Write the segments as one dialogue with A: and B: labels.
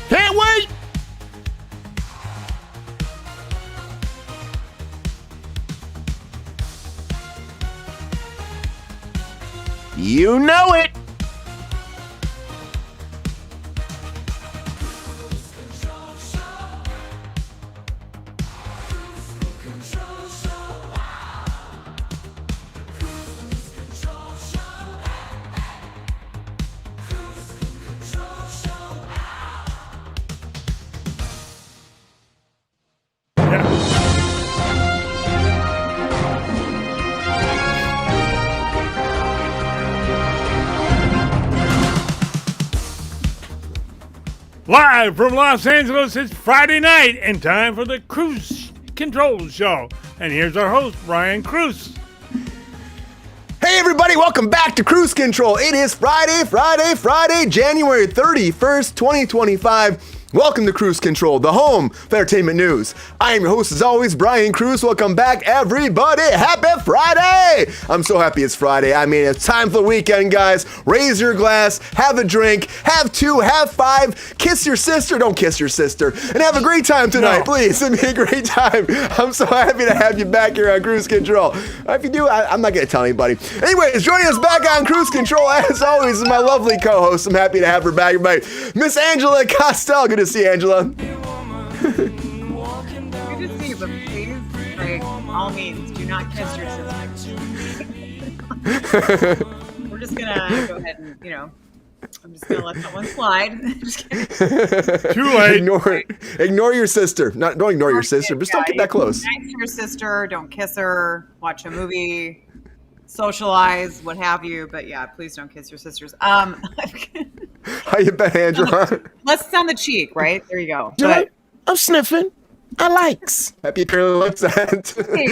A: Can't wait! You know it!
B: Live from Los Angeles, it's Friday night and time for the Kruse Control Show. And here's our host, Brian Kruse.
A: Hey everybody, welcome back to Kruse Control. It is Friday, January 31st, 2025. Welcome to Kruse Control, the home of entertainment news. I am your host as always, Brian Kruse. Welcome back everybody. Happy Friday! I'm so happy it's Friday. I mean, it's time for the weekend, guys. Raise your glass, have a drink, have two, have five, kiss your sister, don't kiss your sister, and have a great time tonight, please. It'll be a great time. I'm so happy to have you back here on Kruse Control. If you do, I'm not going to tell anybody. Anyways, joining us back on Kruse Control, as always, is my lovely co-host. I'm happy to have her back, everybody. Miss Angela Costello. Good to see you, Angela.
C: Good to see you, but please, by all means, do not kiss your sister. We're just gonna go ahead and, I'm just gonna let that one slide. Just kidding.
B: Too late.
A: Ignore your sister. Don't ignore your sister. Just don't get that close.
C: Nice to your sister. Don't kiss her. Watch a movie. Socialize, what have you. But yeah, please don't kiss your sisters.
A: How you been, Angela?
C: Let's on the cheek, right? There you go.
A: But, I'm sniffing. I likes. Happy Curly likes that.
C: Hey,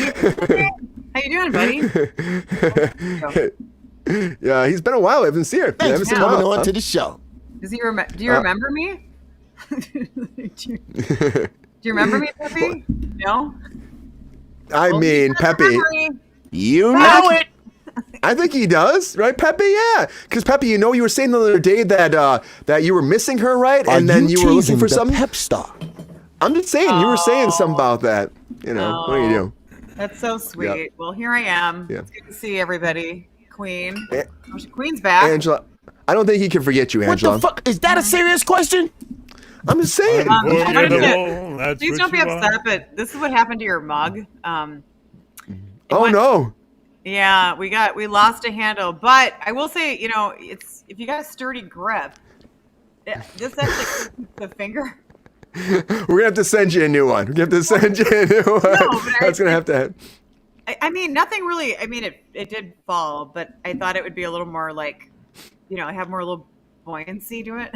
C: how you doing, buddy?
A: Yeah, he's been a while. I haven't seen her.
D: Thanks for coming on to the show.
C: Does he do you remember me? Do you remember me, Peppy? No?
A: I mean, Peppy. You know it. I think he does, right, Peppy? Yeah, because Peppy, you were saying the other day that that you were missing her, right? And then you were looking for something.
D: Pep star.
A: I'm just saying, you were saying something about that. What do you do?
C: That's so sweet.
A: Yep.
C: Well, here I am.
A: Yeah.
C: It's good to see everybody. Queen. Queen's back.
A: Angela, I don't think he can forget you, Angela.
D: What the fuck? Is that a serious question?
A: I'm just saying.
C: Please don't be upset, but this is what happened to your mug.
A: No.
C: Yeah, we lost a handle, but I will say, it's if you got a sturdy grip, this actually keeps the finger.
A: We're gonna have to send you a new one. No,
C: but
A: That's gonna have to happen.
C: I mean, nothing really. I mean, it did fall, but I thought it would be a little more like, have more little buoyancy to it.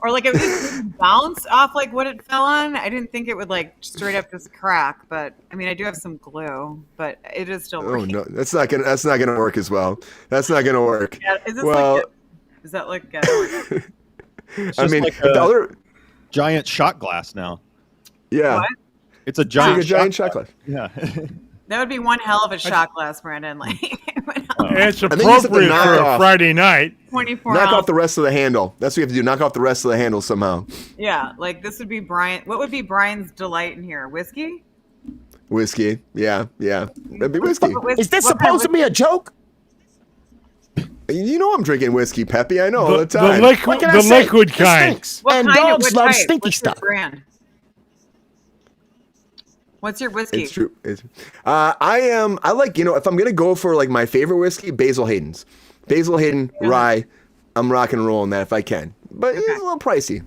C: Or like it would bounce off like what it fell on. I didn't think it would like straight up just crack, but I mean I do have some glue, but it is still working.
A: Oh no, that's not gonna work as well. That's not gonna work.
C: Yeah, is that like
E: I mean, like the other giant shot glass now.
A: Yeah.
C: What?
E: It's a giant,
A: shot glass.
E: Yeah.
C: That would be one hell of a shot glass, Brandon. Like
B: it's appropriate for a Friday night.
C: 24
A: Knock
C: ounce.
A: off the rest of the handle. That's what you have to do. Knock off the rest of the handle somehow.
C: Yeah, like this would be Brian. What would be Brian's delight in here? Whiskey?
A: Whiskey. Yeah. That'd be whiskey.
D: Is this supposed to be a joke?
A: You know I'm drinking whiskey, Peppy. I know all the time.
B: The liquid kind.
D: Stinks.
C: What
D: And
C: kind of
D: dogs
C: what
D: love
C: type?
D: stinky
C: What's your
D: stuff.
C: brand? What's your whiskey?
A: It's true. I like, if I'm gonna go for like my favorite whiskey, Basil Hayden's. Basil Hayden rye. I'm rock and rolling that if I can. But it's a little pricey.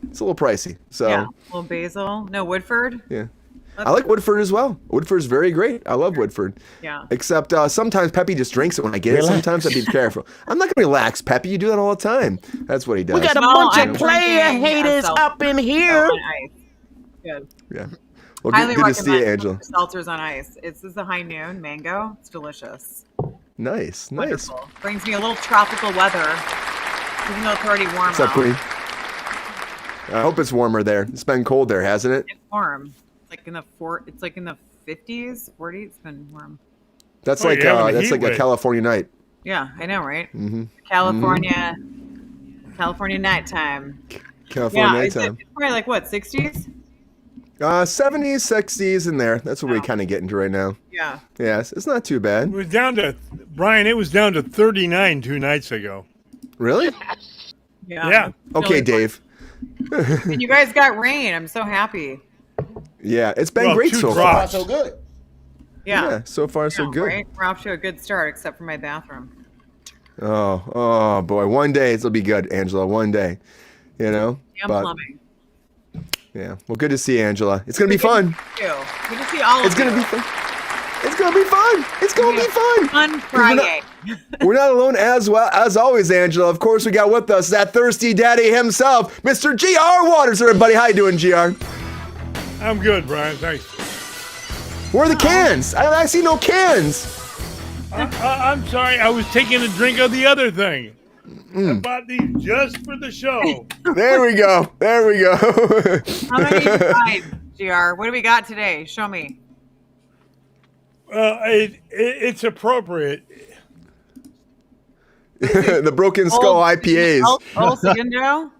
A: So
C: yeah, a little basil. No Woodford.
A: yeah. I like Woodford as well. Woodford's very great. I love Woodford.
C: Yeah.
A: Except sometimes Peppy just drinks it when I get it. Sometimes I'd be careful. I'm not going to relax, Peppy. You do that all the time. That's what he does.
D: We got a
C: No,
D: bunch
C: I'm
D: of player
C: drinking
D: haters
C: seltzer
D: up in here.
C: on ice. Good.
A: Yeah. Well,
C: Highly
A: good to see you,
C: recommend
A: Angela.
C: seltzers on ice. This is a high noon mango. It's delicious.
A: Nice.
C: Wonderful. Brings me a little tropical weather, even though it's already warm
A: What's up,
C: out.
A: Queen? I hope it's warmer there. It's been cold there, hasn't it?
C: It's warm. It's like in the 50s, 40s. It's been warm.
A: That's
B: Oh,
A: like
B: yeah, the
A: that's
B: heat
A: like a
B: wave.
A: California night.
C: Yeah, I know, right?
A: Mm-hmm.
C: California nighttime.
A: California
C: Yeah, it's
A: nighttime.
C: probably like what, 60s?
A: 70s, 60s in there. That's what we're kind of getting to right now.
C: Yeah.
A: Yes, it's not too
B: It
A: bad.
B: was down to, Brian, it was down to 39 2 nights ago.
A: Really?
B: Yeah.
A: Okay, Dave.
C: And you guys got rain. I'm so happy.
A: Yeah, it's been
B: Well,
A: great
B: 2
A: so
B: drops.
A: far.
D: So good.
C: Yeah.
A: So far so good.
C: Right? We're off to a good start, except for my bathroom.
A: Oh boy. One day it'll be good, Angela. One day. You know?
C: And
A: But,
C: plumbing.
A: yeah. Well, good to see you, Angela. It's going to be fun.
C: Good to see all of
A: It's going to
C: you.
A: be fun. It's going to be fun. It's going to be fun.
C: Fun Friday.
A: We're not alone as always, Angela. Of course, we got with us that thirsty daddy himself, Mr. GR Waters. Everybody, how you doing, GR?
B: I'm good, Brian. Thanks.
A: Where are the cans? I see no cans.
B: I'm sorry. I was taking a drink of the other thing. I bought these just for the show.
A: There we go. There we go.
C: How many you tried, GR? What do we got today? Show me.
B: It's appropriate.
A: The Broken Skull IPAs.
C: Oh, Segundo?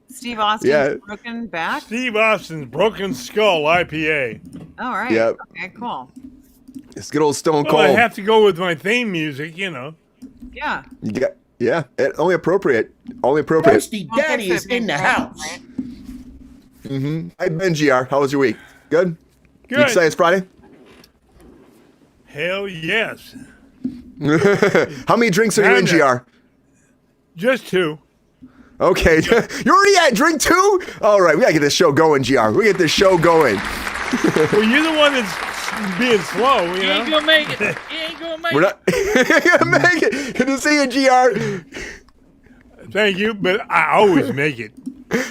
C: Steve Austin's
A: Yeah.
C: broken back?
B: Steve Austin's Broken Skull IPA.
C: All right.
A: Yep.
C: Okay, cool.
A: It's good old Stone
B: Well, I
A: Cold.
B: have to go with my theme music, you know.
C: Yeah.
A: Only appropriate. Only appropriate.
D: Thirsty
C: Don't
D: daddy
C: fix
D: is
C: it,
D: in the
C: right?
D: house.
C: Right?
A: Hi, Ben GR. How was your week? Good?
B: Good.
A: You excited it's Friday?
B: Hell yes.
A: How many drinks are you in,
B: Kinda.
A: GR?
B: Just 2.
A: Okay. You already at drink 2? All right. We got to get this show going, GR. We get this show going.
B: Well, you're the one that's being slow, you
F: You ain't
B: know.
F: gonna make it. You ain't gonna make
A: We're
F: it.
A: not. Make it. Good to see you, GR.
B: Thank you, but I always make it.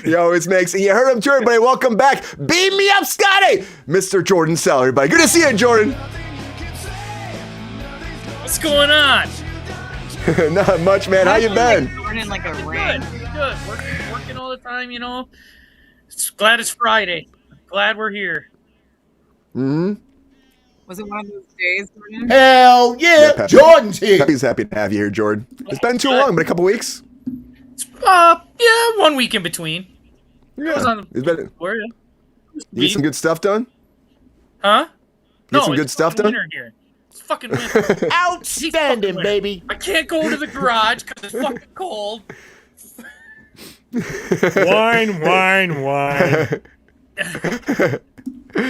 A: He always makes it. You heard him too, everybody. Welcome back. Beam me up, Scotty. Mr. Jordan Sell, everybody. Good to see you, Jordan.
F: What's going on?
A: Not much, man. How you been?
C: Jordan like a
F: Pretty
C: rain.
F: good. Pretty good. Working all the time, you know. Glad it's Friday. Glad we're here.
C: Was it one of those days, Jordan?
D: Hell yeah,
A: Peppy.
D: Jordan's here.
A: Peppy's happy to have you here, Jordan. It's been too long, but a couple weeks.
F: Yeah, 1 week in between.
A: Yeah. It's been,
F: Where?
A: you get some good stuff done?
F: Huh?
A: Get some
F: it's
A: good stuff
F: fucking
A: done?
F: winter here. It's fucking winter.
D: Outstanding, baby.
F: I can't go to the garage because it's fucking cold.
B: Wine.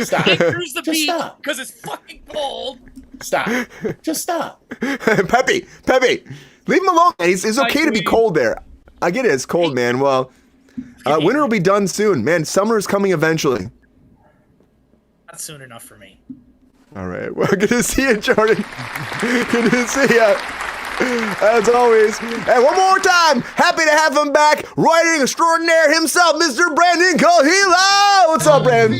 D: Stop.
F: Can't cruise the
D: Just
F: beach
D: stop.
F: because it's fucking cold.
D: Stop. Just stop.
A: Peppy, leave him alone, man. It's okay to be cold there. I get it. It's cold, man. Well, winter will be done soon. Man, summer is coming eventually.
F: Not soon enough for me.
A: All right. Well, good to see you, Jordan. Good to see you. As always. And one more time, happy to have him back. Writer extraordinaire himself, Mr. Brandon Kohila. What's up, Brandon?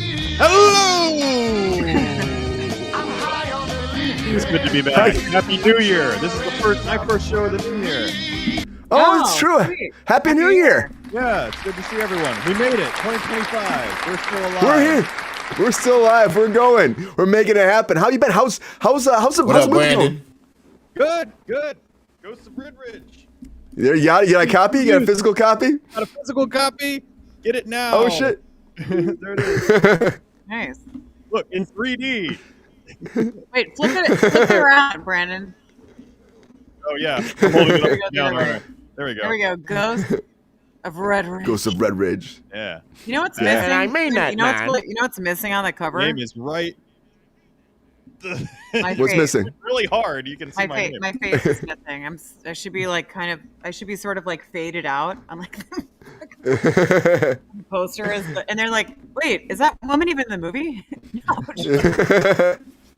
E: It's good to be back. Happy New Year. This is my first show of the new year.
A: Oh, it's true.
C: sweet.
A: Happy New Year.
E: Yeah, it's good to see everyone. We made it. 2025. We're still alive.
A: We're here. We're still alive. We're going. We're making it happen. How you been? How's the
D: What up,
A: movie
D: Brandon?
A: going?
E: Good. Ghost of Ridge.
A: There, you got a copy? You got a physical copy?
E: Got a physical copy? Get it now.
A: Oh shit.
E: There it is.
C: Nice.
E: Look, in 3D.
C: Wait, flip it around, Brandon.
E: Oh, yeah. I'm holding it
C: There we
E: up
C: go,
E: and down.
C: the other
E: All right. There we go.
C: There we go. Ghost of Red Ridge.
A: Ghost of Red Ridge.
E: Yeah.
C: You know what's
A: Yeah.
C: missing?
D: And I mean that,
C: you know
D: man.
C: what's missing on the cover?
E: Name is right.
A: What's missing?
E: Really hard. You can see my name.
C: My face is missing. I should be like I should be sort of like faded out. I'm like the poster is, and they're like, wait, is that woman even in the movie? No.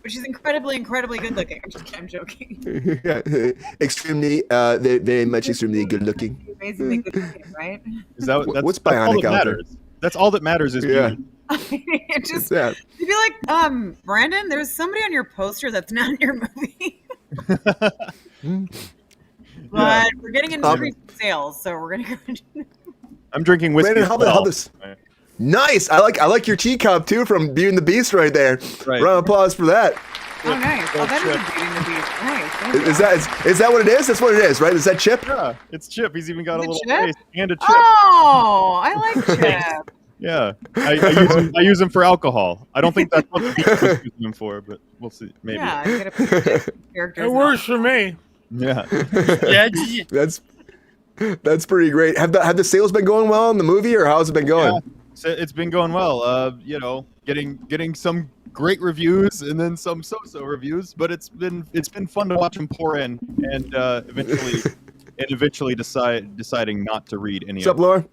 C: But she's incredibly good looking. I'm joking.
A: Yeah, extremely, very much extremely good looking.
C: Amazingly good looking, right?
E: Is that
A: what's
E: that's all
A: bionic
E: that
A: out there?
E: matters? That's all that matters is
A: Yeah.
E: beauty.
C: It just
A: Yeah.
C: you'd be like, Brandon, there's somebody on your poster that's not in your movie. But we're getting into increased sales, so we're gonna go.
E: I'm drinking whiskey.
A: Brandon,
E: as well.
A: how this? Nice. I like your teacup too from Beauty and the Beast right there.
E: Right.
A: Round of applause for that.
C: Oh, nice. Oh, that is a Beauty and the Beast. Nice. Thank you.
A: Is that what it is? That's what it is, right? Is that Chip?
E: Yeah, it's Chip. He's even got a
C: Is it
E: little
C: Chip?
E: face and a chip.
C: Oh, I like Chip.
E: Yeah, I use him for alcohol. I don't think that's what the Beast was using him for, but we'll see. Maybe.
C: Yeah, you gotta put the characters.
B: It works for me.
E: Yeah.
F: Yeah,
A: That's pretty great. Have the sales been going well in the movie, or how's it been going?
E: Yeah. So it's been going well. Getting some great reviews and then some so-so reviews, but it's been fun to watch them pour in and eventually deciding not to read any.
A: What's up, Laura?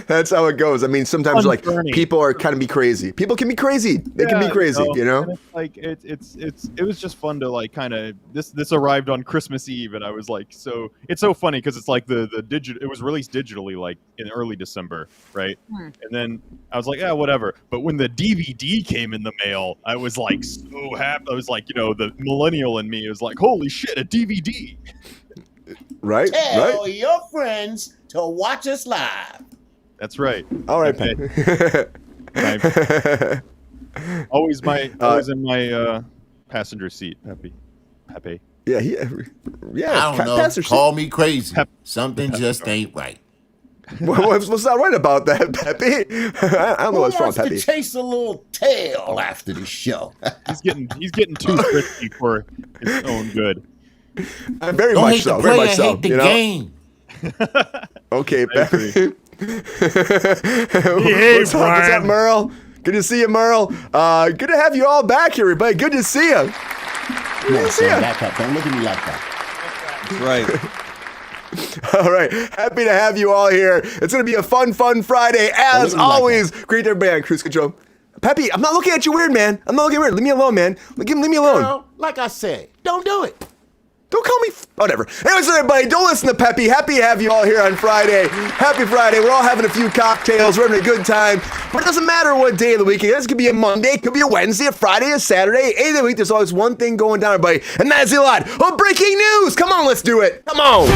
A: That's how it goes. I mean, sometimes like people are kind of be crazy. People can be crazy. They can be crazy, you know.
E: And it's like it was just fun to like kind of this arrived on Christmas Eve, and I was like, so it's so funny because it's like the digital. It was released digitally like in early December, right? And then I was like, yeah, whatever. But when the DVD came in the mail, I was like so happy. I was like, the millennial in me was like, holy shit, a DVD.
A: Right?
D: Tell
A: Right?
D: your friends to watch us live.
E: That's right.
A: All right,
E: Okay. Always in my passenger seat, Pepe.
A: Yeah,
G: I don't know.
A: Pastor
G: Call me crazy. Something just ain't right.
A: What's not right about that, Pepe? I don't know what's wrong,
D: Who wants
A: Pepe.
D: to chase a little tail after the show?
E: He's getting too frisky for his own good.
A: Very
G: Don't
A: much
G: hate
A: so.
G: the
A: Very
G: player,
A: much so.
G: hate the game.
A: Okay,
E: agree.
A: What's up,
B: Brian.
A: Merle? Good to see you, Merle. Good to have you all back here, everybody. Good to see you.
D: Come on, son, back up. Don't look at me like that.
E: Right.
A: All right. Happy to have you all here. It's going to be a fun Friday, as always. Great to everybody on Kruse Control. Pepe, I'm not looking at you weird, man. I'm not looking weird. Leave me alone, man. Leave me alone.
G: Well, like I said, don't do it.
A: Don't call me whatever. Anyways, everybody, don't listen to Pepe. Happy to have you all here on Friday. Happy Friday. We're all having a few cocktails. We're having a good time. But it doesn't matter what day of the week it is. It could be a Monday. It could be a Wednesday, a Friday, a Saturday. Any day of the week, there's always one thing going down, everybody. And that is a lot of breaking news. Come on, let's do it. Come on.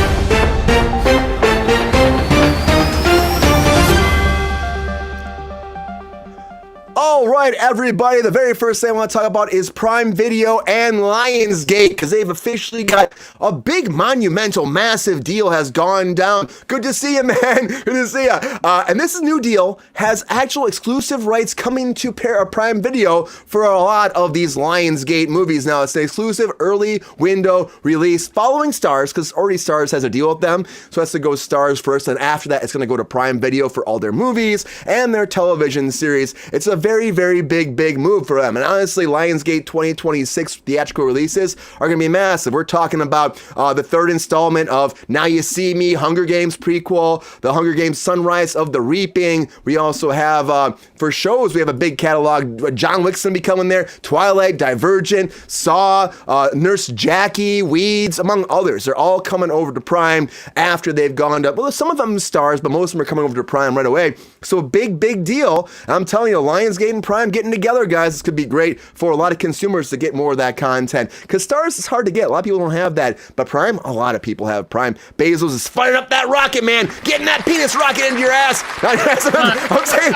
A: All right, everybody, the very first thing I want to talk about is Prime Video and Lionsgate, because they've officially got a big, monumental, massive deal has gone down. Good to see you, man. Good to see you. And this new deal has actual exclusive rights coming to Prime Video for a lot of these Lionsgate movies. Now, it's an exclusive early window release following Starz, because already Starz has a deal with them, so it has to go Starz first, and after that, it's going to go to Prime Video for all their movies and their television series. It's a very, very big move for them. And honestly, Lionsgate 2026 theatrical releases are going to be massive. We're talking about the third installment of Now You See Me, Hunger Games prequel, the Hunger Games Sunrise of the Reaping. We also have, for shows, we have a big catalog. John Wick's going to be coming there, Twilight, Divergent, Saw, Nurse Jackie, Weeds, among others. They're all coming over to Prime after they've gone to, well, some of them Stars, but most of them are coming over to Prime right away. So big deal. I'm telling you, Lionsgate and Prime getting together, guys. This could be great for a lot of consumers to get more of that content. Because Starz is hard to get. A lot of people don't have that. But Prime, a lot of people have Prime. Bezos is firing up that rocket, man. Getting that penis rocket into your ass. I'm saying,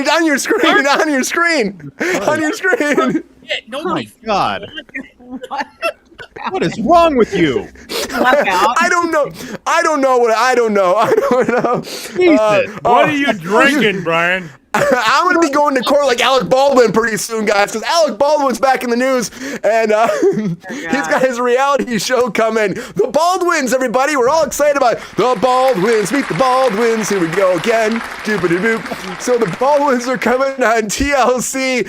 A: on your screen. On your screen.
F: Yeah,
E: Oh my
F: nobody.
E: God.
C: What?
E: What is wrong with you?
A: I don't know. I don't know.
B: What are you drinking, Brian?
A: I'm going to be going to court like Alec Baldwin pretty soon, guys, because Alec Baldwin's back in the news, and he's got his reality show coming. The Baldwins, everybody. We're all excited about it. The Baldwins. Meet the Baldwins. Here we go again. Doop-a-doop. So the Baldwins are coming on TLC.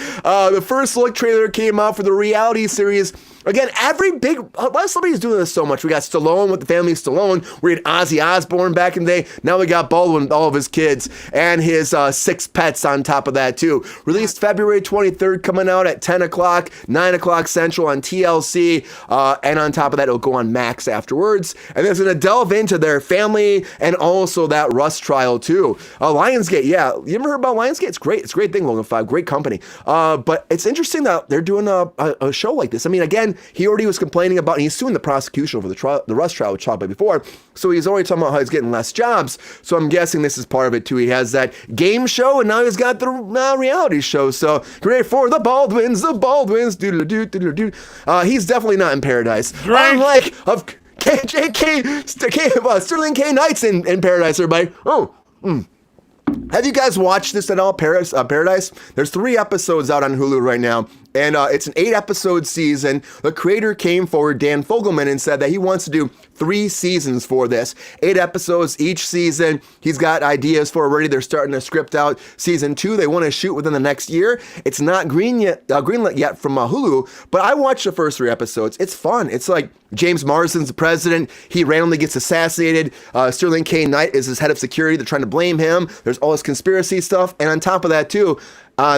A: The first look trailer came out for the reality series. Again, every big, a lot of celebrities doing this so much. We got Stallone with the family of Stallone. We had Ozzy Osbourne back in the day. Now we got Baldwin with all of his kids and his 6 pets on top of that too. Released February 23rd, coming out at 10 o'clock, 9 o'clock Central on TLC. And on top of that, it'll go on Max afterwards. And there's going to delve into their family and also that Rust trial too. Lionsgate, yeah. You ever heard about Lionsgate? It's great. It's a great thing, Logan 5. Great company. But it's interesting that they're doing a show like this. I mean, again, he already was complaining about, and he's suing the prosecution over the Rust trial, which we talked about before. So he's already talking about how he's getting less jobs. So I'm guessing this is part of it too. He has that game show, and now he's got the reality show. So get ready for the Baldwins, doodle-doo. He's definitely not in paradise. Unlike of Sterling K. Knight's in paradise, everybody. Have you guys watched this at all, Paradise? There's 3 episodes out on Hulu right now, and it's an 8-episode season. The creator came forward, Dan Fogelman, and said that he wants to do 3 seasons for this. 8 episodes each season. He's got ideas for already. They're starting to script out season 2. They want to shoot within the next year. It's not greenlit yet from Hulu, but I watched the first 3 episodes. It's fun. It's like James Marsden's the president. He randomly gets assassinated. Sterling K. Knight is his head of security. They're trying to blame him. There's all this conspiracy stuff. And on top of that, too,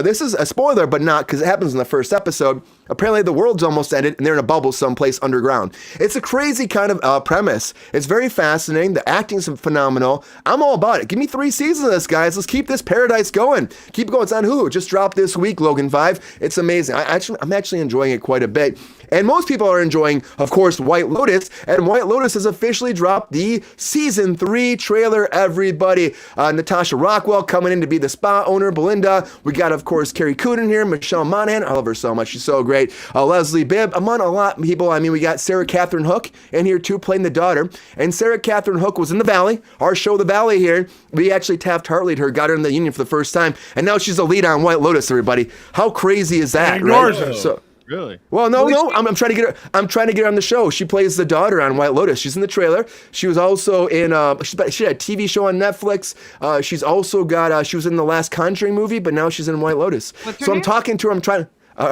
A: this is a spoiler, but not, because it happens in the first episode. Apparently, the world's almost ended, and they're in a bubble someplace underground. It's a crazy kind of premise. It's very fascinating. The acting's phenomenal. I'm all about it. Give me 3 seasons of this, guys. Let's keep this Paradise going. Keep it going. It's on Hulu. It just dropped this week, Logan 5. It's amazing. I'm actually enjoying it quite a bit. And most people are enjoying, of course, White Lotus. And White Lotus has officially dropped the season 3 trailer, everybody. Natasha Rockwell coming in to be the spa owner, Belinda. We got, of course, Carrie Coon in here, Michelle Monaghan. I love her so much. She's so great. Leslie Bibb, among a lot of people. I mean, we got Sarah Catherine Hook in here too, playing the daughter. And Sarah Catherine Hook was in The Valley, our show, The Valley here. We actually Taft-Hartley'd her, got her in the union for the first time. And now she's a lead on White Lotus, everybody. How crazy is that, right? So,
E: really?
A: Well, no. I'm trying to get her. I'm trying to get her on the show. She plays the daughter on White Lotus. She's in the trailer. She was also in. She had a TV show on Netflix. She's also got. She was in the last Conjuring movie, but now she's in White Lotus.
C: What's her
A: So
C: name?
A: I'm talking to her. I'm trying.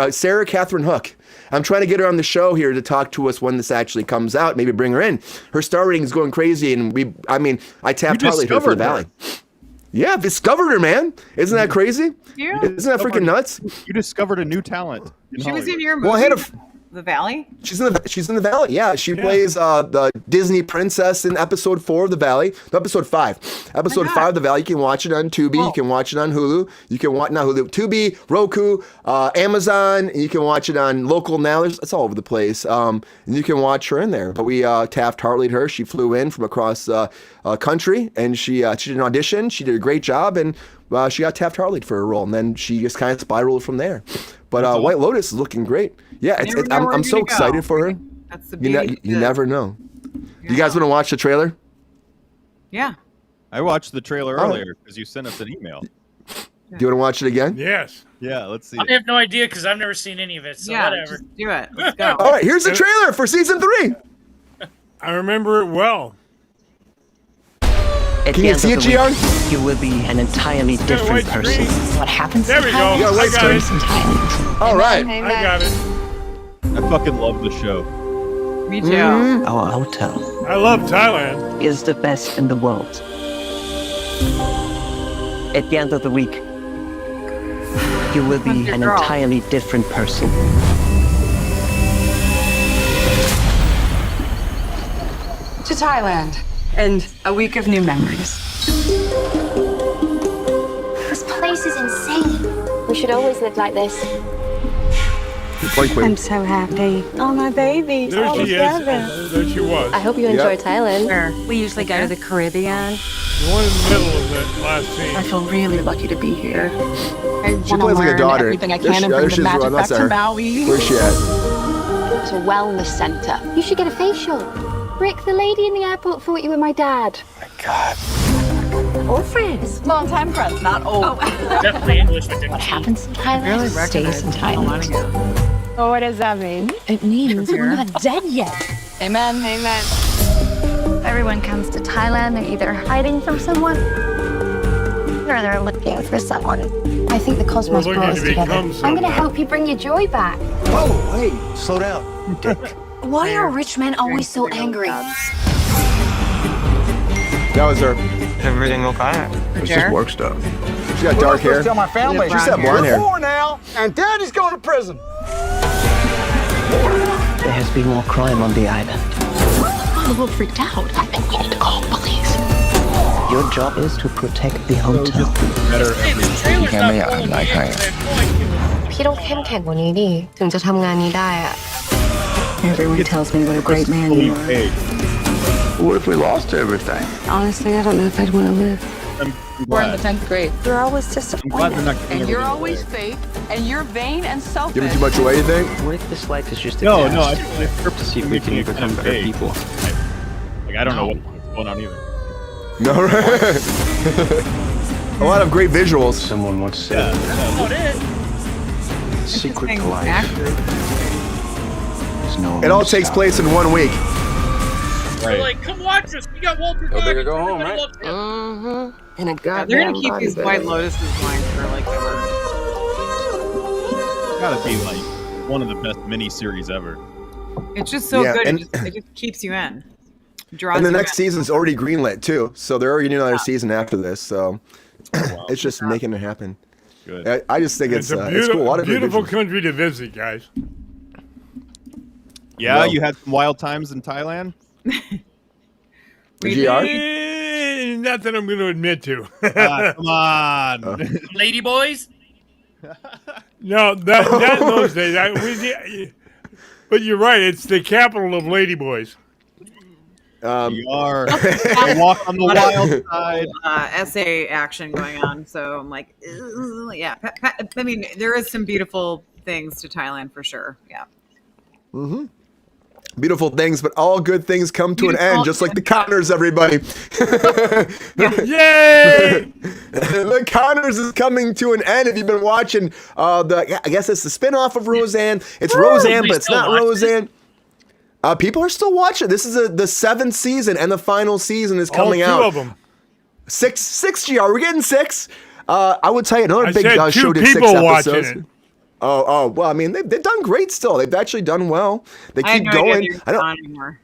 A: Sarah Catherine Hook. I'm trying to get her on the show here to talk to us when this actually comes out. Maybe bring her in. Her star rating is going crazy, and I tapped Hartley her for The Valley. Yeah, discovered her, man. Isn't that crazy?
C: Yeah.
A: Isn't that freaking nuts?
E: You discovered a new talent.
C: She was in your movie,
A: Well, I had a.
C: The Valley.
A: She's in the Valley. Yeah, she plays the Disney princess in episode 4 of The Valley. No, episode 5. Episode 5 of The Valley. You can watch it on Tubi. You can watch it on Hulu. You can watch not Hulu, Tubi, Roku, Amazon. You can watch it on local now. It's all over the place. And you can watch her in there. But we Taft-Hartley'd her. She flew in from across country, and she did an audition. She did a great job, and she got Taft-Hartley'd for her role. And then she just kind of spiraled from there. But White Lotus is looking great. Yeah, I'm so excited for her.
C: That's the beauty.
A: You never know. You guys want to watch the trailer?
C: Yeah.
E: I watched the trailer earlier because you sent us an email.
A: Do you want to watch it again?
B: Yes.
E: Yeah, let's see.
F: I have no idea because I've never seen any of it. So
C: Yeah.
F: whatever.
C: Just do it. Let's go.
A: All right, here's the trailer for season 3.
B: I remember it well.
H: At
A: Can
H: the
A: you
H: end
A: see
H: of
A: it,
H: the week,
A: Gian?
H: you will be an entirely
B: white
H: different person.
B: screen.
H: What happens
B: There
H: in
B: we go.
H: Thailand
A: You got a white
B: I got
A: screen.
B: it.
H: stays in Thailand.
A: All right.
B: I got it.
E: I fucking love the show.
C: Me too.
H: Our hotel
B: I love Thailand.
H: is the best in the world. At the end of the week, you will be
C: Who's your
H: an
C: girl?
H: entirely different person.
I: To Thailand and a week of new memories.
J: This place is insane. We should always live like this.
A: Wait.
J: so happy. Oh, my babies.
B: There she is. There she was.
J: I hope you enjoy Thailand.
I: We usually go to the Caribbean.
B: The one in the middle of that last
I: I
B: scene.
I: feel really lucky to be here. I
A: She
I: want to
A: plays like a
I: learn
A: daughter.
I: everything I
A: There
I: can
A: she-
I: and
A: there
I: bring
A: she
I: the
A: is,
I: magic
A: right,
I: back
A: that's
I: to
A: her.
I: Maui.
A: Where's she at?
J: It's a wellness center. You should get a facial. Rick, the lady in the airport thought you were my dad.
A: God.
J: old friends.
I: Long-time friends, not old.
F: Definitely English with
J: What happens in Thailand stays in Thailand.
I: So what does that mean?
J: It means we're not dead yet.
I: Amen. Amen.
J: Everyone comes to Thailand, they're either hiding from someone or they're looking for someone. I think the cosmos
B: We're
J: brought
B: looking
J: us
B: to
J: together.
B: become
J: I'm gonna
B: someone.
J: help you bring your joy back.
G: Oh, hey, slow down.
J: Why are rich men always so angry?
A: That was her.
H: Everything okay?
A: It's just work stuff. She got dark hair.
C: Tell my family.
A: She's got blonde hair.
C: now, and Daddy's going to prison.
H: There has been more crime on the island.
J: I'm a little freaked out. I think we need to call the police.
H: Your job is to protect the hotel.
E: Better.
J: พี่ต้องเข้มแข็งกว่านี้ดิถึงจะทำงานนี้ได้อะ
I: Everyone tells me what a great man you are.
E: Hey,
H: What if we lost everything?
I: Honestly, I don't know if I'd want to live.
E: I'm
I: We're in
E: glad.
I: the 10th grade.
J: You're always
E: I'm glad
J: disappointed.
E: they're not giving
I: And you're
E: everything
I: always
E: away.
I: fake, and you're vain and selfish.
A: Giving too much away, you think?
H: What if this life is just a
E: No,
H: test
E: no, I
H: to see if we can become better people?
E: Like I don't know what's going on either.
A: No, right? A lot of great visuals.
H: Someone once said,
F: Oh, it is.
H: secret to life is no
A: It all takes place in 1 week.
E: Right.
F: Like, come watch us. We got Walter Goggins.
H: go home,
F: Everybody
H: right?
F: loves him.
I: And a goddamn
C: They're gonna keep
I: body
C: these
I: bag.
C: White Lotuses going for like ever.
E: Gotta be like one of the best mini-series ever.
C: It's just so
A: Yeah,
C: good.
A: and-
C: It just keeps you in. Draws
A: And the
C: you
A: next
C: in.
A: season's already greenlit too, so they're already doing another season after this. So it's just making it happen.
E: Good.
A: I just think it's
B: a
A: it's cool. A lot of great
B: beautiful
A: visuals.
B: country to visit, guys.
E: Yeah,
A: Well-
E: you had some wild times in Thailand.
C: We
A: GR?
B: Not that I'm going to admit to.
E: Come on.
F: Lady boys.
B: No, not in those days. But you're right. It's the capital of ladyboys.
E: You are. You walk on the wild side.
C: essay action going on. So I'm like, "Ugh," yeah. I mean, there is some beautiful things to Thailand for sure. Yeah.
A: Beautiful things, but all good things come to an end, just like the Connors, everybody.
B: Yay!
A: The Connors is coming to an end. If you've been watching, I guess it's the spinoff of Roseanne. It's Roseanne, but it's not Roseanne. People are still watching. This is the 7th season, and the final season is coming
B: All
A: out.
B: 2 of them.
A: Six, GR. We're getting 6. I would tell you another
B: I
A: big
B: said 2
A: show did 6
B: people watching
A: episodes.
B: it.
A: Oh, well, I mean, they've done great still. They've actually done well. They
C: I had
A: keep
C: no idea
A: going.
C: they were
A: I don't.
C: on anymore.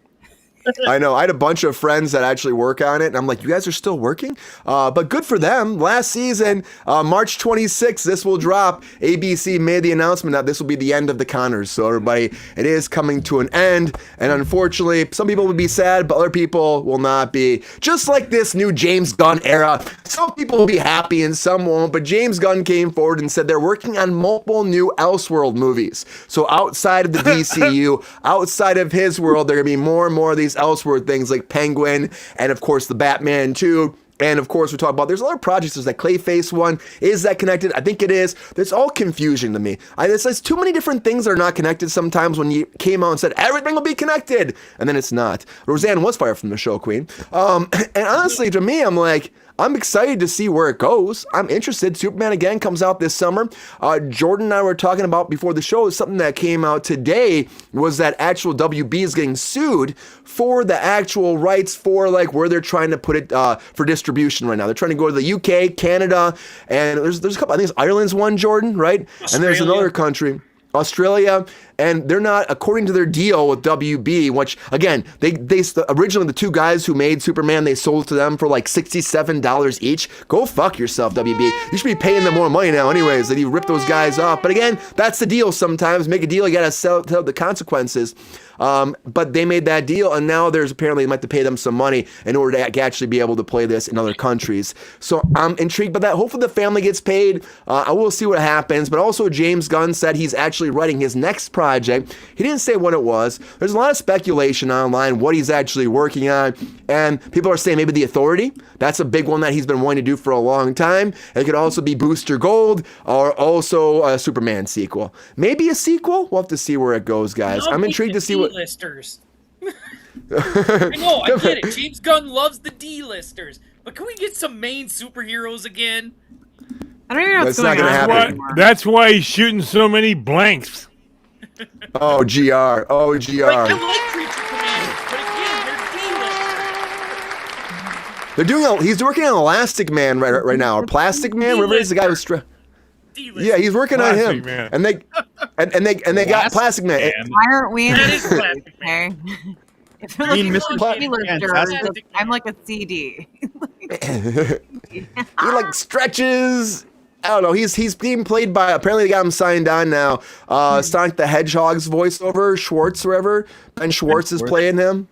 A: I know. I had a bunch of friends that actually work on it, and I'm like, you guys are still working? But good for them. Last season, March 26th, this will drop. ABC made the announcement that this will be the end of the Connors. So everybody, it is coming to an end. And unfortunately, some people will be sad, but other people will not be. Just like this new James Gunn era. Some people will be happy and some won't. But James Gunn came forward and said they're working on multiple new Elseworld movies. So outside of the DCU, outside of his world, there are going to be more and more of these Elseworld things like Penguin and of course the Batman 2. And of course we talk about there's other projects. There's that Clayface one. Is that connected? I think it is. There's all confusion to me. There's too many different things that are not connected sometimes when you came out and said everything will be connected and then it's not. Roseanne was fired from the show, Queen. And honestly to me I'm like, I'm excited to see where it goes. I'm interested. Superman again comes out this summer. Jordan and I were talking about before the show, something that came out today was that actual WB is getting sued for the actual rights for like where they're trying to put it for distribution right now. They're trying to go to the UK, Canada, and there's a couple. I think it's Ireland's one, Jordan, right?
F: Australia.
A: And there's another country. Australia, and they're not, according to their deal with WB, which again, they originally the 2 guys who made Superman, they sold to them for like $67 each. Go fuck yourself, WB. You should be paying them more money now anyways, that you rip those guys off. But again, that's the deal sometimes. Make a deal, you gotta tell the consequences. But they made that deal, and now there's apparently they might have to pay them some money in order to actually be able to play this in other countries. So I'm intrigued by that. Hopefully the family gets paid. I will see what happens. But also James Gunn said he's actually writing his next project. He didn't say what it was. There's a lot of speculation online what he's actually working on, and people are saying maybe The Authority. That's a big one that he's been wanting to do for a long time. It could also be Booster Gold or also a Superman sequel. Maybe a sequel. We'll have to see where it goes, guys. I'm intrigued to see what.
F: D-listers. I know, I get it. James Gunn loves the D-listers. But can we get some main superheroes again?
C: I don't even know what's
A: That's not
C: going
A: gonna
C: on
A: happen.
C: anymore.
B: That's why he's shooting so many blanks.
A: Oh, GR. Oh,
F: Like,
A: GR.
F: I like Creature Commanders, but again, they're D-list.
A: He's working on Elastic Man right now. Or Plastic Man, whatever it is, the guy who's
F: D-list.
A: yeah, he's working on
B: Plastic
A: him.
B: Man.
A: And they got Plastic Man.
C: Why aren't we in
F: That
C: this?
F: is Plastic
C: Okay. If
E: I
C: you're
E: mean,
C: looking
E: Mr.
C: for
E: Plastic
C: D-listers,
E: Fantastic.
C: I'm like a CD.
A: He like stretches. I don't know. He's being played by, apparently they got him signed on now. Sonic the Hedgehog's voiceover, Schwartz, wherever. Ben Schwartz is playing him.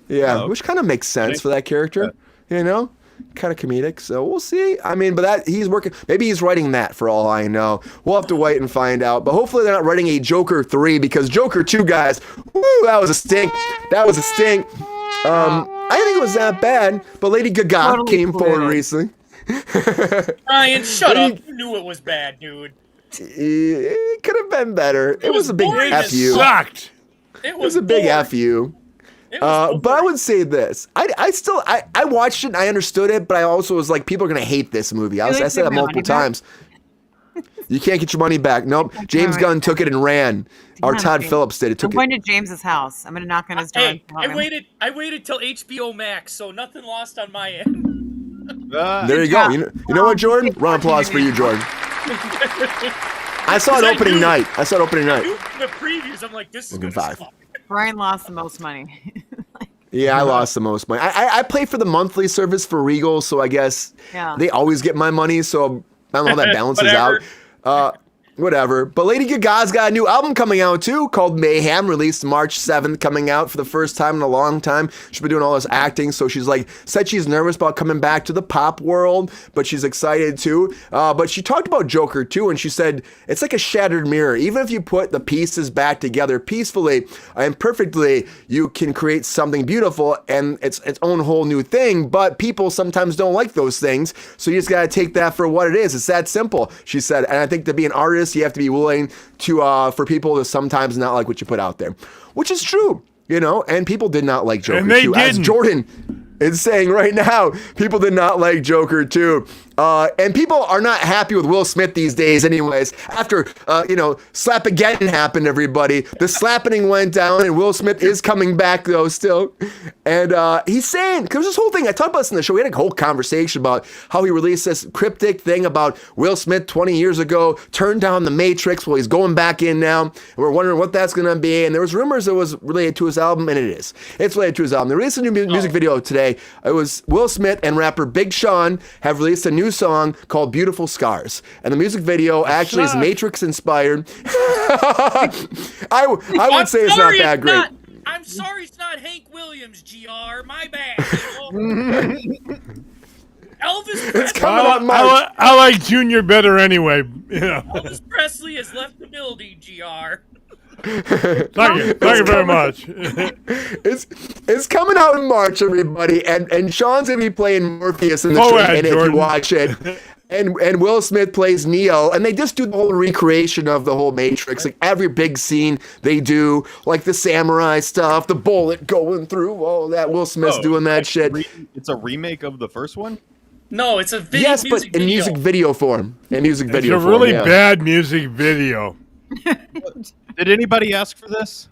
A: Yeah,
E: Oh,
A: which kind of makes sense for that character. You know, kind of comedic. So we'll see. I mean, but he's working. Maybe he's writing that for all I know. We'll have to wait and find out. But hopefully they're not writing a Joker 3 because Joker 2, guys, woo, that was a stink. That was a stink. I didn't think it was that bad, but Lady Gaga
C: Totally
A: came forward
C: polluted.
A: recently.
F: Ryan, shut up. You knew it was bad, dude.
A: It could have been better. It was a big
F: boring
A: F
F: as
A: you.
F: fuck.
B: Sucked.
F: It
A: It was a big
F: boring.
A: F you.
F: It was so
A: But I
F: boring.
A: would say this. I watched it and I understood it, but I also was like, people are going to hate this movie. I said that multiple times. You can't get your money back. Nope. James Gunn took it and ran. Or
C: Damn,
A: Todd
C: James.
A: Phillips did it.
C: I'm
A: Took
C: going
A: it.
C: to James's house. I'm going to knock on his door.
F: Hey,
C: and tell him.
F: I waited till HBO Max, so nothing lost on my end.
A: There you go. You know what, Jordan? Round of applause for you, Jordan. I saw it opening night.
F: I knew from the previews, I'm like, this is
A: Open
F: gonna
A: five.
F: suck.
C: Brian lost the most money.
A: Yeah, I lost the most money. I play for the monthly service for Regal, so I guess
C: Yeah.
A: they always get my money, so I don't know how that balances out. Whatever. But Lady Gaga's got a new album coming out too called Mayhem, released March 7th, coming out for the first time in a long time. She's been doing all this acting, so she's like, said she's nervous about coming back to the pop world, but she's excited too. But she talked about Joker too, and she said, it's like a shattered mirror. Even if you put the pieces back together peacefully and perfectly, you can create something beautiful and it's its own whole new thing, but people sometimes don't like those things, so you just gotta take that for what it is. It's that simple, she said. And I think to be an artist, you have to be willing to for people to sometimes not like what you put out there, which is true, you know. And people did not like Joker
B: And they
A: 2, as
B: didn't.
A: Jordan is saying right now. People did not like Joker 2. And people are not happy with Will Smith these days anyways. After, Slap-Again happened, everybody. The slapping went down, and Will Smith is coming back, though, still. And he's saying, because this whole thing, I talked about this in the show, we had a whole conversation about how he released this cryptic thing about Will Smith 20 years ago, turned down the Matrix, well, he's going back in now, and we're wondering what that's going to be. And there was rumors it was related to his album, and it is. It's related to his album. They released a new music video today. It was Will Smith and rapper Big Sean have released a new song called Beautiful Scars. And the music video actually is Matrix inspired. I would say it's not that great.
F: I'm sorry it's not Hank Williams, GR. My bad. Elvis
A: It's
F: Presley,
A: coming out in March.
B: I like Junior better anyway. You know.
F: Elvis Presley has left the building, GR.
B: Thank you very much.
A: It's coming out in March, everybody, and Sean's gonna be playing Morpheus in the
B: Go
A: train,
B: ahead,
A: and if
B: Jordan.
A: you watch it. And Will Smith plays Neo, and they just do the whole recreation of the whole Matrix. Like every big scene they do, like the samurai stuff, the bullet going through, all that. Will Smith's doing that shit.
E: It's a remake of the first one?
F: No, it's a
A: Yes, but
F: music
A: in
F: video.
A: music video form. In music
B: It's
A: video
B: a
A: form.
B: really
A: yeah.
B: bad music video.
E: Did anybody ask for this?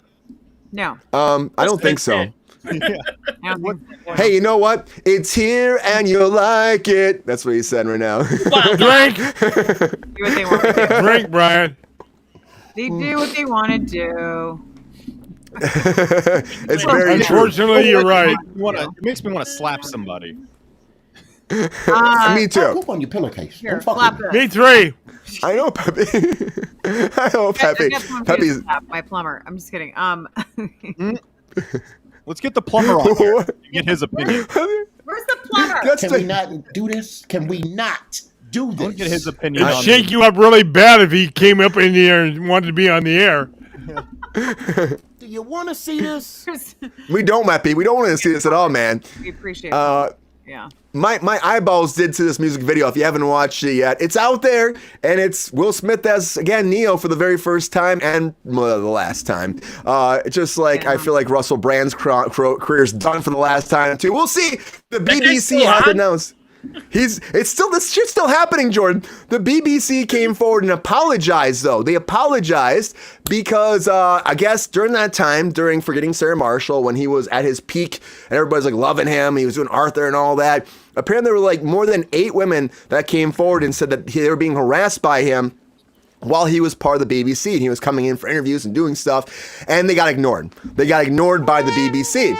C: No.
A: I don't think so.
C: I don't think so.
A: Hey, you know what? It's here and you'll like it. That's what he said right now.
B: Drink,
C: Do what they want to do.
B: drink, Brian.
C: They do what they want to do.
A: It's very true.
B: Unfortunately, you're right.
E: It makes me want to slap somebody.
A: Me
D: I'll
A: too.
D: poop on your pillowcase.
C: Here,
D: Don't fuck
C: slap
D: with me.
C: this.
B: Me three.
A: I know, Peppy. I know,
C: I
A: Peppy.
C: got someone
A: Peppy's.
C: to slap my plumber. I'm just kidding.
E: Let's get the plumber on here and get his opinion.
C: Where's the plumber?
A: That's
D: Can
A: the-
D: we not do this? Can we not do
E: I want to get
D: this?
E: his opinion
B: It'd
E: on
B: shake you up really bad if he came up in the air and wanted to be on the air.
D: Do you want to see this?
A: We don't, Peppy. We don't want to see this at all, man.
C: We appreciate it. Yeah.
A: My eyeballs did to this music video. If you haven't watched it yet, it's out there, and it's Will Smith as, again, Neo for the very first time and the last time. Just like I feel like Russell Brand's career's done for the last time too. We'll see. The BBC has announced. This shit's still happening, Jordan. The BBC came forward and apologized, though. They apologized because I guess during that time, during Forgetting Sarah Marshall, when he was at his peak and everybody's like loving him, he was doing Arthur and all that. Apparently, there were like more than 8 women that came forward and said that they were being harassed by him while he was part of the BBC and he was coming in for interviews and doing stuff, and they got ignored. They got ignored by the BBC.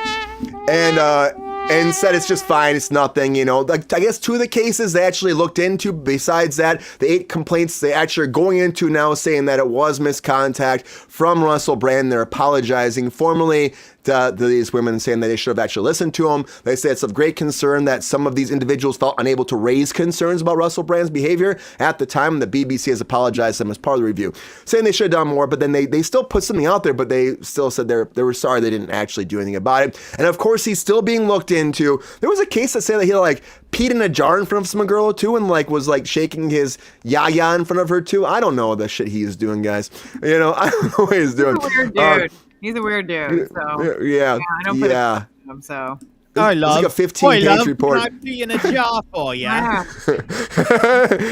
A: And said it's just fine, it's nothing, you know. Like, I guess 2 of the cases they actually looked into. Besides that, the 8 complaints they actually are going into now, saying that it was misconduct from Russell Brand. They're apologizing formally to these women, saying that they should have actually listened to him. They say it's of great concern that some of these individuals felt unable to raise concerns about Russell Brand's behavior at the time. The BBC has apologized to them as part of the review, saying they should have done more, but then they still put something out there, but they still said they were sorry they didn't actually do anything about it. And of course, he's still being looked into. There was a case that said that he like peed in a jar in front of some girl too, and like was like shaking his yaya in front of her too. I don't know the shit he's doing, guys. You know, I don't know what he's doing.
C: He's a weird dude. He's a weird dude. So
A: yeah,
C: I don't put it on him. So
E: I love.
A: It's like a 15-page report.
E: Can I pee in a jar for you?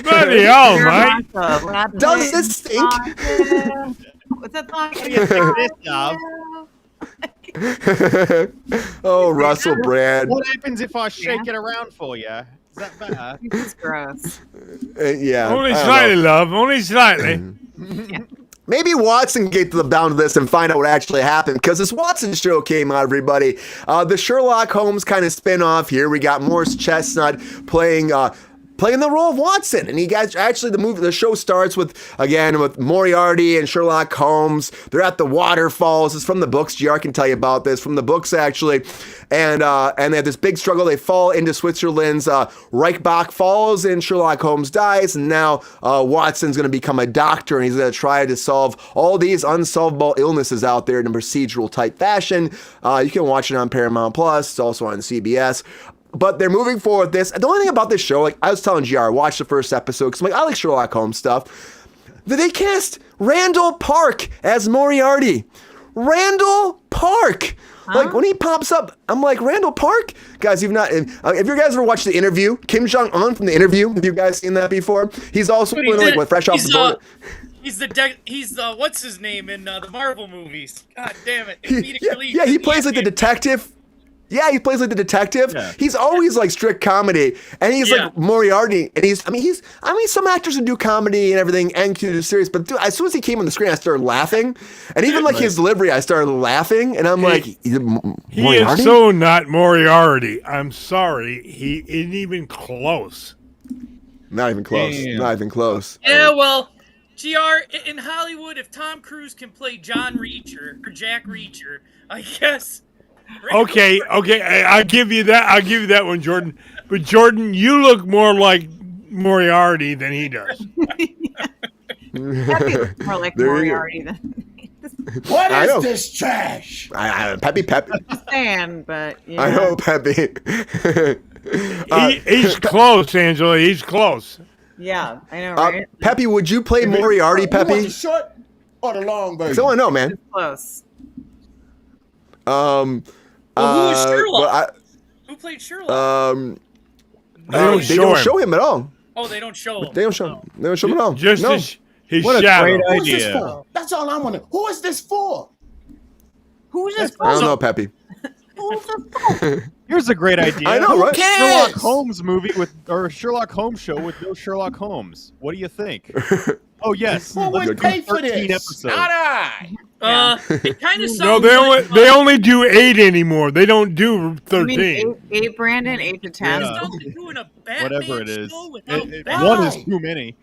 B: Bloody hell, mate.
A: Does it stink?
C: What's that song?
A: Oh, Russell Brand.
E: What happens if I shake it around for you? Is that better?
C: This is gross.
A: Yeah.
B: Only slightly, love. Only slightly.
C: Yeah.
A: Maybe Watson can get to the bound of this and find out what actually happened, because this Watson show came out, everybody. The Sherlock Holmes kind of spin-off here. We got Morris Chestnut playing the role of Watson, and he guys actually the show starts with Moriarty and Sherlock Holmes. They're at the waterfalls. It's from the books. GR can tell you about this from the books actually, and they have this big struggle. They fall into Switzerland's Reichbach Falls, and Sherlock Holmes dies, and now Watson's going to become a doctor, and he's going to try to solve all these unsolvable illnesses out there in a procedural type fashion. You can watch it on Paramount Plus. It's also on CBS. But they're moving forward with this. The only thing about this show, like I was telling GR, watch the first episode, because I'm like, I like Sherlock Holmes stuff. They cast Randall Park as Moriarty. Randall Park. Huh? Like when he pops up, I'm like, Randall Park? Guys, if you guys ever watched The Interview, Kim Jong-un from The Interview, have you guys seen that before? He's also fresh off the board.
F: He's the what's his name in the Marvel movies? God damn it!
A: He plays like the detective. Yeah, he plays like the detective.
E: Yeah.
A: He's always like strict comedy, and he's like Moriarty. And some actors would do comedy and everything and do serious, but dude, as soon as he came on the screen, I started laughing, and even like his delivery, I started laughing, and I'm like,
B: he
A: Moriarty?
B: is so not Moriarty. I'm sorry, he isn't even close.
A: Not even close.
E: Damn.
A: Not even close.
F: Yeah, well, GR in Hollywood, if Tom Cruise can play John Reacher or Jack Reacher, I guess.
B: Okay, I'll give you that. I'll give you that one, Jordan. But Jordan, you look more like Moriarty than he does.
C: Peppy looks more like Moriarty than
G: What is this trash?
A: Peppy.
C: Just saying, but yeah.
A: I know, Peppy.
B: He's close, Angela. He's close.
C: Yeah, I know, right?
A: Peppy, would you play Moriarty,
G: You want
A: Peppy?
G: the short or the long version?
A: So I know, man.
C: Close.
F: Who was Sherlock? Who played Sherlock?
A: They don't show him at all.
F: Oh, they don't show him.
A: They don't show him at all.
B: Just
A: no.
B: his
E: What a
B: shadow.
E: great
G: Who is this
E: idea.
G: for? That's all I'm wondering. Who is this for?
C: Who's this?
A: I don't know, Peppy.
E: Here's a great idea.
A: I know, right?
G: cares?
E: Sherlock Holmes Sherlock Holmes show with no Sherlock Holmes. What do you think? Oh yes.
G: Who
E: Let's
G: would
E: do
G: pay for
E: 13
G: this?
E: episodes.
G: Not I.
F: It kind of
B: No,
F: sounds
B: they only do 8 anymore. They don't do
C: You
B: 13.
C: mean 8, Brandon? 8 to 10?
E: Yeah.
F: Doing a Batman
E: Whatever it is.
F: show without
E: One
F: Batman.
E: is too many.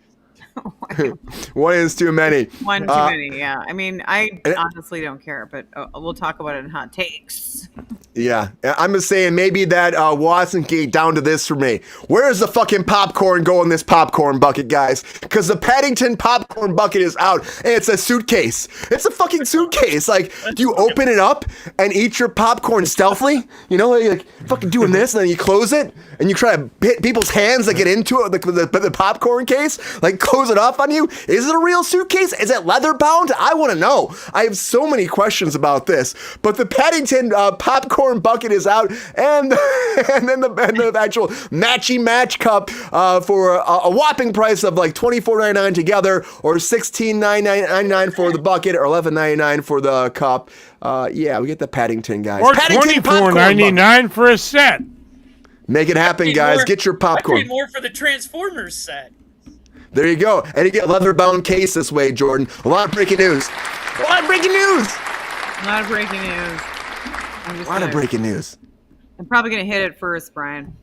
A: One is too many.
C: One too many, yeah. I mean, I honestly don't care, but we'll talk about it in hot takes.
A: Yeah, I'm just saying maybe that Watson gate down to this for me. Where is the fucking popcorn go in this popcorn bucket, guys? Because the Paddington popcorn bucket is out, and it's a suitcase. It's a fucking suitcase. Like, do you open it up and eat your popcorn stealthily? You know, like fucking doing this, and then you close it, and you try to hit people's hands that get into it, the popcorn case, like close it off on you. Is it a real suitcase? Is it leather bound? I want to know. I have so many questions about this. But the Paddington popcorn bucket is out, and then the actual matchy match cup for a whopping price of like $24.99 together, or $16.99 for the bucket, or $11.99 for the cup. Yeah, we get the Paddington, guys.
B: Or
A: Paddington
B: $24.99 for a set.
A: Make it happen, guys. Get your popcorn.
F: I paid more for the Transformers set.
A: There you go. And you get a leather-bound case this way, Jordan. A lot of breaking news. A lot of breaking news.
C: A lot of breaking news.
A: A lot of breaking news.
C: I'm probably going to hit it first, Brian.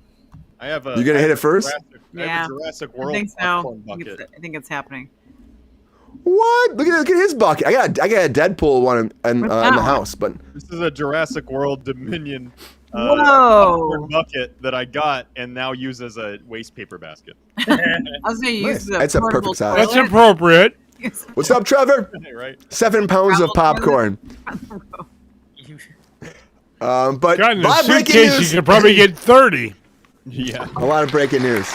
A: You're going to hit it first?
C: Yeah.
E: I have a Jurassic World
C: I think
E: popcorn
C: so.
E: bucket.
C: I think it's happening.
A: What? Look at his bucket. I got a Deadpool one in the house, but
E: this is a Jurassic World Dominion
C: popcorn
E: bucket that I got and now use as a waste paper basket.
C: I was going to use the
A: That's a
C: portable
A: perfect size.
C: toilet.
B: That's appropriate.
A: What's up, Trevor?
E: Right.
A: 7 pounds of popcorn. But
B: God, in
A: a lot
B: a
A: of breaking
B: suitcase,
A: news.
B: you could probably get 30.
E: Yeah.
A: A lot of breaking news.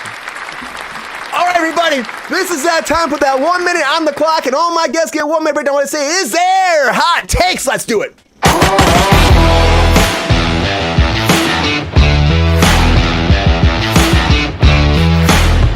A: All right, everybody, this is that time. Put that 1 minute on the clock, and all my guests get 1 minute breakdown. I want to say, is there hot takes? Let's do it.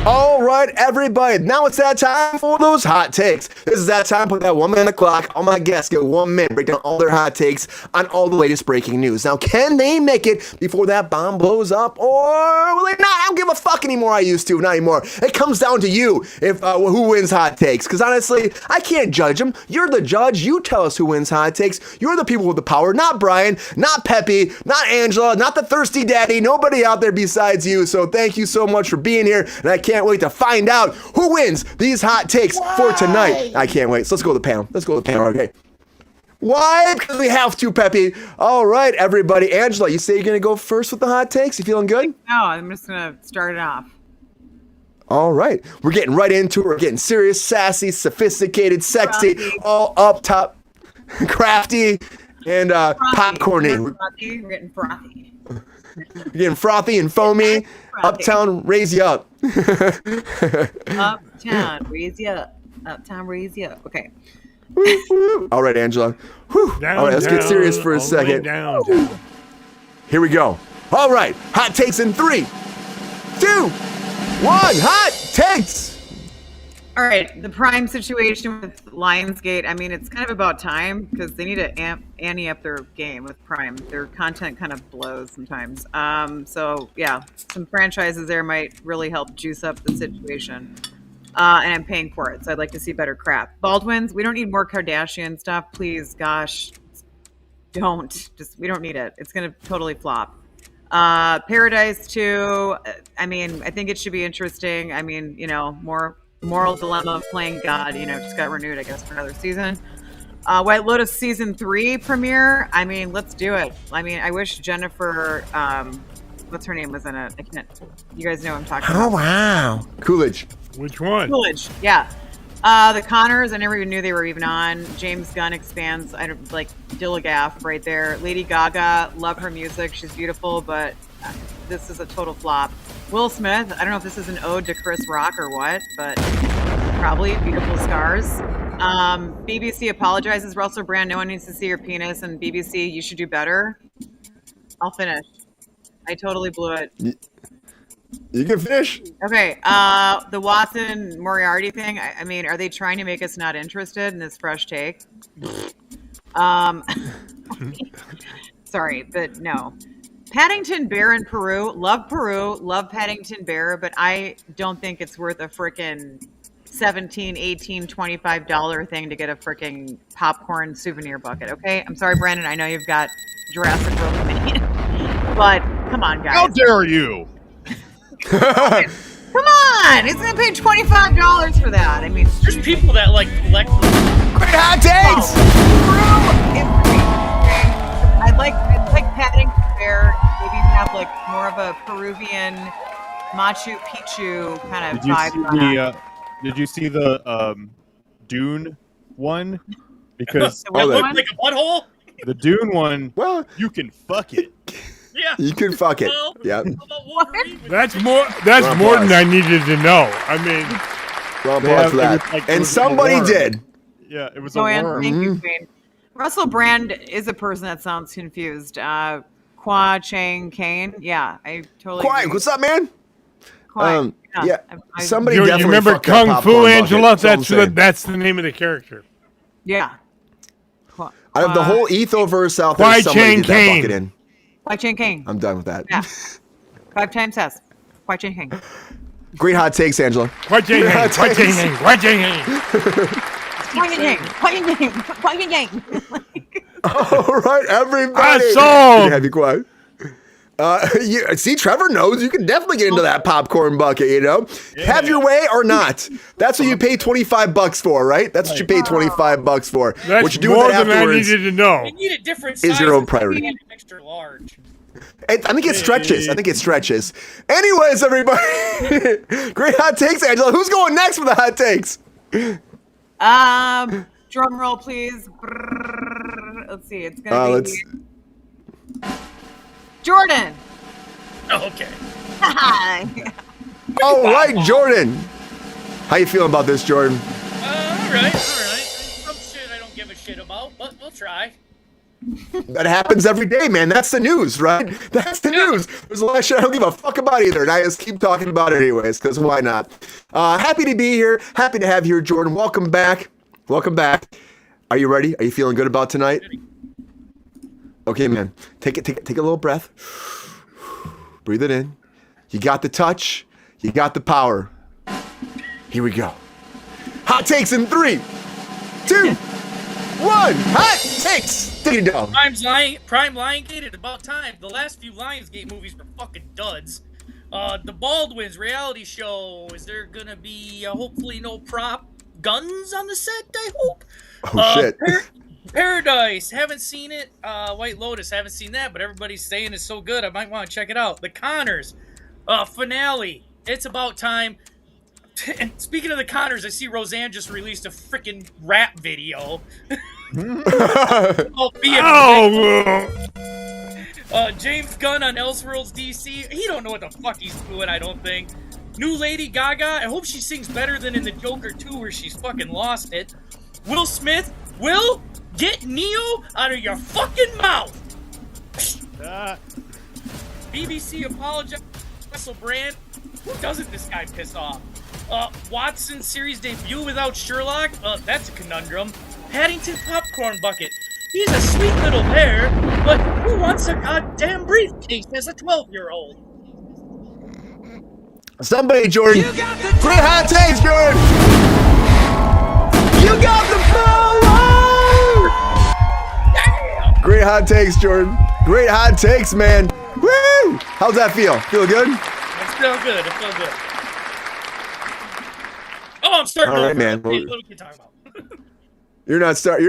A: All right, everybody. Now it's that time for those hot takes. This is that time. Put that 1 minute on the clock. All my guests get 1 minute. Break down all their hot takes on all the latest breaking news. Now, can they make it before that bomb blows up, or will they not? I don't give a fuck anymore. I used to, not anymore. It comes down to you if who wins hot takes. Because honestly, I can't judge them. You're the judge. You tell us who wins hot takes. You're the people with the power. Not Brian. Not Peppy. Not Angela. Not the thirsty daddy. Nobody out there besides you. So thank you so much for being here, and I can't wait to find out who wins these hot takes for tonight. I can't wait. So let's go to the panel. Okay. Why? Because we have to, Peppy. All right, everybody. Angela, you say you're going to go first with the hot takes? You feeling good?
C: No, I'm just going to start it off.
A: All right. We're getting right into it. We're getting serious, sassy, sophisticated, sexy,
C: Frothy.
A: all up top, crafty, and popcorny.
C: We're getting frothy.
A: We're getting frothy and foamy. Uptown, raise you up.
C: Uptown, raise you up. Uptown, raise you up. Okay.
A: All right, Angela. Whew. All right, let's get serious for a second. Here we go. All right, hot takes in 3, 2, 1. Hot takes.
C: All right, the Prime situation with Lionsgate. I mean, it's kind of about time because they need to ante up their game with Prime. Their content kind of blows sometimes. So yeah, some franchises there might really help juice up the situation. And I'm paying for it, so I'd like to see better crap. Baldwin's, we don't need more Kardashian stuff, please. Gosh, don't. We don't need it. It's gonna totally flop. Paradise 2. I mean, I think it should be interesting. I mean, you know, more moral dilemma of playing God. You know, just got renewed, I guess, for another season. White Lotus season 3 premiere. I mean, let's do it. I mean, I wish Jennifer, what's her name, was in it. I can't. You guys know what I'm talking about.
A: Oh wow, Coolidge.
B: Which one?
C: Coolidge, yeah. The Connors, I never even knew they were even on. James Gunn expands. I don't like Dillagaff right there. Lady Gaga, love her music. She's beautiful, but this is a total flop. Will Smith, I don't know if this is an ode to Chris Rock or what, but probably Beautiful Scars. BBC apologizes. Russell Brand, no one needs to see your penis, and BBC, you should do better. I'll finish. I totally blew it.
A: You can finish.
C: Okay, the Watson Moriarty thing. I mean, are they trying to make us not interested in this fresh take? Sorry, but no. Paddington Bear in Peru. Love Paddington Bear, but I don't think it's worth a frickin' $17, $18, $25 thing to get a frickin' popcorn souvenir bucket, okay? I'm sorry, Brandon, I know you've got Jurassic World Dominion, but come on, guys.
E: How dare you?
C: Come on! on. He's gonna pay $25 for that. I mean,
F: There's people that like collect.
A: Great hot takes.
C: I'd like padding fair. Maybe you can have like more of a Peruvian Machu Picchu kind of vibe.
E: Did you see the Dune one? Because
F: It looked like a butthole.
E: the Dune one,
A: Well,
E: you can fuck it.
F: Yeah.
A: you can fuck it.
F: Well,
A: Yeah.
F: how about Wolverine?
B: That's more than I needed to know. I mean,
A: Well,
E: Yeah,
A: applause for
E: it
A: that.
E: was like- it
A: And
E: was a
A: somebody
E: worm.
A: did.
E: Yeah, it was a
C: Joanne,
E: worm.
C: thank you, Queen. Russell Brand is a person that sounds confused. Kwa Chang Kane. Yeah, I totally
A: Quiet.
C: agree.
A: What's up, man?
C: Kwai.
A: Yeah.
C: I-
A: Somebody
B: you
A: definitely
B: remember
A: fucked that
B: Kung
A: popcorn
B: Fu,
A: bucket.
B: Angela?
A: That's all I'm saying.
B: That's the name of the character.
C: Yeah.
A: Out of the whole ethoverse out
B: Kwai
A: there, somebody
B: Chang
A: did that
B: Kane.
A: bucket in.
C: Kwai Chang Kane.
A: I'm done with that.
C: Yeah. 5 times S. Kwai Chang Kane.
A: Great hot takes, Angela.
B: Kwai Chang
A: Great hot
B: Hang, Kwai Chang
A: takes.
B: Hang, Kwai Chang Hang.
C: Kwai Chang Kane. Kwai Chang Kane. Kwai Chang Kane.
A: All right, everybody.
B: I saw him.
A: Have you quiet? See, Trevor knows you can definitely get into that popcorn bucket, you know? Have your way or not. That's what you pay $25 for, right? That's what you pay $25 for.
B: That's
A: what you do
B: more
A: with it
B: than I
A: afterwards,
B: needed to know.
F: You need a different
A: Is
F: size.
A: your own
F: than
A: priority.
F: being Extra large.
A: I think it stretches. Anyways, everybody. Great hot takes, Angela. Who's going next for the hot takes?
C: Drum roll, please. Brrr. Let's see. It's gonna be Jordan.
F: Oh, okay.
A: All right, Jordan. How you feeling about this, Jordan?
F: All right. Some shit I don't give a shit about, but we'll try.
A: That happens every day, man. That's the news, right? That's the news. There's a lot of shit I don't give a fuck about either, and I just keep talking about it anyways, because why not? Happy to be here. Happy to have you here, Jordan. Welcome back. Are you ready? Are you feeling good about tonight? Okay, man. Take a little breath. Breathe it in. You got the touch. You got the power. Here we go. Hot takes in 3, 2, 1. Hot takes. Take it down.
F: Prime Lionsgate, it's about time. The last few Lionsgate movies were fucking duds. The Baldwin's reality show. Is there gonna be hopefully no prop guns on the set? I hope.
A: Oh shit.
F: Paradise, haven't seen it. White Lotus, haven't seen that, but everybody's saying it's so good. I might want to check it out. The Connors, finale. It's about time. And speaking of the Connors, I see Roseanne just released a freaking rap video. James Gunn on Elseworlds DC. He don't know what the fuck he's doing, I don't think. New Lady Gaga. I hope she sings better than in the Joker 2 where she's fucking lost it. Will Smith. Will, get Neo out of your fucking mouth. BBC apologized. Russell Brand. Who doesn't this guy piss off? Watson series debut without Sherlock? That's a conundrum. Paddington popcorn bucket. He's a sweet little bear, but who wants a goddamn briefcase as a 12-year-old?
A: Somebody, Jordan. Great hot takes, Jordan. You got the power. Great hot takes, Jordan. Great hot takes, man. Woo! How's that feel? Feel good?
F: It's feel good. It feels good. Oh, I'm starting.
A: All right,
F: over.
A: man.
F: What are you talking about?
A: You're not starting.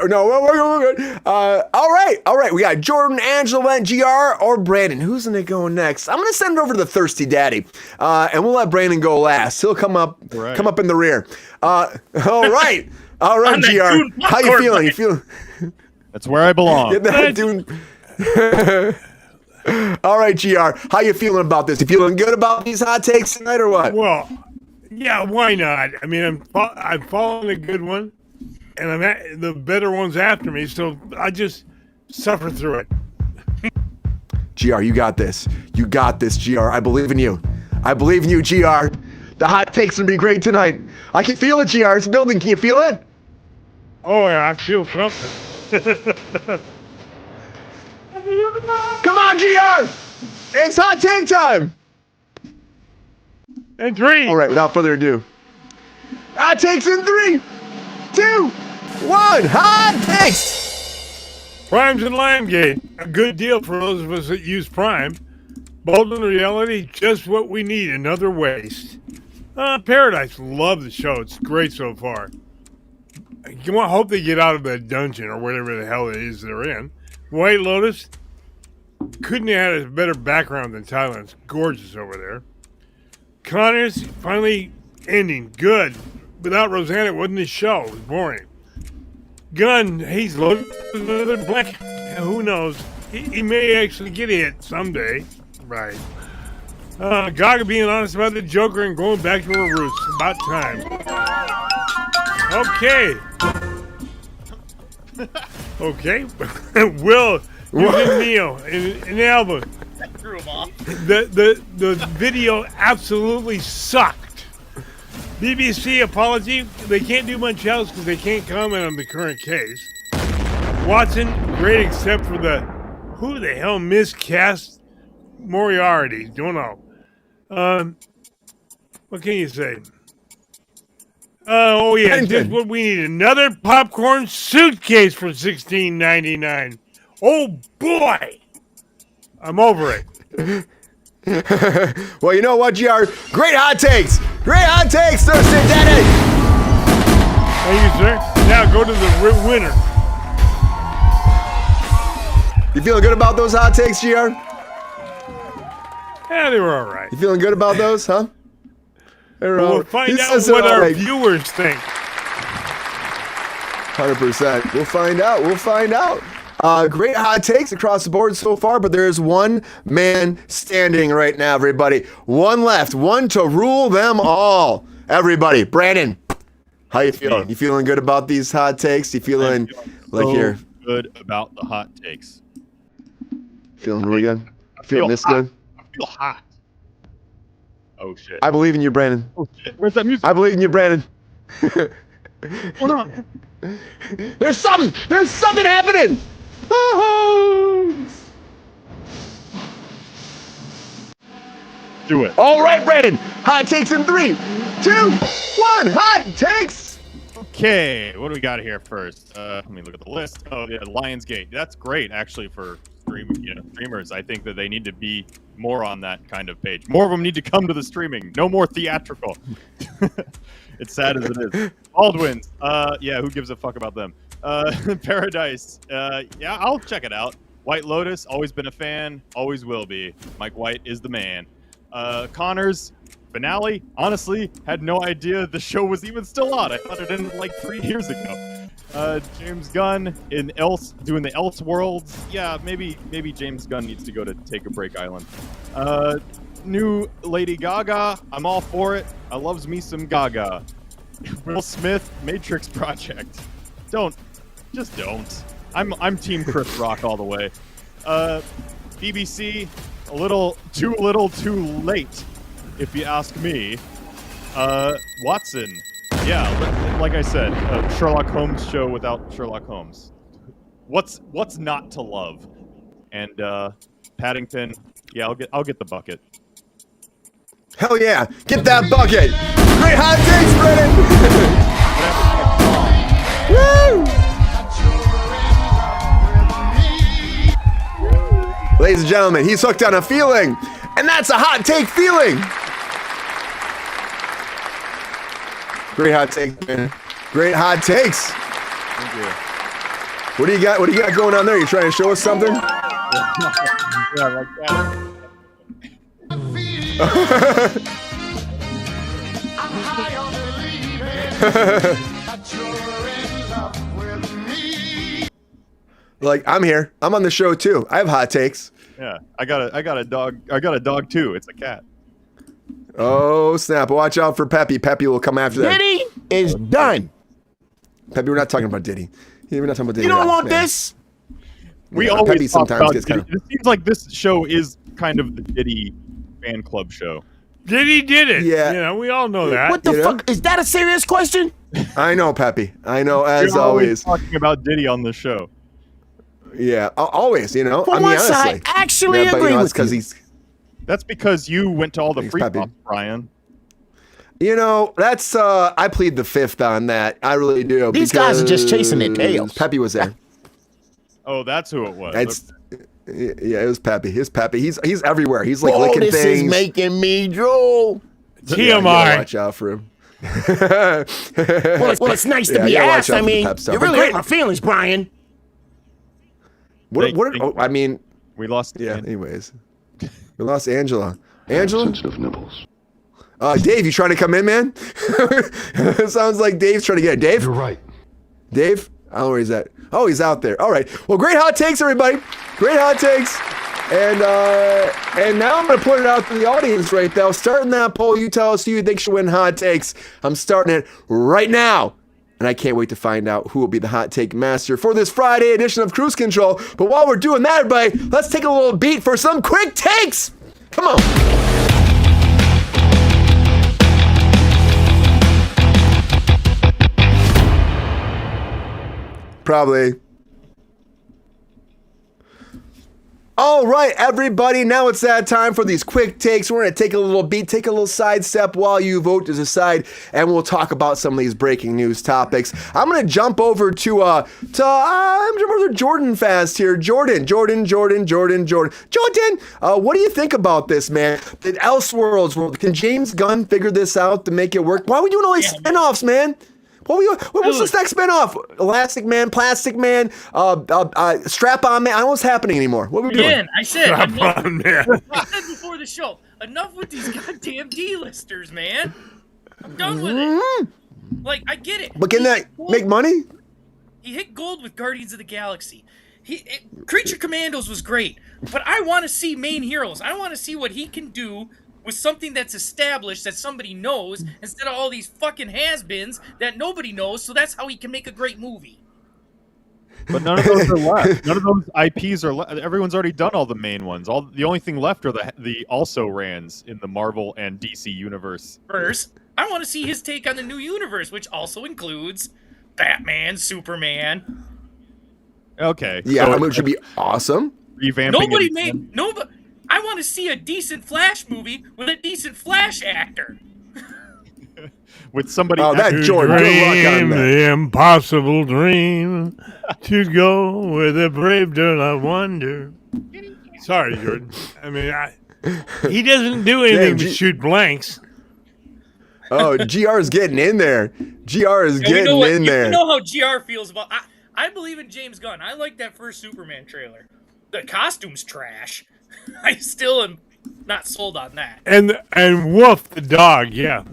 A: No, we're good. All right. We got Jordan, Angela, GR, or Brandon. Who's gonna go next? I'm gonna send it over to the thirsty daddy, and we'll let Brandon go last. He'll come up in the rear. All right, GR. How you feeling? You feeling?
E: That's where I belong.
A: Get that dude. All right, GR. How you feeling about this? You feeling good about these hot takes tonight, or what?
B: Well, yeah, why not? I mean, I'm following a good one, and I'm at the better ones after me, so I just suffer through it.
A: GR, you got this. You got this, GR. I believe in you. I believe in you, GR. The hot takes gonna be great tonight. I can feel it, GR. It's building. Can you feel it?
B: Oh yeah, I feel something.
A: Come on, GR! It's hot take time!
B: And 3.
A: All right, without further ado. Hot takes in 3, 2, 1. Hot takes!
B: Prime's and Lionsgate. A good deal for those of us that use Prime. Baldwin REALITY, just what we need. Another waste. Paradise, love the show. It's great so far. I hope they get out of that dungeon or whatever the hell it is they're in. White Lotus, couldn't have had a better background than Thailand. It's gorgeous over there. Connors, finally ending. Good. Without Roseanne, it wasn't a show. It was boring. Gunn, he's loaded with another blank. Who knows? He may actually get hit someday. Right. Gaga being honest about the Joker and going back to her roots. About time. Okay. Okay. Will, you did Neo in the album.
F: Threw him off.
B: The video absolutely sucked. BBC apology. They can't do much else because they can't comment on the current case. Watson, great except for who the hell miscast Moriarty? Don't know. What can you say? Oh yeah, just what we need. Another popcorn suitcase for $16.99. Oh boy, I'm over it.
A: Well, you know what, GR? Great hot takes! Great hot takes, Thursday Daddy!
B: Thank you, sir. Now go to the winner.
A: You feeling good about those hot takes, GR?
B: Yeah, they were all right.
A: You feeling good about those, huh?
B: We'll find out what our viewers think.
A: 100%. We'll find out. We'll find out. Great hot takes across the board so far, but there's one man standing right now, everybody. One left. One to rule them all. Everybody. Brandon, how you feeling? You feeling good about these hot takes? You feeling like you're
E: good about the hot takes?
A: Feeling really good? Feeling this good?
E: I feel hot. Oh shit.
A: I believe in you, Brandon.
E: Oh shit. Where's that music?
A: I believe in you, Brandon.
E: Hold on.
A: There's something happening.
E: Do it.
A: All right, Brandon. Hot takes in 3, 2, 1. Hot takes.
E: Okay, what do we got here first? Let me look at the list. Oh yeah, Lionsgate. That's great, actually, for streamers. I think that they need to be more on that kind of page. More of them need to come to the streaming. No more theatrical. It's sad as it is. Baldwin's. Yeah, who gives a fuck about them? Paradise. Yeah, I'll check it out. White Lotus. Always been a fan. Always will be. Mike White is the man. Connors. Finale. Honestly, had no idea the show was even still on. I thought it ended like 3 years ago. James Gunn in doing the Elseworlds. Yeah, maybe James Gunn needs to go to Take a Break Island. New Lady Gaga. I'm all for it. I loves me some Gaga. Will Smith, Matrix Project. Just don't. I'm Team Chris Rock all the way. BBC, a little too late, if you ask me. Watson. Yeah, like I said, a Sherlock Holmes show without Sherlock Holmes. What's not to love? And Paddington. Yeah, I'll get the bucket.
A: Hell yeah! Get that bucket! Great hot takes, Brennan! Woo! Ladies and gentlemen, he's hooked on a feeling, and that's a hot take feeling. Great hot takes, man. Great hot takes.
E: Thank you.
A: What do you got? What do you got going on there? You trying to show us something?
E: Yeah, like that.
A: Like, I'm here. I'm on the show too. I have hot takes.
E: Yeah, I got a dog. I got a dog too. It's a cat.
A: Oh snap! Watch out for Peppy. Peppy will come after that.
G: Diddy is done.
A: Peppy, we're not talking about Diddy. We're not talking about Diddy.
G: You don't want
A: man.
G: this?
E: We
A: Yeah,
E: always
A: Peppy
E: talk
A: sometimes
E: about
A: gets
E: Diddy.
A: kind of.
E: It seems like this show is kind of the Diddy fan club show.
B: Did it?
A: Yeah.
B: You know, we all know that.
G: What the
A: You know?
G: fuck? Is that a serious question?
A: I know, Peppy. I know, as
E: We're
A: always.
E: talking about Diddy on the show.
A: Yeah, always. You know.
G: For
A: I mean,
G: once, I
A: honestly.
G: actually
A: Yeah, but,
G: agree
A: you know,
G: with
A: because
G: you.
A: he's.
E: That's because you went to all the
A: Thanks,
E: free
A: Peppy.
E: pops, Brian.
A: You know, that's. I plead the fifth on that. I really do.
G: These guys are just chasing their tails.
A: Peppy was there.
E: Oh, that's who it was.
A: It's. Yeah, it was Peppy. It's Peppy. He's everywhere. He's like
G: Oh,
A: licking
G: this
A: things.
G: is making me drool.
A: Yeah, you gotta
B: TMI.
A: watch out for him.
G: Well, it's nice to
A: Yeah,
G: be
A: you gotta watch
G: asked.
A: out
G: I
A: for the
G: mean,
A: pep stuff.
G: you
A: But
G: really
A: great-
G: hurt my feelings, Brian.
A: I mean,
E: We lost.
A: yeah.
E: Andy.
A: Anyways, we lost Angela. Angela.
K: Sensitive nipples.
A: Dave, you trying to come in, man? It sounds like Dave's trying to get it. Dave?
K: You're right.
A: Dave? I don't know where he's at. Oh, he's out there. All right. Well, great hot takes, everybody. Great hot takes. And now I'm going to put it out to the audience right now. Starting that poll, you tell us who you think should win hot takes. I'm starting it right now. And I can't wait to find out who will be the hot take master for this Friday edition of Kruse Control. But while we're doing that, everybody, let's take a little beat for some quick takes. Come on. Probably. All right, everybody, now it's that time for these quick takes. We're going to take a little beat, take a little sidestep while you vote to decide, and we'll talk about some of these breaking news topics. I'm going to jump over to Jordan fast here. Jordan, what do you think about this, man? The Elseworlds world. Can James Gunn figure this out to make it work? Why are we doing all these spinoffs, man? What's this next spinoff? Elastic Man, Plastic Man, Strap-On Man. I don't know what's happening anymore. What are we doing?
F: Man, I said
B: Strap-On Man.
F: I said before the show, enough with these goddamn D-listers, man. I'm done with it. Like, I get it.
A: But can that make money?
F: He hit gold with Guardians of the Galaxy. Creature Commandos was great, but I want to see main heroes. I want to see what he can do with something that's established that somebody knows instead of all these fucking has-beens that nobody knows, so that's how he can make a great movie.
E: But none of those are left. None of those IPs are left. Everyone's already done all the main ones. The only thing left are the also-rans in the Marvel and DC universe.
F: First, I want to see his take on the new universe, which also includes Batman, Superman.
E: Okay.
A: Yeah,
E: so
A: which would be awesome.
E: Revamping
F: Nobody. I want to see a decent Flash movie with a decent Flash actor.
E: with somebody.
A: Oh, that Jordan. Good luck on that.
B: The impossible dream to go where the brave do not wander. Sorry, Jordan. I mean, he doesn't do anything but shoot blanks.
A: Oh, GR is getting in there. GR is getting in there.
F: You know how GR feels about. I believe in James Gunn. I like that first Superman trailer. The costume's trash. I still am not sold on that.
B: And Wolf the dog, yeah.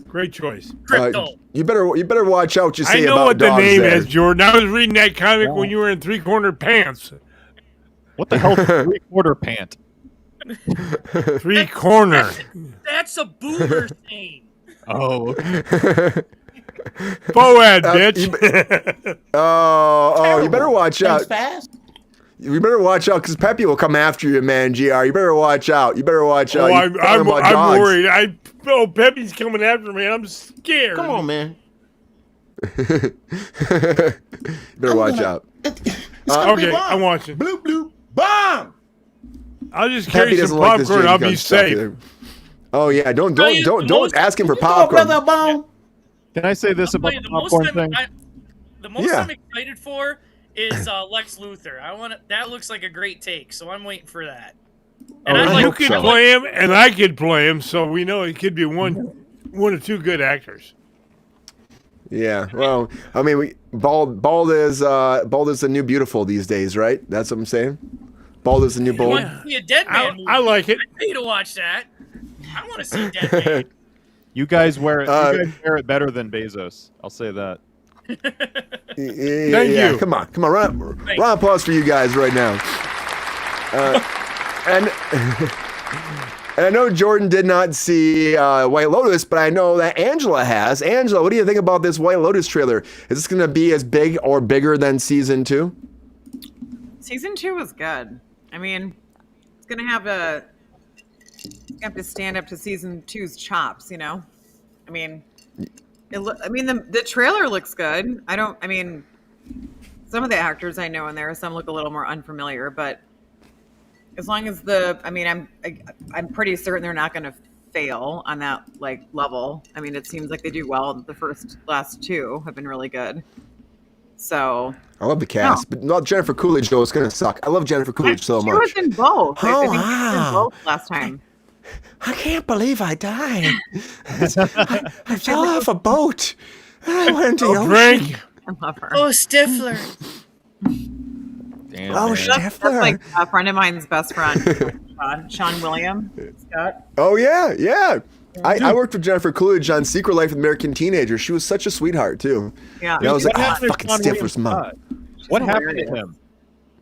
B: Great choice.
F: Crypto.
A: You better watch out what you say
B: I know
A: about
B: what the
A: dogs
B: name
A: there.
B: is, Jordan. I was reading that comic when you were in three-corner pants.
E: What the hell is a three-quarter pant?
B: Three-corner.
F: That's a boomer thing.
E: Oh.
B: Foad, bitch.
A: You better watch out.
G: Fast.
A: You better watch out because Pepe will come after you, man, GR. You better watch out. You better watch out.
B: I'm
A: dogs.
B: worried. Pepe's coming after me. I'm scared.
G: Come on, man.
A: You better watch out.
B: Okay, I'm watching.
G: Bloop, bloop, bomb.
B: I'll just
A: Pepe
B: carry some
A: doesn't like this
B: popcorn.
A: James
B: I'll
A: Gunn
B: be
A: stuff
B: safe.
A: either. Oh yeah, don't
F: most-
A: ask him for
G: Oh,
A: popcorn.
G: brother, bomb.
E: Can I say this about the popcorn thing?
F: The most
A: Yeah.
F: I'm excited for is Lex Luthor. That looks like a great take, so I'm waiting for that. And
A: Oh,
F: I
A: I
F: like
B: You
A: hope
B: could
A: so.
B: play him, and I could play him, so we know it could be one or two good actors.
A: Yeah, well, I mean, bald is the new beautiful these days, right? That's what I'm saying. Bald is the new
F: I
A: bold.
F: want to see a Dead Man movie.
B: I like it.
F: I pay to watch that. I want to see Dead Man.
E: You guys wear it. You guys wear it better than Bezos. I'll say that.
B: Thank you.
A: Come on, round of applause for you guys right now. And I know Jordan did not see White Lotus, but I know that Angela has. Angela, what do you think about this White Lotus trailer? Is this going to be as big or bigger than season 2?
C: Season 2 was good. I mean, it's gonna have to stand up to season 2's chops, you know. I mean, the trailer looks good. I mean, some of the actors I know in there, some look a little more unfamiliar, but as long as I'm pretty certain they're not going to fail on that level. I mean, it seems like they do well. The last 2 have been really good. So
A: I love the cast, but not Jennifer Coolidge though. It's gonna suck. I love Jennifer Coolidge so
C: she
A: much.
C: was in both. I think she was
A: wow.
C: in both last time.
A: I can't believe I died. I fell off a boat. I went into the ocean.
B: Frank.
C: I love her.
F: Oh, Stifler.
E: Damn,
A: Oh,
E: man.
A: Stifler.
C: That's like a friend of mine's best friend, Sean William Scott.
A: Oh, yeah, yeah. I worked with Jennifer Coolidge on Secret Life of American Teenager. She was such a sweetheart, too.
C: Yeah.
A: And I was like,
E: What happened to
A: fucking
E: Sean
A: Stifler's
E: William
A: mom.
E: Scott? What happened to him?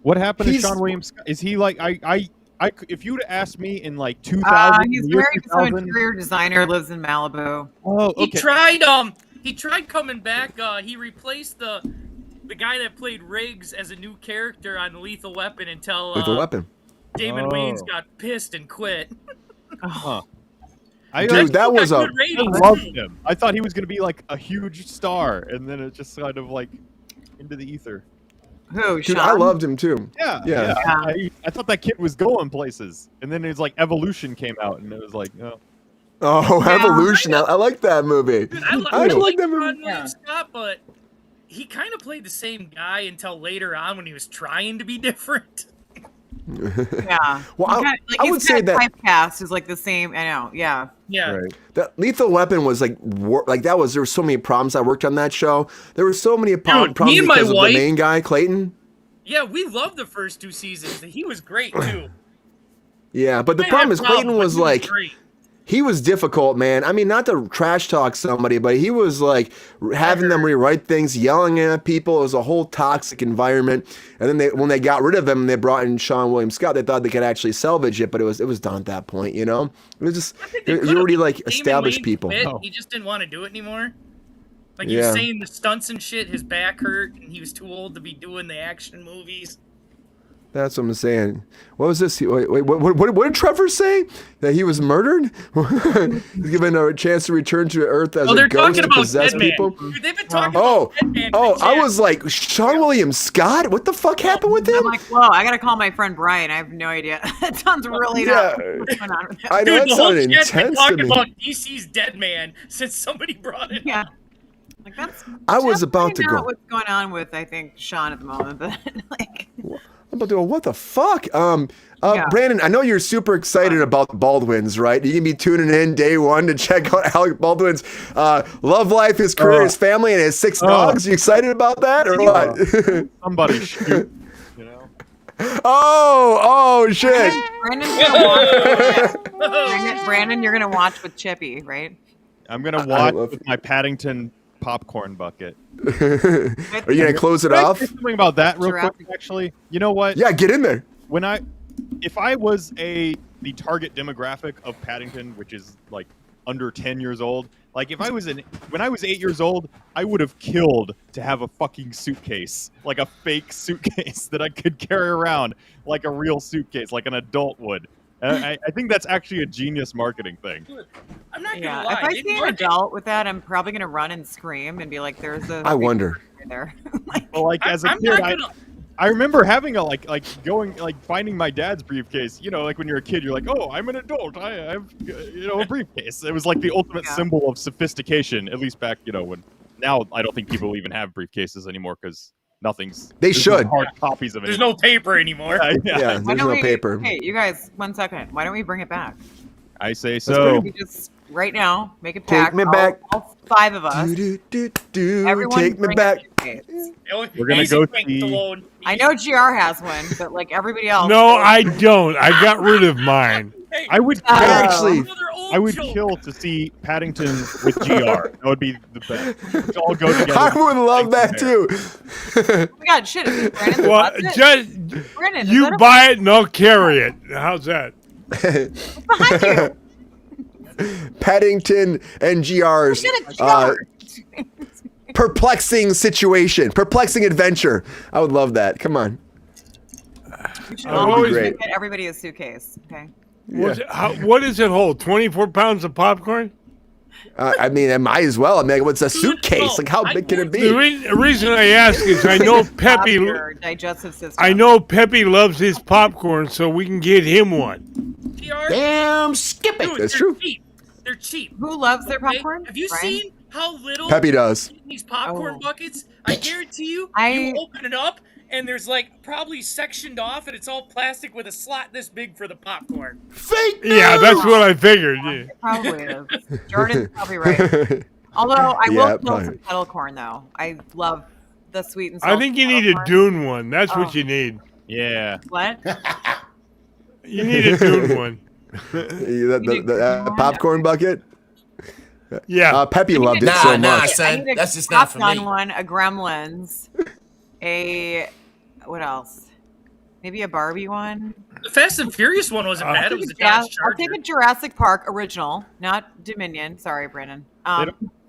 E: What happened
A: He's-
E: to Sean William Scott? Is he like if you would have asked me in like 2000,
C: He's
E: year
C: married to some
E: 2000,
C: interior designer, lives in Malibu.
E: oh, okay.
F: He tried coming back. He replaced the guy that played Riggs as a new character on Lethal Weapon until
A: With a weapon.
F: Damon
E: Oh.
F: Wayans got pissed and quit.
E: Huh.
A: Dude, that was
F: got
A: a...
F: good
E: I
F: ratings,
E: loved
F: too.
E: him. I thought he was going to be like a huge star, and then it just kind of like into the ether.
C: Who?
A: Dude,
C: Sean?
A: I loved him, too.
E: Yeah,
A: Yeah.
E: I thought that kid was going places, and then it's like Evolution came out, and it was like, oh.
A: Oh, Evolution. I like that movie.
F: Dude,
A: I
F: like
A: like that
F: Sean
A: movie.
F: William Scott, but he kind of played the same guy until later on when he was trying to be different.
C: Yeah.
A: Well,
C: He kinda-
A: I would say that...
C: typecast is like the same. I know. Yeah.
F: Yeah.
E: Right.
A: That Lethal Weapon was like there were so many problems. I worked on that show. There were so many problems
F: me and my
A: because of
F: wife-
A: the main guy, Clayton.
F: Yeah, we loved the first 2 seasons. He was great too.
A: Yeah, but the
F: I
A: problem
F: had
A: is Clayton
F: problems,
A: was
F: but he
A: like
F: great.
A: he was difficult, man. I mean, not to trash talk somebody, but he was like having them rewrite things, yelling at people. It was a whole toxic environment. And then when they got rid of him, and they brought in Sean William Scott. They thought they could actually salvage it, but it was done at that point. You know, it was just
F: I think they
A: you
F: could've.
A: already like
F: Damon
A: established
F: Wayans
A: people.
F: quit.
E: Oh.
F: He just didn't want to do it anymore. Like he
A: Yeah.
F: was saying the stunts and shit, his back hurt, and he was too old to be doing the action movies.
A: That's what I'm saying. What was this? Wait, what did Trevor say? That he was murdered? He's given a chance to return to Earth as
F: Oh,
A: a
F: they're
A: ghost
F: talking
A: to
F: about
A: possess
F: Deadman.
A: people?
F: Dude, they've been talking
A: Oh,
F: about Deadman.
A: I was like, Sean William Scott? What the fuck happened with
C: I'm
A: him?
C: like, whoa, I gotta call my friend Brian. I have no idea. That sounds really
A: Yeah.
C: not what's going on with that.
A: I know
F: Dude,
A: that
F: the whole
A: sounded
F: chat's been
A: intense to
F: talking
A: me.
F: about DC's Deadman since somebody brought it
C: Yeah.
F: up.
C: Like that's
A: I was about
C: definitely
A: to
C: not
A: go.
C: what's going on with I think Sean at the moment, but like
A: I'm about to go, what the fuck?
C: Yeah.
A: Brandon, I know you're super excited about Baldwin's, right? You're going to be tuning in day one to check out Alec Baldwin's love life, his career, his family, and his 6 dogs. You excited about that or what?
E: Somebody shoot. You know?
A: Oh, shit.
C: Brandon's gonna watch. Brandon, you're gonna watch with Chippy, right?
E: I'm gonna watch
A: love-
E: with my Paddington popcorn bucket.
A: Are you going to close it
E: Can I
A: off?
E: say something about that real
C: Giraffe.
E: quick? Actually, you know what?
A: Yeah, get in there.
E: If I was the target demographic of Paddington, which is like under 10 years old, like if I was when I was 8 years old, I would have killed to have a fucking suitcase, like a fake suitcase that I could carry around like a real suitcase, like an adult would. I think that's actually a genius marketing thing.
F: I'm not gonna
C: Yeah.
F: lie.
C: If I
F: they
C: see an
F: market-
C: adult with that, I'm probably gonna run and scream and be like, "There's a."
A: I wonder.
C: right there.
E: Well, like as a
F: I'm
E: kid,
F: not gonna.
E: I remember having a finding my dad's briefcase. You know, like when you're a kid, you're like, oh, I'm an adult. I have a briefcase. It was like the ultimate
C: Yeah.
E: symbol of sophistication. At least back, when now I don't think people even have briefcases anymore because
A: They
E: there's no
A: should.
E: hard copies of it.
F: There's no paper anymore.
A: Yeah,
C: Why
A: there's
C: don't
A: no
C: we-
A: paper.
C: Okay, you guys, 1 second. Why don't we bring it back?
E: I say
A: Let's
E: so.
C: We just right now make it
A: Take
C: pack.
A: me back.
C: All 5 of us.
A: Do, take me
C: bring
A: back.
C: a suitcase.
E: We're gonna
F: Easy
E: go
F: Frank
E: see-
F: Stallone.
C: I know GR has one, but like everybody else.
B: No, I don't. I got rid of mine.
F: Hey,
E: I would
C: Oh.
A: Actually,
F: another old
E: I would
F: joke.
E: kill to see Paddington with GR. That would be the best. Let's all go together.
A: I would love that too.
C: Oh my God, shit! Is it Brandon that
B: Well,
C: bought it?
B: just
C: Brandon, is
B: you
C: that a-
B: buy it and I'll carry it. How's that?
C: behind you.
A: Paddington and GR's
C: Get a jar.
A: perplexing situation, perplexing adventure. I would love that. Come on.
C: We should
B: I've
C: all
B: always-
C: get everybody a suitcase. Okay.
B: What does it hold? 24 pounds of popcorn?
A: I mean, I might as well. I mean, what's a suitcase?
F: no,
A: Like, how
F: I
A: big can it
F: would-
B: The
A: be?
B: reason I ask is I know Peppy.
C: Your digestive system.
B: I know Peppy loves his popcorn, so we can get him one.
F: TR,
G: Damn, skip it.
F: dude,
A: That's
F: they're
A: true.
F: cheap. They're cheap.
C: Who loves their
F: okay?
C: popcorn?
F: Have you
C: Brian?
F: seen how little
A: Peppy does.
F: these popcorn
C: Oh.
F: buckets? I guarantee you,
C: I-
F: you open it up and there's like probably sectioned off, and it's all plastic with a slot this big for the popcorn.
G: Fake news!
B: Yeah, that's what I figured. Yeah.
C: It probably is. Jordan's probably right. Although I will kill some kettle corn though. I love the sweet and salty.
B: I think you need a Dune one. That's what you need.
E: Yeah.
C: What?
B: You need a Dune one.
A: The popcorn bucket.
B: Yeah.
A: Peppy loved it so much.
G: son. That's just not for me.
C: One, a Gremlins, what else? Maybe a Barbie one.
F: The Fast and Furious one wasn't bad. It was a Dodge Charger.
C: I'll take a Jurassic Park original, not Dominion. Sorry, Brandon.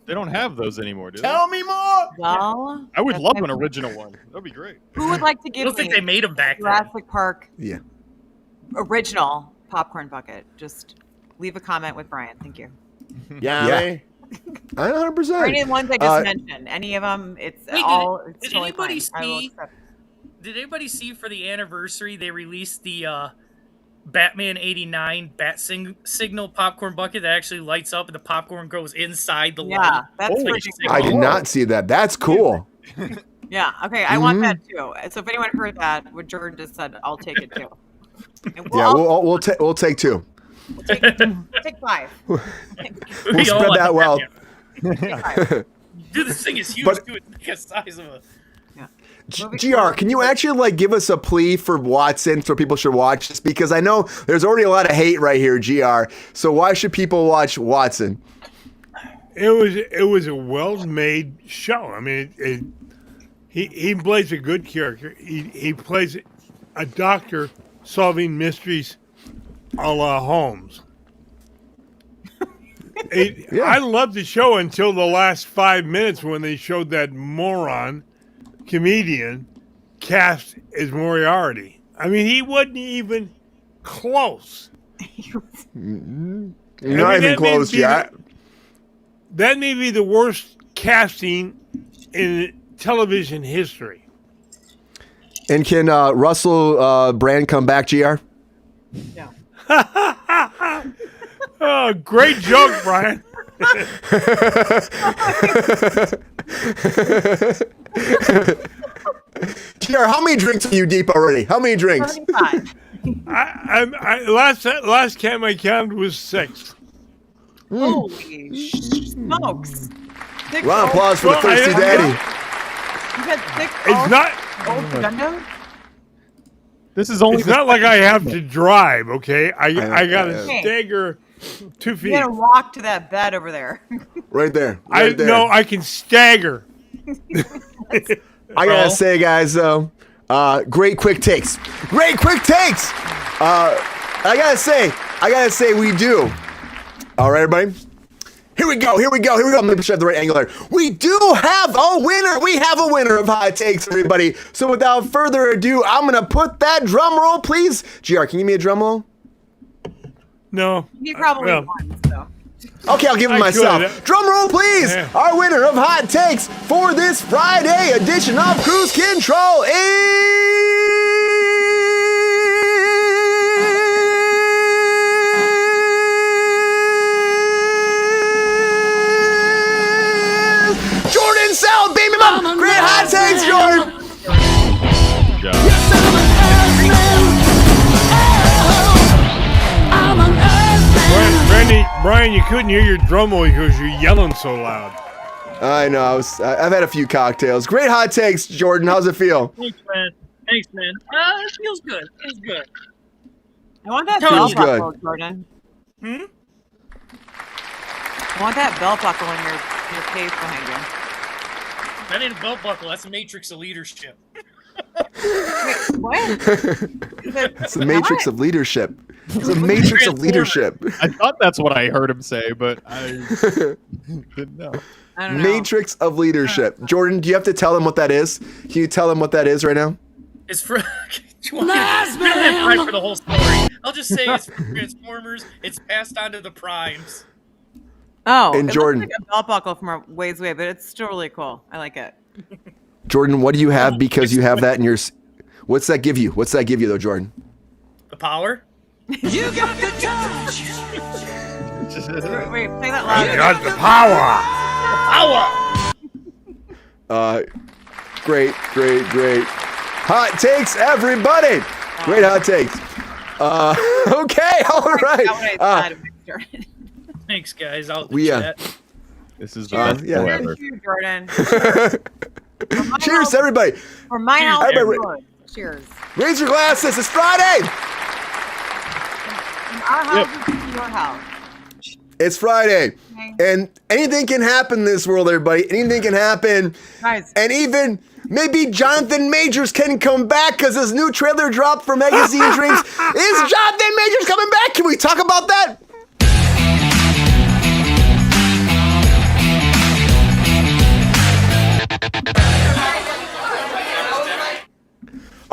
E: They don't have those anymore, do they?
G: Tell me more.
C: Well,
E: I would love an original one. That'd be great.
C: Who would like to give
F: I don't think
C: me
F: they made them back then.
C: Jurassic Park
A: Yeah.
C: original popcorn bucket? Just leave a comment with Brian. Thank you.
G: Yeah.
A: 100%.
C: Or any of the ones I just mentioned. Any of them, it's
F: Wait,
C: all. It's
F: did
C: totally
F: anybody
C: fine. I will
F: see?
C: accept.
F: Did anybody see for the anniversary they released the Batman '89 Bat Signal popcorn bucket that actually lights up and the popcorn goes inside the light?
C: Yeah, that's
F: Like
C: pretty
F: a
A: I
F: signal.
A: did not see that. That's cool.
C: Yeah. Okay. I want that too. So if anyone heard that, what Jordan just said, I'll take it too. And
A: We'll take two.
C: take 5.
A: We'll
F: We all
A: spread
F: like
A: that well.
C: Take 5.
F: Dude, this thing is huge.
A: But-
F: Dude, it's the size of a.
A: GR, can you actually give us a plea for Watson so people should watch this? Because I know there's already a lot of hate right here, GR. So why should people watch Watson?
B: It was a well-made show. I mean, he plays a good character. He plays a doctor solving mysteries a la Holmes. I loved the show until the last 5 minutes when they showed that moron comedian cast as Moriarty. I mean, he wasn't even close.
A: Not even close yet.
B: That may be the worst casting in television history.
A: And can Russell Brand come back, GR?
C: Yeah.
B: Oh, great joke, Brian.
A: GR, how many drinks are you deep already? How many drinks?
C: 75.
B: Last count I counted was 6.
C: Holy smokes. 6
A: Round of applause for the thirsty daddy.
C: You got 6
B: It's not.
C: old Gundam?
E: This is only.
B: It's not like I have to drive. Okay, I gotta stagger 2 feet.
C: You gotta walk to that bed over there.
A: Right there.
B: I
A: Right there.
B: know I can stagger.
A: I gotta say, guys, though, great quick takes. Great quick takes. I gotta say, we do. All right, everybody. Here we go. I'm making sure I have the right angle there. We do have a winner. We have a winner of hot takes, everybody. So without further ado, I'm gonna put that drum roll, please. GR, can you give me a drum roll?
B: No.
C: He probably
B: Well,
C: won, so.
A: Okay, I'll give it
B: I
A: myself.
B: could.
A: Drum roll, please.
B: Yeah.
A: Our winner of hot takes for this Friday edition of Kruse Control is Jordan Sal, baby mom. Great hot takes, Jordan.
E: Good job.
B: Brian, you couldn't hear your drum roll because you're yelling so loud.
A: I know. I've had a few cocktails. Great hot takes, Jordan. How's it feel?
F: Thanks, man. It feels good. Feels good.
C: I want that
F: Feels
C: belt
A: good.
C: buckle, Jordan. I want that belt buckle in your case behind you.
F: That ain't a belt buckle. That's a matrix of leadership.
C: Wait, what?
A: It's the matrix of leadership. It's a matrix of leadership.
E: I thought that's what I heard him say, but I didn't know.
C: I don't know.
A: Matrix of leadirship. Jordan, do you have to tell them what that is? Can you tell them what that is right now?
F: It's for. You don't have time for the whole story. I'll just say it's for Transformers. It's passed on to the Primes.
C: Oh,
A: And
C: it
A: Jordan-
C: looks like a belt buckle from a ways away, but it's still really cool. I like it.
A: Jordan, what do you have because you have that in your... What's that give you? What's that give you, though, Jordan?
F: The power?
C: You got the touch. Wait, play that
B: You
C: louder.
B: got the power.
F: Power!
A: Great. Hot takes, everybody. Great hot takes. Okay, all right.
F: Thanks, guys. I'll
A: We,
F: chat.
E: This is the best
A: yeah.
E: show ever.
C: Cheers, you, Jordan.
A: Cheers, everybody.
C: For my house,
A: Everybody,
C: yours. Cheers.
A: raise your glasses. It's Friday.
C: From our house to your house.
A: It's Friday.
C: Okay.
A: And anything can happen in this world, everybody. Anything can happen.
C: Guys.
A: And even maybe Jonathan Majors can come back because his new trailer dropped for Magazine Dreams. Is Jonathan Majors coming back? Can we talk about that?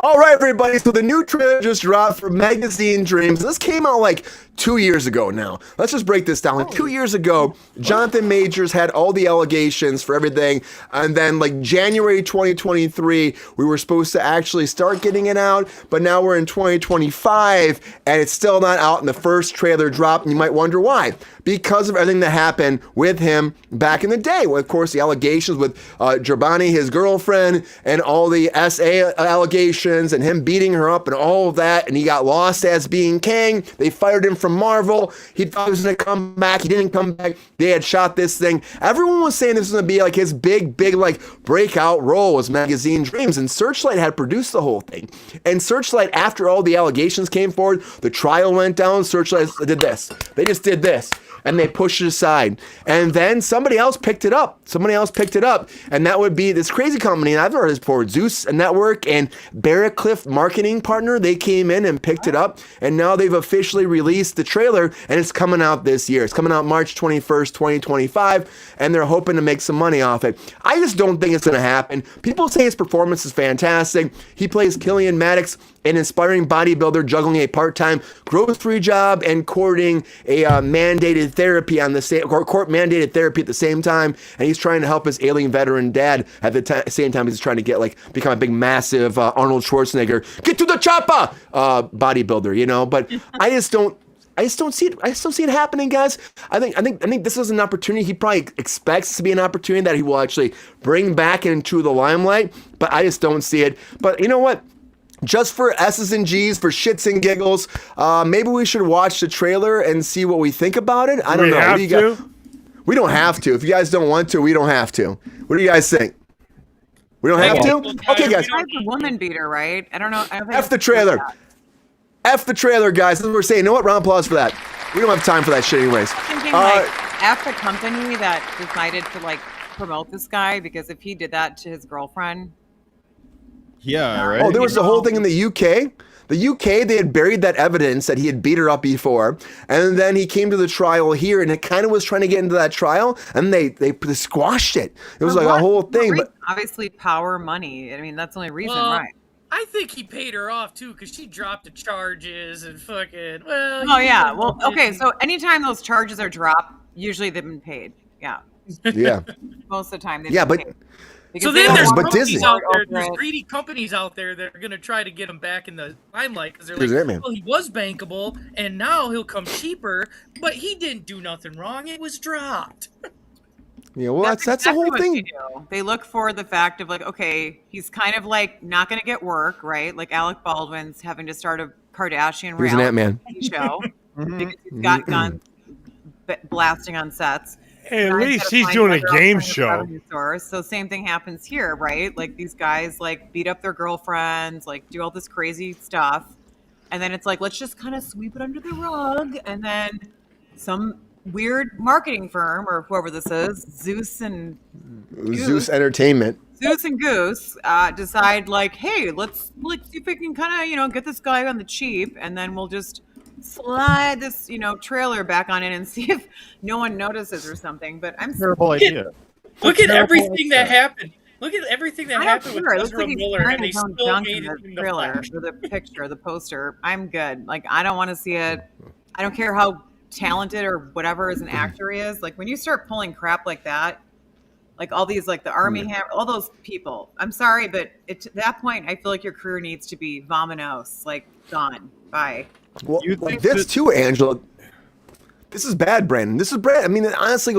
A: All right, everybody. So the new trailer just dropped for Magazine Dreams. This came out like 2 years ago now. Let's just break this down. Like 2 years ago, Jonathan Majors had all the allegations for everything. And then like January 2023, we were supposed to actually start getting it out. But now we're in 2025 and it's still not out. And the first trailer dropped. And you might wonder why. Because of everything that happened with him back in the day. Well, of course, the allegations with Gerbani, his girlfriend, and all the SA allegations and him beating her up and all of that. And he got lost as being Kang. They fired him from Marvel. He thought he was going to come back. He didn't come back. They had shot this thing. Everyone was saying this was going to be like his big like breakout role as Magazine Dreams. And Searchlight had produced the whole thing. And Searchlight, after all the allegations came forward, the trial went down, Searchlight did this. They just did this. And they pushed it aside. And then somebody else picked it up. And that would be this crazy company. And I've heard this before. Zeus Network and Barracliff marketing partner. They came in and picked it up. And now they've officially released the trailer. And it's coming out this year. It's coming out March 21st, 2025. And they're hoping to make some money off it. I just don't think it's going to happen. People say his performance is fantastic. He plays Killian Maddox, an inspiring bodybuilder juggling a part-time grocery job and courting a mandated therapy on the court mandated therapy at the same time, and he's trying to help his alien veteran dad at the same time he's trying to get become a big massive Arnold Schwarzenegger get to the chopper bodybuilder, you know. But I just don't see it happening, guys. I think this is an opportunity. He probably expects to be an opportunity that he will actually bring back into the limelight, but I just don't see it. But you know what? Just for S's and G's, for shits and giggles, maybe we should watch the trailer and see what we think about it. I don't know.
B: What do you guys?
A: We don't have to. If you guys don't want to, we don't have to. What do you guys think? We don't have to? Okay, guys.
C: It's a woman beater, right? I don't know. I don't think
A: F the trailer. F the trailer, guys. That's what we're saying. You know what? Round of applause for that. We don't have time for that shit anyways.
C: I'm thinking F the company that decided to promote this guy, because if he did that to his girlfriend.
E: Yeah, right.
A: Oh, there was the whole thing in the UK. The UK, they had buried that evidence that he had beat her up before, and then he came to the trial here, and it kind of was trying to get into that trial, and they squashed it. It was like a whole thing. But
C: obviously, power, money. I mean, that's the only reason,
F: Well,
C: right?
F: I think he paid her off too, because she dropped the charges and fucking. Well.
C: Oh yeah. Well, okay. So anytime those charges are dropped, usually they've been paid. Yeah.
A: Yeah.
C: Most of the time.
A: Yeah, but.
C: Paid.
F: So then there's
A: but
F: companies
A: Disney.
F: out there, there's greedy companies out there that are going to try to get him back in the limelight, because they're like, well, he was bankable, and now he'll come cheaper, but he didn't do nothing wrong. It was dropped.
A: Yeah, well, that's
C: exactly
A: the whole thing.
C: They look for the fact of okay, he's kind of not going to get work, right? Like Alec Baldwin's having to start a Kardashian
A: He's an Ant-Man
C: show because he's got Gunn blasting on sets.
B: Hey, at least he's doing a game show.
C: So same thing happens here, right? Like these guys beat up their girlfriends, do all this crazy stuff. And then it's let's just kind of sweep it under the rug. And then some weird marketing firm or whoever this is, Zeus
A: Entertainment.
C: Zeus and Goose decide hey, let's see if we can kind of, get this guy on the cheap, and then we'll just slide this, trailer back on in and see if no one notices or something. But I'm
E: terrible idea.
F: Look at everything that happened. Look at everything that happened with Ezra Miller, and they
C: he's
F: still made it in the
C: trailer, or the picture, the poster. I'm good. I don't want to see it. I don't care how talented or whatever as an actor he is. When you start pulling crap like that, all these the Army all those people. I'm sorry, but at that point, I feel like your career needs to be vamonos, gone. Bye.
A: Well, this too, Angela. This is bad, Brandon. This is bad. I mean, honestly,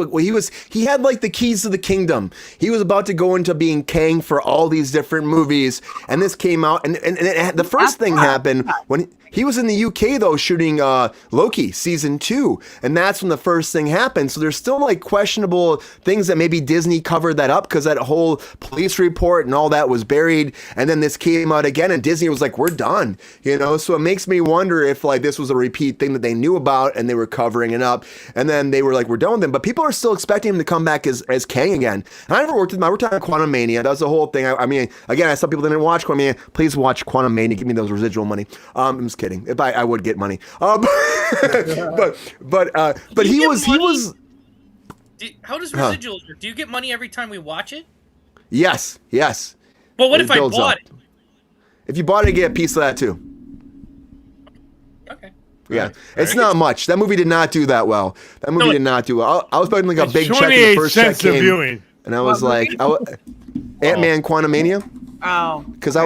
A: he had like the keys to the kingdom. He was about to go into being Kang for all these different movies, and this came out, and the first thing happened when he was in the UK though, shooting Loki season 2, and that's when the first thing happened. So there's still like questionable things that maybe Disney covered that up because that whole police report and all that was buried, and then this came out again, and Disney was like, "We're done," So it makes me wonder if like this was a repeat thing that they knew about and they were covering it up, and then they were like, "We're done with him." But people are still expecting him to come back as Kang again. And I never worked with him. I worked on Quantum Mania. That was the whole thing. I mean, again, some people didn't watch Quantum Mania. Please watch Quantum Mania. Give me those residual money. I'm just kidding. If I would get money. But he was.
F: How does residuals work? Do you get money every time we watch it?
A: Yes.
F: But what if I bought it?
A: If you bought it, you get a piece of that too.
F: Okay.
A: Yeah, it's not much. That movie did not do that well. That movie did not do well. I was expecting like a big check. The first check came, and I was like, Ant-Man Quantumania.
C: Oh.
A: Because I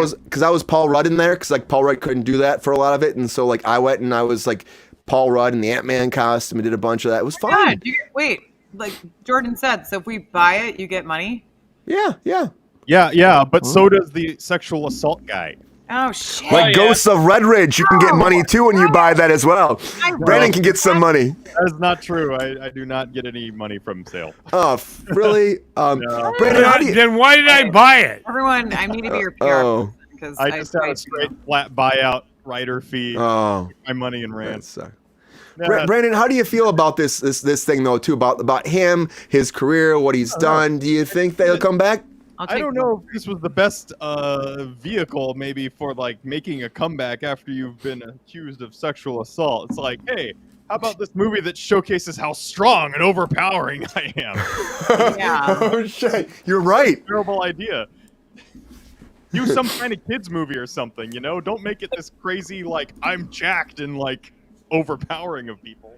A: was Paul Rudd in there, because like Paul Rudd couldn't do that for a lot of it, and so like I went and I was like Paul Rudd in the Ant-Man costume and did a bunch of that. It was fun.
C: God, wait, like Jordan said, so if we buy it, you get money?
A: Yeah.
E: But so does the sexual assault guy.
C: Oh shit!
A: Like Ghosts of Red Ridge, you can get money too when you buy that as well. Brandon can get some money.
E: That is not true. I do not get any money from sale.
A: Oh, really?
E: No.
A: Brandon,
B: then why did I buy it?
C: Everyone, I need to be your PR. Because
E: I just have a straight flat buyout writer fee.
A: Oh,
E: my money in rand.
A: Brandon, how do you feel about this thing though too about him, his career, what he's done? Do you think they'll come back?
E: I don't know if this was the best vehicle maybe for like making a comeback after you've been accused of sexual assault. It's like, hey, how about this movie that showcases how strong and overpowering I am?
C: Yeah.
A: Oh shit, you're right.
E: Terrible idea. Do some kind of kids movie or something, Don't make it this crazy like I'm jacked and like overpowering of people.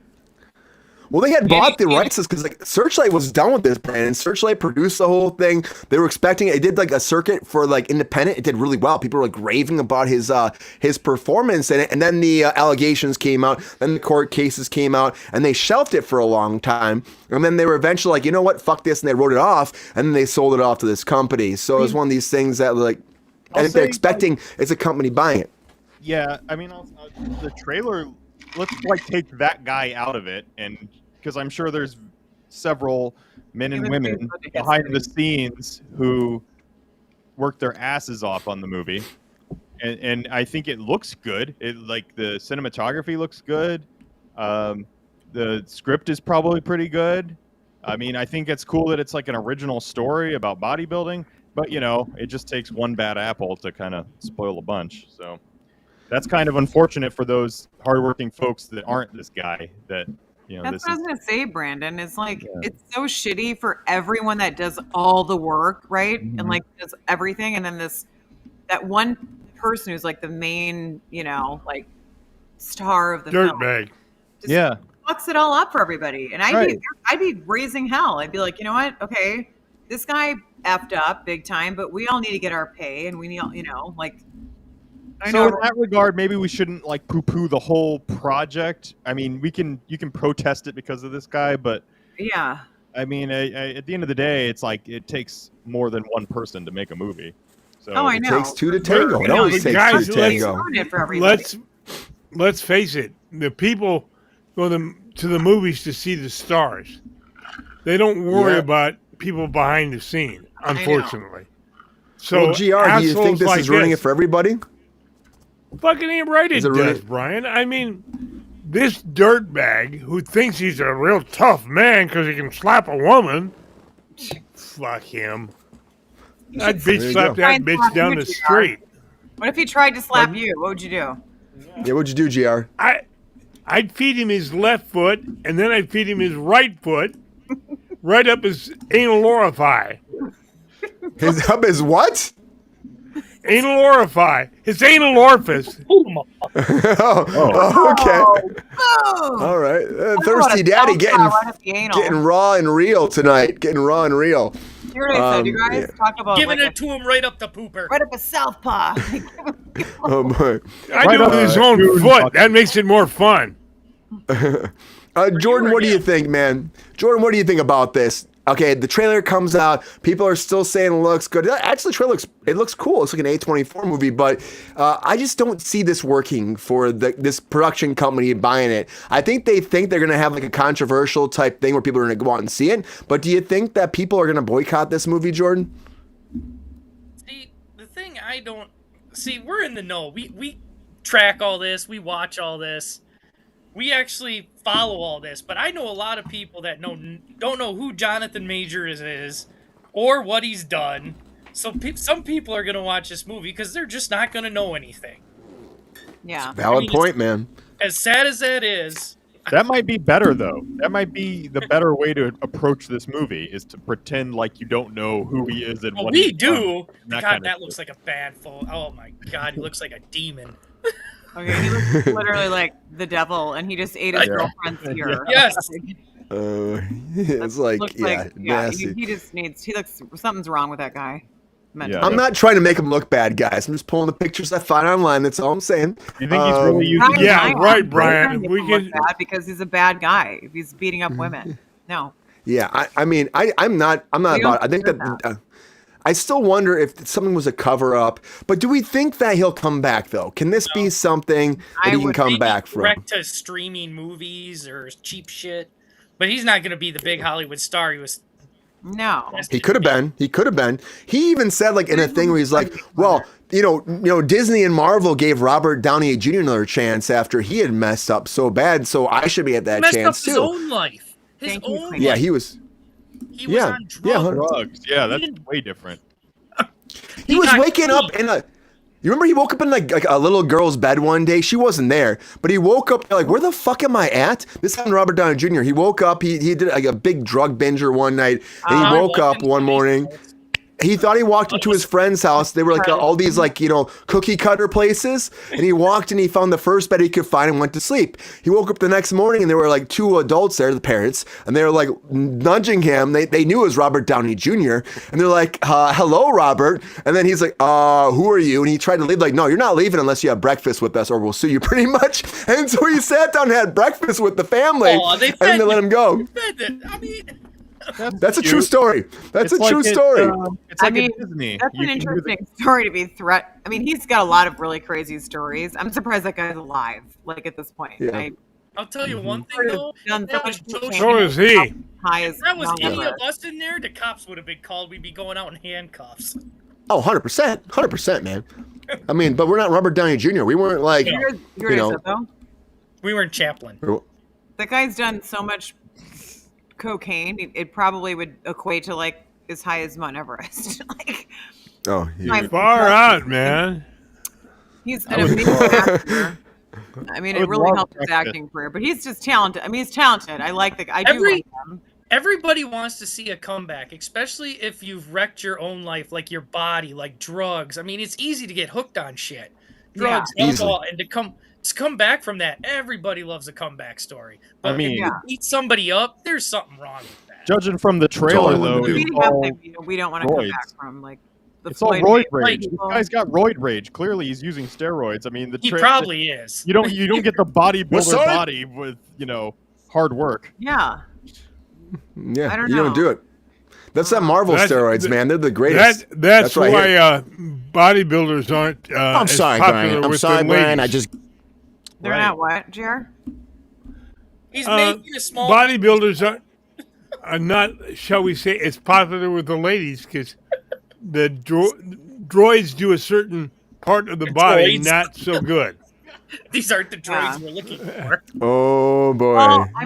A: Well, they had bought the rights because like Searchlight was done with this, Brandon. Searchlight produced the whole thing. They were expecting it. It did like a circuit for like independent. It did really well. People were like raving about his performance in it. And then the allegations came out. Then the court cases came out, and they shelved it for a long time. And then they were eventually like, you know what, fuck this, and they wrote it off. And then they sold it off to this company. So it was one of these things that like, and they're expecting it's a company buying it.
E: Yeah, I mean, the trailer. Let's like take that guy out of it, and because I'm sure there's several men and women behind the scenes who worked their asses off on the movie, and I think it looks good. It like the cinematography looks good. The script is probably pretty good. I mean, I think it's cool that it's like an original story about bodybuilding, but it just takes one bad apple to kind of spoil a bunch. So. That's kind of unfortunate for those hardworking folks that aren't this guy. That's
C: what I was gonna say, Brandon. It's like it's so shitty for everyone that does all the work, right? Mm-hmm. And like does everything, and then that one person who's like the main, like star of the
B: dirtbag.
C: Yeah, fucks it all up for everybody. And I'd be raising hell. I'd be like, you know what? Okay, this guy effed up big time, but we all need to get our pay, and we need, like.
E: So in that regard, maybe we shouldn't like poo-poo the whole project. I mean, you can protest it because of this guy, but
C: yeah.
E: I mean, at the end of the day, it's like it takes more than one person to make a movie. So
C: I know.
A: It takes two to tango. It always takes two to tango.
B: Let's face it. The people go to the movies to see the stars. They don't worry about people behind the scene, unfortunately. So,
A: GR, do you think this is ruining it for everybody?
B: Fucking ain't right it does, Brian. I mean, this dirtbag who thinks he's a real tough man because he can slap a woman, fuck him. I'd bitch slap that bitch down the street.
C: What if he tried to slap you? What would you do?
A: Yeah, what'd you do, GR?
B: I'd feed him his left foot, and then I'd feed him his right foot, right up his anal orifice.
A: Up his what?
B: Anal orifice. His anal orifice.
A: Okay.
C: Oh.
A: All right. Thirsty Daddy getting raw and real tonight. Getting raw and real.
C: Here it is, you guys talk about
F: giving it to him right up the pooper.
C: Right up a southpaw.
A: Oh boy.
B: I do it with his own foot. That makes it more fun.
A: Jordan, what do you think, man? Jordan, what do you think about this? Okay, the trailer comes out. People are still saying it looks good. Actually, the trailer looks cool. It's like an A24 movie, but I just don't see this working for this production company buying it. I think they're going to have like a controversial type thing where people are going to go out and see it. But do you think that people are going to boycott this movie, Jordan?
F: See, the thing I don't see, we're in the know. We track all this. We watch all this. We actually follow all this, but I know a lot of people that don't know who Jonathan Majors is or what he's done. So some people are going to watch this movie because they're just not going to know anything.
C: Yeah.
A: Valid point, man.
F: As sad as that is.
E: That might be better, though. That might be the better way to approach this movie, is to pretend like you don't know who he is and
F: Well,
E: what
F: we
E: he's
F: do.
E: done.
F: God, that looks like a bad fool. Oh, my God. He looks like a demon.
C: Okay, he looks literally like the devil, and he just ate his girlfriend's ear.
F: Yes.
A: It's like, nasty.
C: He looks, something's wrong with that guy.
E: Yeah.
A: I'm not trying to make him look bad, guys. I'm just pulling the pictures I find online. That's all I'm saying.
E: You think he's really using?
B: Yeah, right, Brian.
C: We can bad because he's a bad guy. If he's beating up women, no.
A: Yeah, I'm not about it. I think that. I still wonder if something was a cover up, but do we think that he'll come back though? Can this be something that he can come back from?
F: Direct to streaming movies or cheap shit, but he's not going to be the big Hollywood star he was.
C: No,
A: he could have been. He could have been. He even said like in a thing where he's like, well, you know, Disney and Marvel gave Robert Downey Jr. another chance after he had messed up so bad, so I should be at that chance too.
F: His own life. His own life.
A: Yeah, he was.
F: He was on drugs.
E: Yeah, that's way different.
A: He was waking up in a. You remember he woke up in like a little girl's bed one day? She wasn't there, but he woke up like, where the fuck am I at? This happened to Robert Downey Jr. He woke up, he did like a big drug binger one night, and he woke up one morning. He thought he walked into his friend's house. They were like all these like, you know, cookie cutter places. And he walked and he found the first bed he could find and went to sleep. He woke up the next morning and there were like two adults there, the parents, and they were like nudging him. They knew it was Robert Downey Jr. And they're like, hello, Robert. And then he's like, who are you? And he tried to leave, like, no, you're not leaving unless you have breakfast with us or we'll sue you, pretty much. And so he sat down and had breakfast with the family. And then they let him go.
F: I mean,
A: that's a true story. That's a true story.
E: It's like Disney.
C: That's an interesting story to be I mean, he's got a lot of really crazy stories. I'm surprised that guy's alive, like at this point.
A: Yeah.
F: I'll tell you one thing though.
B: So is he.
F: If that was any of us in there, the cops would have been called. We'd be going out in handcuffs.
A: Oh, 100%. 100%, man. I mean, but we're not Robert Downey Jr. We weren't like,
F: we weren't Chaplin.
C: The guy's done so much cocaine, it probably would equate to like as high as Mount Everest. Like,
B: far out, man.
C: He's an amazing actor. I mean, it really helped his acting career, but he's just talented. I mean, he's talented. I like the guy. I do like him.
F: Everybody wants to see a comeback, especially if you've wrecked your own life, like your body, like drugs. I mean, it's easy to get hooked on shit, drugs, alcohol, and to come back from that. Everybody loves a comeback story. But I mean, if you beat somebody up, there's something wrong with that.
E: Judging from the trailer, though,
C: we don't want to come back from like.
E: It's all roid rage. This guy's got roid rage. Clearly, he's using steroids. I mean,
F: he probably is.
E: You don't get the bodybuilder body with hard work.
C: Yeah.
A: Yeah,
C: I don't
A: you
C: know.
A: don't do it. That's that Marvel steroids, man. They're the greatest.
B: That's why bodybuilders aren't.
G: I'm sorry, Brian. I'm sorry, Brian.
C: They're not what, Jer?
F: He's making a small.
B: Bodybuilders are not, shall we say, as popular with the ladies because the droids do a certain part of the body not so good.
F: These aren't the droids we're looking for.
A: Oh boy.
C: Well, I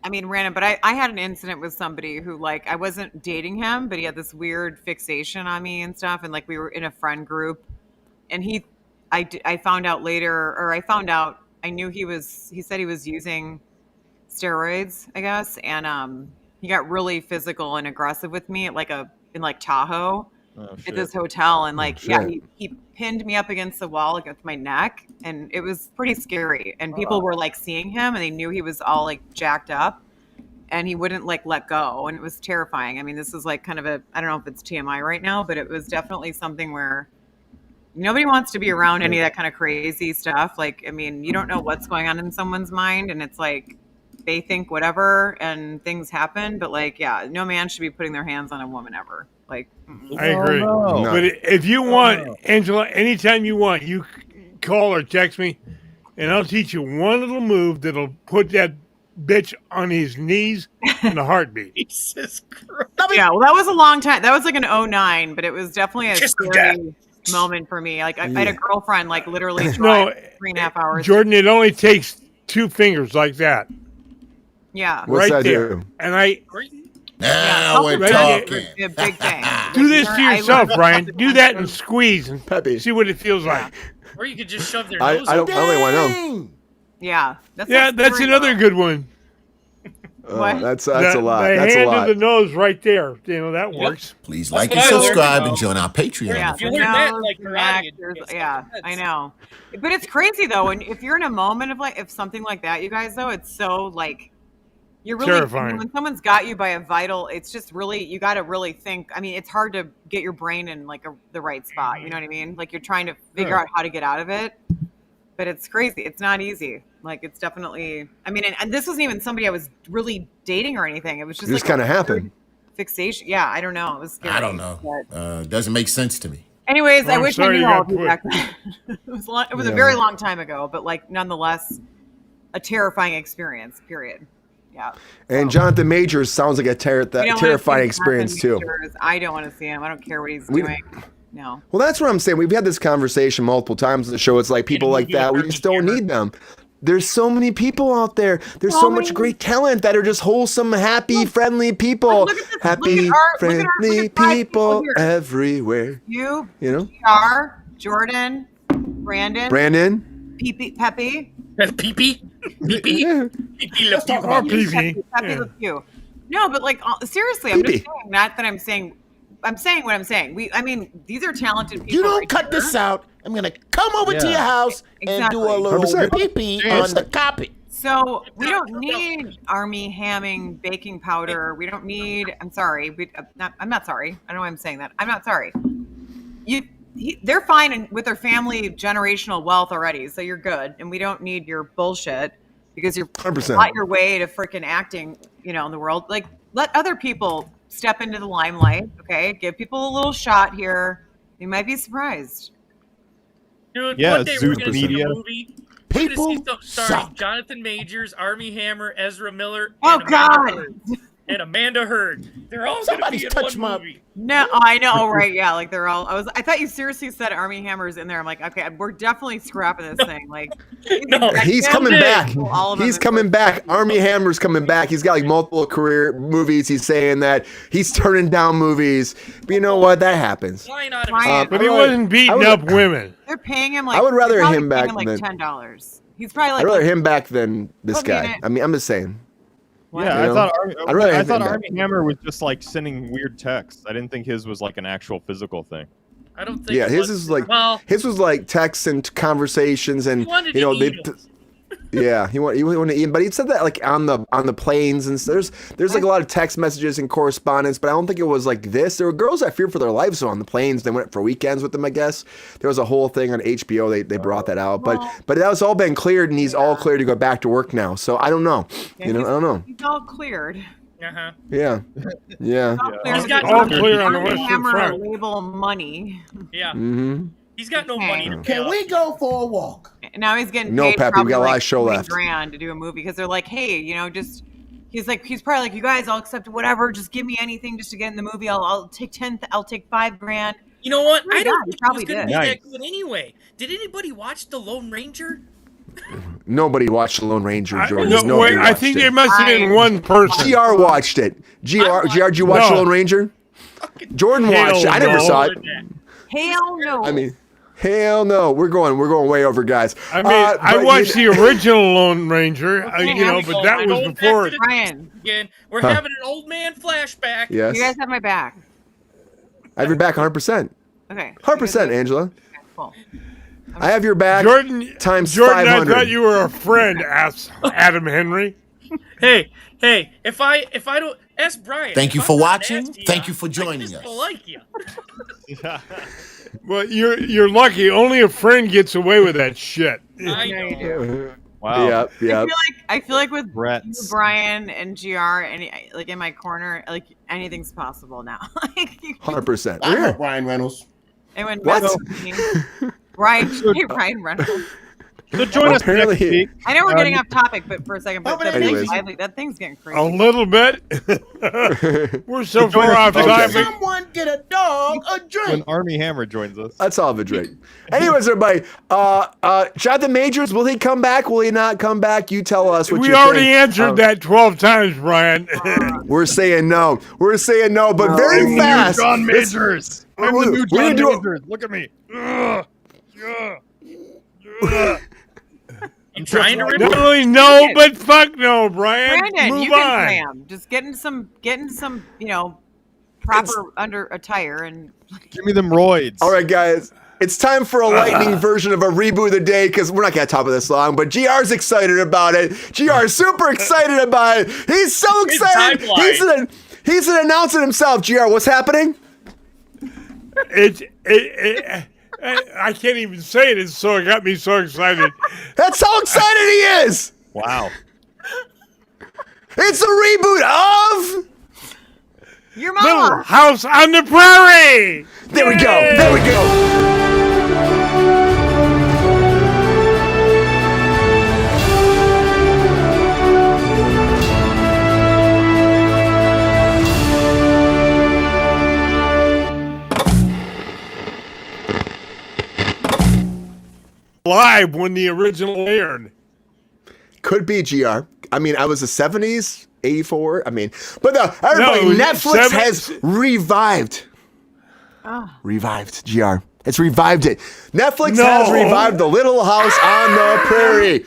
C: mean, random, but I had an incident with somebody who, like, I wasn't dating him, but he had this weird fixation on me and stuff, and like we were in a friend group, and I found out later, or I knew he said he was using steroids, I guess, and he got really physical and aggressive with me in Tahoe at this hotel, and he pinned me up against the wall against my neck, and it was pretty scary, and people were like seeing him and they knew he was all like jacked up and he wouldn't like let go, and it was terrifying. I mean, this is like kind of I don't know if it's TMI right now, but it was definitely something where nobody wants to be around any of that kind of crazy stuff. Like, I mean, you don't know what's going on in someone's mind, and it's like they think whatever and things happen. But like, yeah, no man should be putting their hands on a woman ever. Like,
B: I agree. But if you want, Angela, anytime you want, you call or text me, and I'll teach you one little move that'll put that bitch on his knees in a heartbeat.
F: Jesus Christ.
C: Yeah, well, that was a long time. That was like an 2009, but it was definitely a scary moment for me. Like, I had a girlfriend, like, literally drive 3.5 hours.
B: Jordan, it only takes 2 fingers like that.
C: Yeah.
A: What's
B: right
A: that
B: there.
A: do?
B: And I...
G: Now we're talking.
C: A big thing.
B: Do this to yourself, Brian. Do that and squeeze and see what it feels like.
F: Or you could just shove their
A: I
F: nose
A: don't really want to know.
C: Yeah.
B: That's another good one.
A: That's a lot.
B: The
A: That's a
B: hand
A: lot.
B: of the nose right there. You know, that works.
G: Please like and subscribe and join our Patreon.
C: Yeah,
F: You learn that like
C: I know. But it's crazy though, and if you're in a moment of like, if something like that, you guys though, it's so like, you're really
B: terrifying.
C: when someone's got you by a vital. It's just really, you got to really think. I mean, it's hard to get your brain in like the right spot. You know what I mean? Like you're trying to figure out how to get out of it. But it's crazy. It's not easy. Like it's definitely. I mean, and this wasn't even somebody I was really dating or anything. It was just
A: It
C: like
A: kind of happened.
C: Fixation. Yeah, I don't know. It was scary.
G: I don't know. Doesn't make sense to me.
C: Anyways, I wish I knew all of you
B: quit.
C: back then. It was a very long time ago, but like nonetheless, a terrifying experience. Period. Yeah.
A: And Jonathan Majors sounds like a terrifying experience too.
C: I don't want to see him. I don't care what he's doing. No.
A: Well, that's what I'm saying. We've had this conversation multiple times on the show. It's like people like that, we just don't need them. There's so many people out there. There's so much great talent that are just wholesome, happy, friendly people. Happy, friendly people everywhere.
C: You
A: know?
C: GR, Jordan, Brandon. Pepe.
F: Pepe.
B: Let's talk about Pepe.
C: Pepe you. No, but like seriously, I'm just saying. Not that I'm saying. I'm saying what I'm saying. I mean, these are talented people.
G: You don't cut this out. I'm gonna come over to your house and do a little pee-pee on the carpet.
C: So we don't need Army Hamming baking powder. We don't need. I'm sorry. I'm not sorry. I don't know why I'm saying that. I'm not sorry. They're fine with their family generational wealth already, so you're good. And we don't need your bullshit because you're
A: 100%.
C: not your way to freaking acting, in the world. Like, let other people step into the limelight, okay? Give people a little shot here. You might be surprised.
F: Dude,
E: Yeah,
F: one day we're gonna see
E: media.
F: a movie.
G: People
F: starring Jonathan Majors, Armie Hammer, Ezra Miller,
C: Oh,
F: and Amanda Heard. They're all
G: Somebody's
F: gonna be in
G: touched
F: one
G: my-
F: movie.
C: No, I know, right? Yeah, like they're all. I thought you seriously said Armie Hammer's in there. I'm like, okay, we're definitely scrapping this thing. Like,
A: He's coming back.
C: All of them
A: He's
C: is-
A: coming back. Army Hammer's coming back. He's got like multiple career movies. He's saying that he's turning down movies. But you know what? That happens.
F: Why not?
B: But he wasn't beating up women.
C: They're paying him like.
A: I would rather
C: they're probably
A: him
C: paying
A: back
C: him, like
A: than-
C: $10. He's probably like.
A: I'd rather him back than this
C: Put me in
A: guy.
C: it.
A: I mean, I'm just saying.
E: Yeah,
A: You know?
E: I thought Armie Hammer was just like sending weird texts. I didn't think his was like an actual physical thing.
F: I don't think.
A: Yeah,
F: it
A: his
F: was.
A: is like
F: Well,
A: his was like texts and conversations and
F: He wanted
A: you know
F: to
A: they.
F: eat 'em.
A: Yeah, he wanted to eat, but he said that like on the planes and there's like a lot of text messages and correspondence, but I don't think it was like this. There were girls that feared for their lives on the planes. They went for weekends with them, I guess. There was a whole thing on HBO. They brought that out, but that's all been cleared and he's all cleared to go back to work now. So I don't know.
C: Yeah,
A: I don't know.
C: He's all cleared.
F: Uh-huh.
A: Yeah.
F: He's got
B: All
F: no
B: clear on the
C: Armie
B: Western
C: Hammer
B: Front.
C: label money.
F: Yeah.
A: Mm-hmm.
F: He's got no money to pay
G: Can
F: off.
G: we go for a walk?
C: Now he's getting
A: No,
C: paid
A: Peppy, we
C: probably
A: got a lot
C: like
A: of show
C: $20
A: left.
C: grand to do a movie because they're like, hey, just he's probably like, you guys, I'll accept whatever. Just give me anything just to get in the movie. I'll take $5 grand.
F: You know what? I
C: Yeah,
F: don't
C: he
F: think it was
C: probably
F: going to
C: did.
F: be
E: Nice.
F: that good anyway. Did anybody watch The Lone Ranger?
A: Nobody watched The Lone Ranger, Jordan.
B: No,
A: Nobody
B: wait, I
A: watched
B: think
A: it.
B: there must have been one person.
A: GR watched it. GR, did you watch
B: No.
A: Lone Ranger? Jordan
B: Hell
A: watched it. I never
B: no.
A: saw it.
C: Hell no.
A: I mean, hell no. We're going way over, guys.
B: I mean, I
A: but
B: watched the original Lone Ranger, but that was before.
C: Ryan,
F: Again, we're having an old man flashback.
A: Yes.
C: you guys have my back.
A: I have your back 100%.
C: Okay.
A: 100%, Angela.
C: Okay, cool.
A: I have your back
B: Jordan,
A: times
B: Jordan,
A: 500.
B: I thought you were a friend, Adam Henry.
F: Hey, if I don't ask Brian.
G: Thank you
F: if
G: for
F: I'm not
G: watching.
F: nasty,
G: Thank you for
F: I
G: joining
F: just
G: us.
F: don't like you.
B: Well, you're lucky. Only a friend gets away with that shit.
F: I know.
E: Wow.
A: Yep.
C: I feel like with
E: Rats.
C: you, Brian and GR, like in my corner, like anything's possible now. Like
A: 100%.
G: I know Ryan Reynolds.
C: and when
A: What?
C: Ryan Reynolds.
E: So join us
A: Apparently-
E: next week.
C: I know we're getting off topic, but for a second, but
A: Anyways.
C: that thing's getting crazy.
B: A little bit. We're so far off
A: Okay.
B: topic.
G: Someone get a dog a
E: When
G: drink.
E: Army Hammer joins us.
A: Let's all have a drink. Anyways, everybody, Jonathan Majors, will he come back? Will he not come back? You tell us what
B: We
A: you
B: already
A: think.
B: answered that 12 times, Brian.
A: We're saying no. We're saying no, but very fast.
E: John Majors. I'm the new
A: We're
E: John
A: gonna do it.
E: Majors. Look at me.
F: I'm trying to
B: Not
F: remember.
B: only no, but fuck no, Brian.
C: Brandon,
B: Move
C: you can
B: on.
C: cram. Just getting some, proper under attire and.
E: Give me them roids.
A: All right, guys. It's time for a lightning version of a reboot of the day because we're not going to talk about this long, but GR's excited about it. GR's super excited about it. He's so excited.
F: timeline.
A: He's gonna announce it himself. GR, what's happening?
B: I can't even say it. It got me so excited.
A: That's how excited he is.
E: Wow.
A: It's a reboot of...
C: Your
B: Little
C: mama.
B: House on the Prairie.
A: There we go. There we go.
B: Live when the original aired.
A: Could be GR. I mean, I was the 70s, 84. I mean, but everybody,
B: No, it was
A: Netflix
B: 70s.
A: has revived. Revived, GR. It's revived it. Netflix has revived The Little House on the Prairie.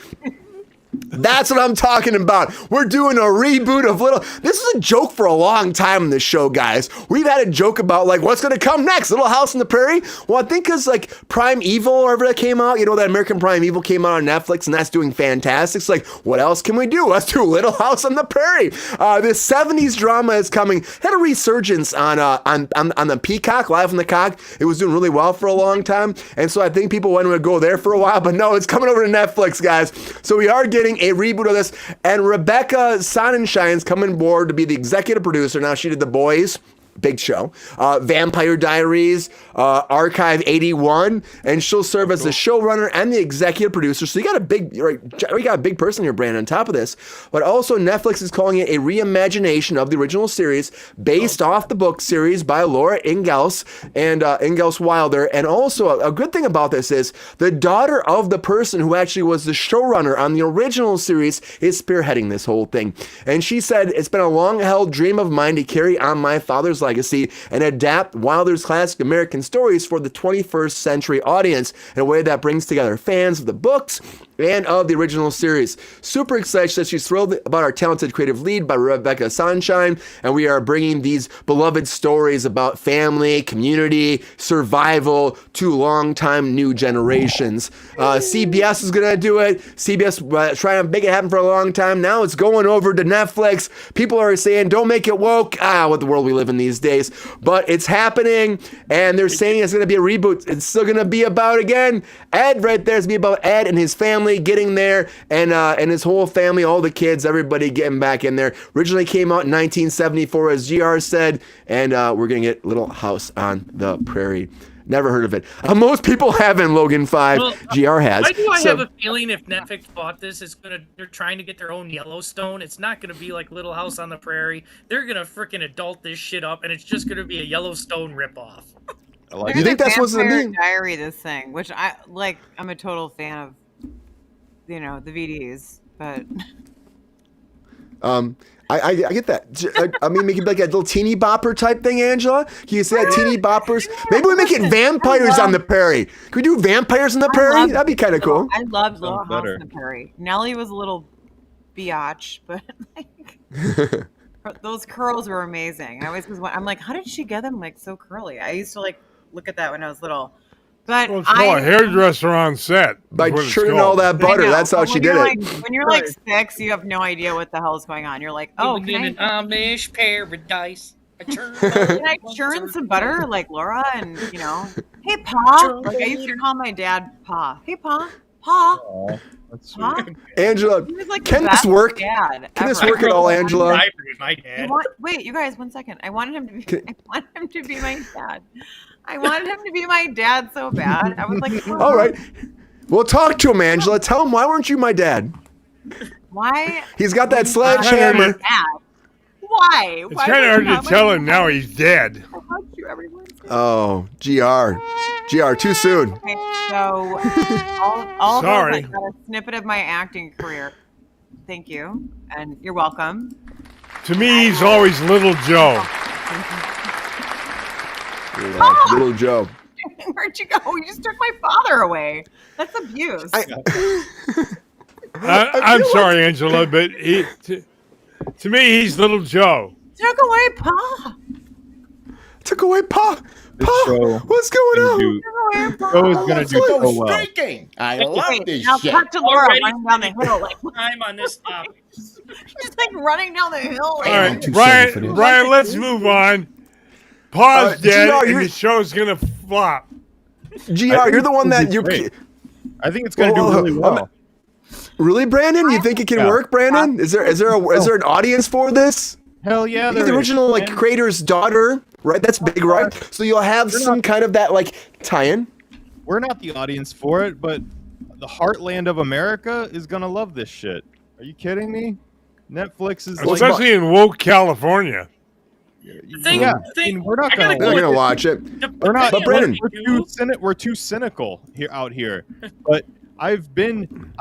A: That's what I'm talking about. We're doing a reboot of Little... This is a joke for a long time in this show, guys. We've had a joke about, like, what's going to come next? Little House on the Prairie? Well, I think because, like, Prime Evil or whatever that came out, that American Prime Evil came out on Netflix, and that's doing fantastic. It's like, what else can we do? Let's do Little House on the Prairie. This 70s drama is coming. Had a resurgence on the Peacock, Live on the Cock. It was doing really well for a long time, and so I think people wanted to go there for a while, but no, it's coming over to Netflix, guys. So we are getting a reboot of this, and Rebecca Sonnenshine's coming aboard to be the executive producer. Now, she did The Boys, big show, Vampire Diaries, Archive 81, and she'll serve as the showrunner and the executive producer. So you got a big person here, Brandon, on top of this. But also Netflix is calling it a reimagination of the original series based off the book series by Laura Ingalls and Ingalls Wilder. And also a good thing about this is the daughter of the person who actually was the showrunner on the original series is spearheading this whole thing. And she said, "It's been a long-held dream of mine to carry on my father's legacy and adapt Wilder's classic American stories for the 21st century audience in a way that brings together fans of the books and of the original series." Super excited. She says she's thrilled about our talented creative lead by Rebecca Sunshine, and we are bringing these beloved stories about family, community, survival to long-time new generations. CBS is going to do it. CBS trying to make it happen for a long time. Now it's going over to Netflix. People are saying, don't make it woke. What the world we live in these days. But it's happening, and they're saying it's going to be a reboot. It's still going to be about, again, Ed right there. It's going to be about Ed and his family getting there, and his whole family, all the kids, everybody getting back in there. Originally came out in 1974, as GR said, and we're going to get Little House on the Prairie. Never heard of it. Most people haven't, Logan 5.
F: Well,
A: GR has.
F: Why do I have a feeling if Netflix bought this, they're trying to get their own Yellowstone. It's not gonna be like Little House on the Prairie. They're gonna freaking adult this shit up, and it's just gonna be a Yellowstone ripoff.
A: You think that's what's gonna be?
C: Diary, this thing, which I'm a total fan of, the VDs, but.
A: I get that. I mean, make it like a little teeny bopper type thing, Angela. Can you say that teeny boppers? Maybe we make it vampires on the prairie. Can we do vampires on the prairie? That'd be kind of cool.
C: I loved Little House on the Prairie. Nellie was a little biatch, but those curls were amazing. I'm like, how did she get them so curly? I used to look at that when I was little. But
B: it's called a hairdresser on set.
A: By churning all that butter, that's how she did it.
C: When you're 6, you have no idea what the hell is going on. You're like, oh,
F: can an Amish paradise.
C: Can I churn some butter like Laura? And hey, Pa. I used to call my dad Pa. Hey, Pa. Pa.
E: Aw, that's sweet.
C: Pa?
A: Angela,
C: He was like the
A: can this
C: best
A: work?
C: dad
A: Can this
C: ever.
A: work at all, Angela?
F: I agree with my dad.
C: Wait, you guys, 1 second. I wanted him to be. I wanted him to be my dad. I wanted him to be my dad so bad. I was like,
A: All right. Well, talk to him, Angela. Tell him, why weren't you my dad?
C: why?
A: He's got that
C: Dad?
A: sledgehammer.
C: Why?
B: It's kind of hard to tell him now he's dead.
A: Oh, GR, too soon.
C: Okay, so all
B: Sorry.
C: of those, I got a snippet of my acting career. Thank you, and you're welcome.
B: To me, he's always Little Joe.
A: Little Joe.
C: Where'd you go? You just took my father away. That's abuse.
B: I'm sorry, Angela, but to me, he's Little Joe.
C: Took away Pa.
A: Took away Pa. Pa, what's going on?
E: Joe is gonna do so well.
G: Streaking. I love this
C: Now
G: shit.
C: cut to Laura
F: Already
C: running down the hill. Like,
F: time on this topic.
C: she's like running down the hill. Like,
B: All right, Brian, let's move on. Pa's dead,
A: GR,
B: and the show's gonna flop.
A: GR, you're the one that you.
E: Great. I think it's gonna do really well.
A: Really, Brandon? You think it can work, Brandon? Is there an audience for this?
E: Hell yeah,
A: The
E: there
A: original
E: is.
A: creator's daughter, right? That's big, right? So you'll have some kind of that tie-in.
E: We're not the audience for it, but the heartland of America is gonna love this shit. Are you kidding me? Netflix is
B: Especially in woke California.
F: The thing,
E: yeah.
F: the thing,
E: We're not
F: I gotta
E: gonna.
F: go
A: They're
F: with
A: gonna
F: this.
A: watch it.
E: We're not.
A: But Brandon,
E: we're too cynical out here. But I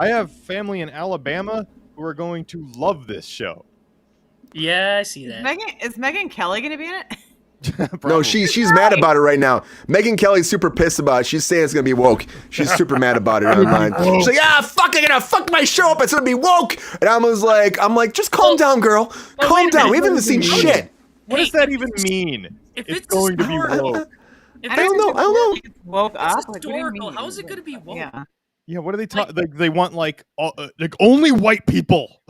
E: have family in Alabama who are going to love this show.
F: Yeah, I see that.
C: Is Megan Kelly going to be in it?
A: No, she's mad about it right now. Megyn Kelly's super pissed about it. She's saying it's gonna be woke. She's super mad about it online. She's like, fuck, I'm gonna fuck my show up. It's gonna be woke. And I'm like, just calm down, girl. Calm down. We haven't seen shit.
E: What does that even mean?
F: If
E: It's going to be
F: historical-
E: woke.
F: If
C: I
F: it's
C: don't know.
F: historical-
C: Woke
F: It's
C: up? Like, what do you
F: historical.
C: mean?
F: How is it going to be woke?
C: Yeah.
E: Yeah, what are they talking? They want like only white people.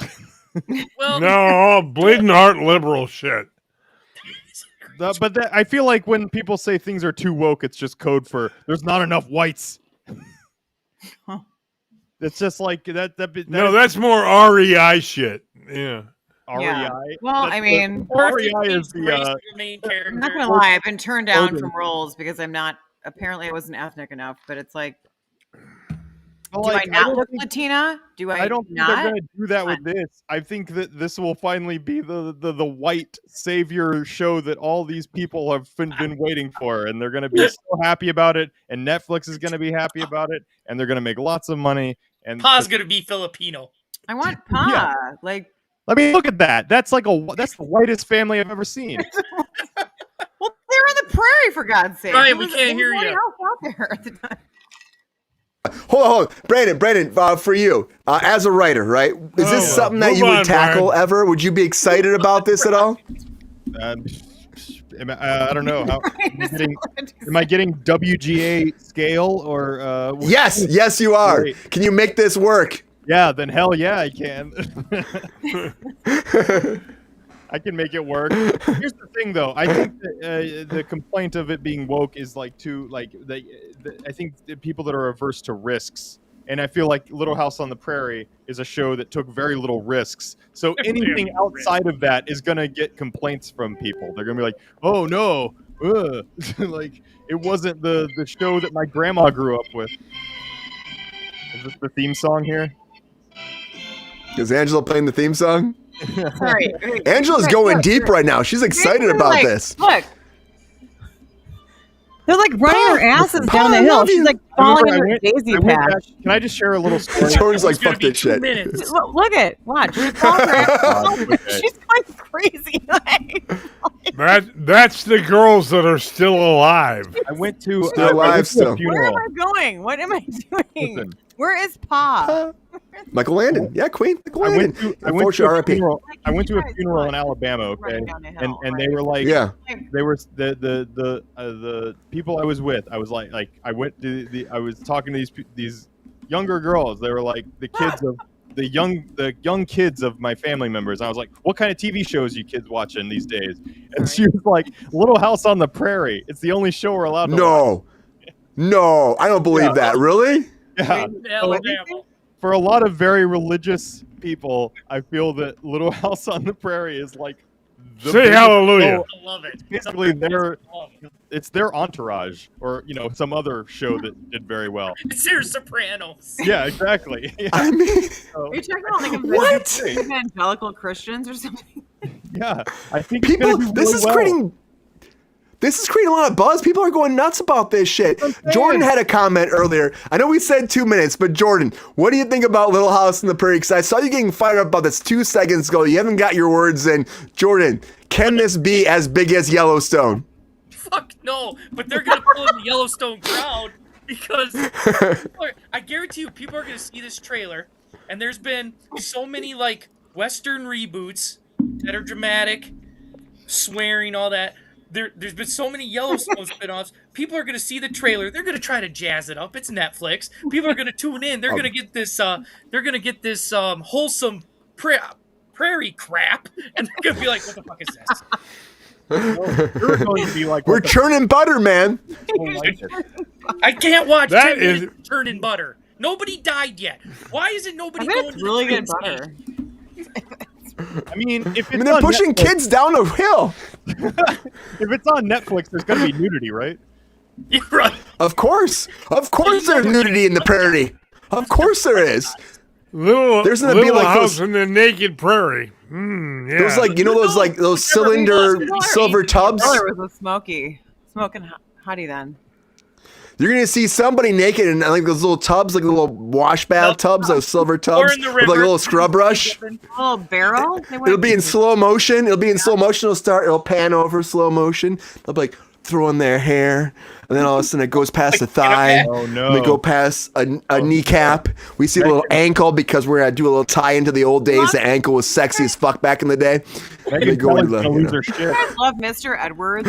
F: Well,
B: No, all bleeding heart liberal shit.
E: I feel like when people say things are too woke, it's just code for there's not enough whites. It's just like that.
B: No, that's more REI shit. Yeah.
E: REI.
C: Yeah. Well, I mean,
E: REI is
F: Grace
E: the.
F: is the main character.
C: I'm not going to lie. I've been turned down
E: Odin.
C: from roles because I'm not, apparently I wasn't ethnic enough, but it's like,
E: Well,
C: do
E: like,
C: I not
E: don't
C: look
E: think-
C: Latina? Do I
E: I don't think
C: not?
E: they're going to do that with this. I think that this will finally be the white savior show that all these people have been waiting for, and they're going to be so happy about it. And Netflix is going to be happy about it, and they're going to make lots of money. And
F: Pa's going to be Filipino.
C: I want Pa.
E: Yeah.
C: Like,
E: I mean, look at that. That's the whitest family I've ever seen.
C: well, they're in the prairie, for God's sake.
F: Brian,
C: There
F: we
C: was
F: can't hear
C: nobody
F: you.
C: else out there at the time.
A: Hold on. Brandon, for you, as a writer, right? Is this something that
B: move
A: you would
B: on,
A: tackle
B: Brian.
A: ever? Would you be excited about this at all?
E: I don't know. Am I getting WGA scale or?
A: Yes, you are.
E: Great.
A: Can you make this work?
E: Yeah, then hell yeah, I can. I can make it work. Here's the thing, though. I think that, the complaint of it being woke is I think the people that are averse to risks, and I feel like Little House on the Prairie is a show that took very little risks. So anything outside of that is gonna get complaints from people. They're gonna be like, "Oh no, like it wasn't the show that my grandma grew up with." Is this the theme song here?
A: Is Angela playing the theme song?
C: Sorry.
A: Angela's going deep right now. She's excited about
C: Like,
A: this.
C: Look. They're like running their asses down the
A: I
C: hill.
A: love
C: She's
A: you.
C: like falling in
E: Remember,
C: her daisy
E: I went
C: patch.
E: back- Can I just share a little story?
A: Jordan's like,
F: It's gonna
A: fuck
F: be
A: this
F: 2
A: shit.
F: minutes.
C: Look at watch. She's falling her ass.
E: Okay.
C: She's going crazy.
B: That's the girls that are still alive.
E: I went to
A: Still
E: I
A: alive
E: went to
A: still.
E: a
C: Where am
E: funeral.
C: I going? What am I doing?
E: Listen.
C: Where is Pa?
A: Michael Landon. Yeah, Queen. Michael
E: I
A: Landon.
E: went to a
A: Unfortunately, RIP.
E: funeral. I went to a
C: Guys,
E: funeral in
C: fine.
E: Alabama, okay,
C: Running down the
E: and
C: hill,
E: and they
C: right.
E: were like,
A: Yeah.
E: they were the people I was with. I was like I went to I was talking to these younger girls. They were like the kids of the young kids of my family members. I was like, what kind of TV shows are you kids watching these days? And she was like, Little House on the Prairie. It's the only show we're allowed to watch.
A: No, I don't believe that. Really?
E: Yeah.
F: Alabama.
E: For a lot of very religious people, I feel that Little House on the Prairie is like the
B: Say
E: biggest
B: hallelujah.
E: show.
F: I love it.
E: Basically, it's their Entourage, or some other show that did very well.
F: It's their Sopranos.
E: Yeah, exactly. Yeah.
A: I mean,
C: Are you talking about like
A: What?
C: evangelical Christians or something?
E: Yeah, I think
A: people, this is creating a lot of buzz. People are going nuts about this shit. Jordan had a comment earlier. I know we said 2 minutes, but Jordan, what do you think about Little House on the Prairie? Because I saw you getting fired up about this 2 seconds ago. You haven't got your words in. Jordan, can this be as big as Yellowstone?
F: Fuck no, but they're gonna pull in the Yellowstone crowd because I guarantee you, people are gonna see this trailer, and there's been so many like Western reboots that are dramatic, swearing, all that. There's been so many Yellowstone spinoffs. People are gonna see the trailer. They're gonna try to jazz it up. It's Netflix. People are gonna tune in. They're gonna get this. They're gonna get this wholesome prairie crap, and they're gonna be like, "What the fuck is this?"
E: You're going to be like,
A: We're churning butter, man.
F: I can't watch
B: That
F: 10 minutes of churning butter. Nobody died yet. Why isn't nobody
C: I bet
F: going
C: it's
F: to
C: really
F: the
C: good
F: train
C: butter.
E: I mean, if it's
A: I mean, they're
E: on
A: pushing
E: Netflix,
A: kids down a hill.
E: if it's on Netflix, there's gonna be nudity, right?
F: station? You're right.
A: Of course there's nudity in the Prairie. Of course there is. There's gonna be
B: Little
A: like
B: House
A: those,
B: in the Naked Prairie. Yeah.
A: those like those cylinder silver tubs.
C: Brother was a smoking hottie then.
A: You're gonna see somebody naked in like those little tubs, like little wash bath tubs, those silver
F: Or
A: tubs
F: in the
A: with like a
F: river.
A: little scrub brush.
C: A little barrel.
A: It'll be in slow motion. It'll pan over slow motion. They'll be like throwing their hair, and then all of a sudden it goes past the thigh.
E: Oh no!
A: And we go past a kneecap. We see a little ankle because we're gonna do a little tie into the old days. The ankle was sexy as fuck back in the day. They go into the,
E: lose their shit.
C: I love Mr. Edwards.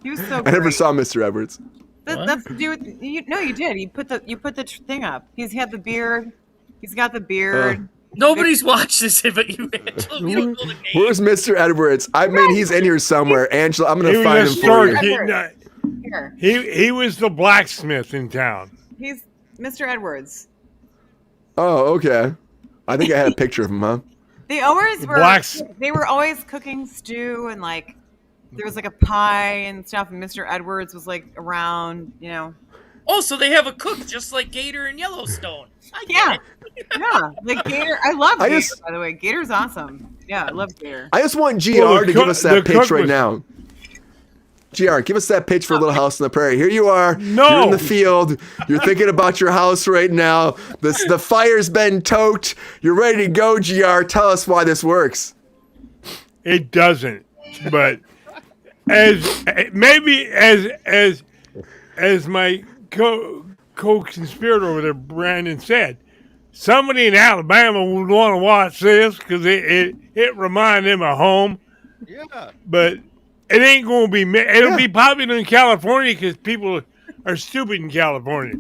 C: He was so great.
A: I never saw Mr. Edwards.
C: That's to do with no, you did. You put the thing up. He's had the beard. He's got the beard.
F: Nobody's watched this, but you don't know the name.
A: Where's Mr. Edwards? I mean, he's in here somewhere. Angela, I'm
B: He
A: gonna
B: was
A: find
B: a
A: him for
B: stork.
A: you.
C: Here,
B: He was the blacksmith in town.
C: he's Mr. Edwards.
A: Oh, okay. I think I had a picture of him, huh?
C: They always were.
B: Blacks-
C: They were always cooking stew and like there was like a pie and stuff. And Mr. Edwards was like around,
F: Oh, so they have a cook just like Gator in Yellowstone. I get
C: Yeah,
F: it.
C: yeah. Like Gator, I love
A: I
C: Gator.
A: just-
C: By the way, Gator's awesome. Yeah, I love Gator.
A: I just want GR
B: Well, the
A: to
B: cook-
A: give us
B: the
A: that pitch
B: cook
A: right
B: was-
A: now. GR, give us that pitch for Little House on the Prairie. Here you are.
B: No.
A: You're in the field. You're thinking about your house right now. The fire's been toked. You're ready to go, GR. Tell us why this works.
B: It doesn't, but as my co-conspirator over there, Brandon, said, somebody in Alabama would want to watch this because it reminded them of home.
E: Yeah.
B: But it ain't going to be. It'll be popular in California because people are stupid in California.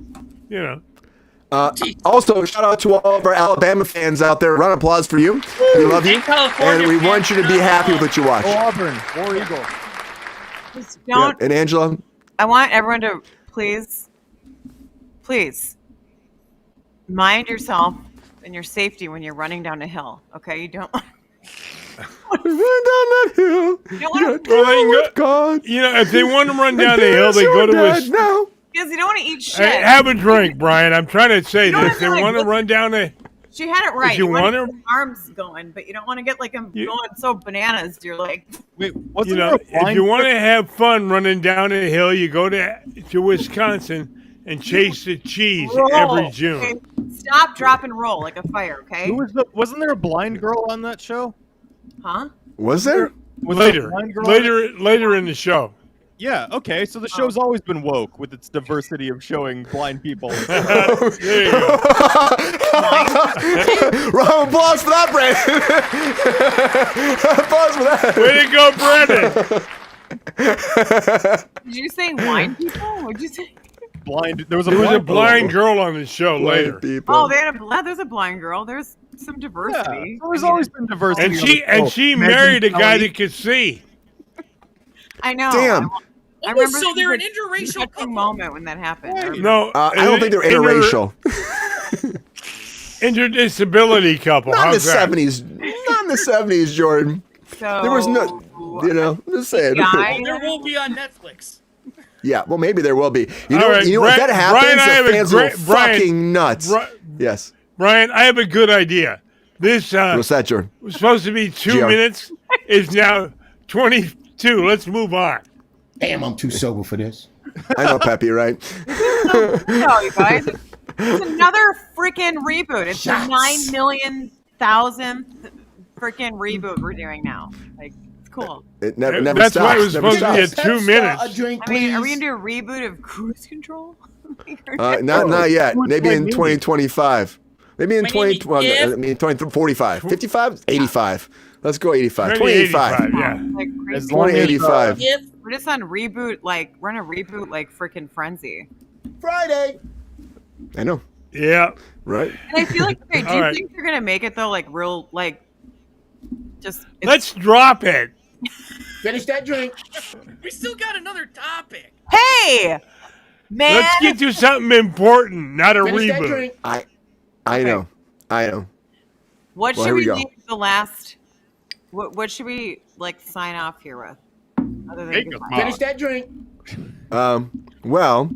A: Also, shout out to all of our Alabama fans out there. Round of applause for you. We love you.
F: California
A: And we
F: fans,
A: want you to be happy with what you watch.
E: Go Auburn, War Eagle.
C: Just
A: Yeah.
C: don't.
A: And Angela,
C: I want everyone to please mind yourself and your safety when you're running down a hill. Okay, you don't.
A: run down that hill.
C: You don't want to.
B: Well, they can go-
A: God.
B: if they want to run down the hill, they
A: You're
B: go to a.
A: dead now.
C: Because you don't want to eat shit.
B: Hey, have a drink, Brian. I'm trying to say
C: don't
B: this. They
C: have to, like,
B: want to
C: look-
B: run down a.
C: She had it right.
B: you
C: want
B: wanna-
C: to get the arms going, but you don't want to get like them
B: You-
C: going so bananas. You're like,
E: Wait, wasn't there a
B: If
E: blind
B: you want to have fun running down a hill, you go to Wisconsin and chase the cheese
C: roll.
B: every June.
C: Okay? Stop, drop, and roll like a fire. Okay?
E: wasn't there a blind girl on that show?
C: Huh?
A: Was there?
E: Was there a
B: Later,
E: blind girl on it?
B: later in the show.
E: Yeah, okay, so the show's always been woke with its diversity of showing blind people.
B: There you go.
A: Round of applause for that, Brandon. Applause for that.
B: Way to go, Brendan.
C: Did you say wine people? What'd you say?
E: Blind. There was
B: There was a blind
E: girl.
B: girl on the show
A: Blind
B: later,
A: people.
C: Oh, there's a blind girl. There's some diversity.
E: Yeah, there's always been diversity.
B: and
E: on
B: she
E: the show.
B: she
E: Megan
B: married a guy
E: Kelly.
B: that could see.
C: I know.
A: Damn.
C: I
F: Oh,
C: remember
F: so they're an
C: the
F: interracial
C: touching
F: couple.
C: moment when that happened.
B: No,
A: I don't think they're interracial.
B: Interdisability couple.
A: Not in the
B: How's that?
A: 70s. Not in the 70s, Jordan.
C: So
A: There was no, I'm just saying.
C: guy,
F: There will be on Netflix.
A: Yeah, well, maybe there will be. You know,
B: All right,
A: if
B: Brian-
A: that happens,
B: Brian, I have
A: the
B: a
A: fans
B: great-
A: will
B: Brian-
A: fucking nuts.
B: Bri-
A: Yes.
B: Brian, I have a good idea. This
A: What's that, Jordan?
B: was supposed to be 2
A: GR.
B: minutes. Is now 22. Let's move on.
D: Damn, I'm too sober for this.
A: I know, Peppy, right?
C: no, you guys. It's another freaking reboot. It's the
D: Shots.
C: 9 million thousandth freaking reboot we're doing now. Like, it's cool.
A: It never
B: That's
A: stops.
B: why it was
A: never
B: supposed to be
A: stops.
B: at 2 minutes.
D: A drink,
C: I mean, are we
D: please.
C: gonna do a reboot of Kruse Control?
A: Not yet.
E: Who's
A: Maybe in
E: playing
A: 2025. Maybe in
F: My
A: 20,
F: name
A: well,
F: is
A: I mean 2045. 55? 85. Let's go 85.
B: 2085,
A: 2085.
B: yeah.
C: Like,
E: As
C: crazy.
E: long as,
A: 2085.
F: If
C: We're just on reboot, like we're in a reboot, like freaking frenzy.
D: Friday.
A: I know.
B: Yeah.
A: Right?
C: And I feel like, okay, do
B: All
C: you
B: right.
C: think they're gonna make it though? Like real, like just
B: Let's drop it.
D: Finish that drink.
F: we still got another topic.
C: Hey, man.
B: Let's get to something important, not a
D: Finish that
B: reboot.
D: drink.
A: I know. I know.
C: What
A: Well,
C: should
A: here we
C: we
A: go.
C: leave the last? What should we like sign off here with? Other than
E: Make
C: goodbye?
E: us
D: Finish that drink.
A: Well,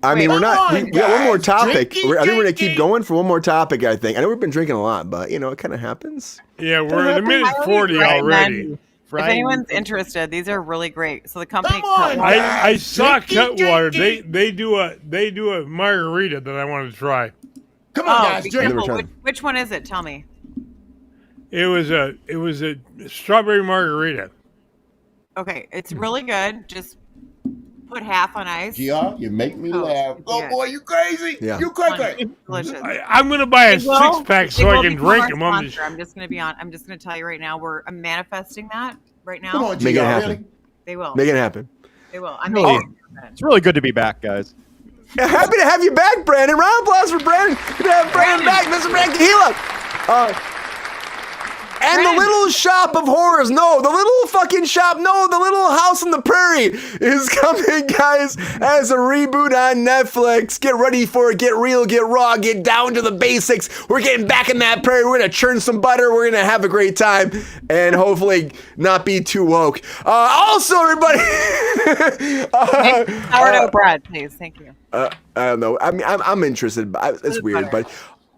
A: I mean,
C: Wait,
A: we're not.
D: come on,
A: We got one more
D: guys.
A: topic.
D: Drinky,
A: I think we're gonna
D: drinky.
A: keep going for one more topic. I think. I know we've been drinking a lot, but you know, it kind of happens.
B: Yeah, we're at a minute
C: I
B: 40
C: recommend-
B: already.
C: If anyone's interested, these are really great. So the company.
D: Come on,
C: Cutwater-
B: I saw
D: Drinky,
B: Cutwater.
D: drinky.
B: They do a margarita that I want to try.
D: Come on,
C: Oh,
D: guys.
C: be
D: Drink.
C: careful.
A: Never
C: Which,
A: tried.
C: which one is it? Tell me.
B: It was a strawberry margarita.
C: Okay, it's really good. Just put half on ice.
D: GR, you make me
C: Oh,
D: laugh. Oh,
C: yeah.
D: boy, you crazy.
A: Yeah.
D: You crazy.
C: Delicious.
B: I'm gonna buy a
C: They will-
B: 6-pack
C: they
B: so
C: will
B: I can
C: become
B: drink
C: our
B: them on the
C: sponsor. I'm just gonna be on. I'm just gonna tell you right now. I'm manifesting that right now.
D: Come on, GR.
A: Make it happen.
D: Really?
C: They will.
A: Make it happen.
C: They will. I'm
E: Really?
C: making it.
E: It's really good to be back, guys.
A: Yeah, happy to have you back, Brandon. Round of applause for Brandon. Good to have Brandon back, Mr. Brandon Kahila. And the little shop of horrors. No, the little fucking shop. No, the little house on the prairie is coming, guys, as a reboot on Netflix. Get ready for it. Get real, get raw, get down to the basics. We're getting back in that prairie. We're going to churn some butter. We're going to have a great time and hopefully not be too woke. Also, everybody.
C: Sourdough bread, please. Thank you.
A: I don't know. I mean, I'm interested, but it's weird. But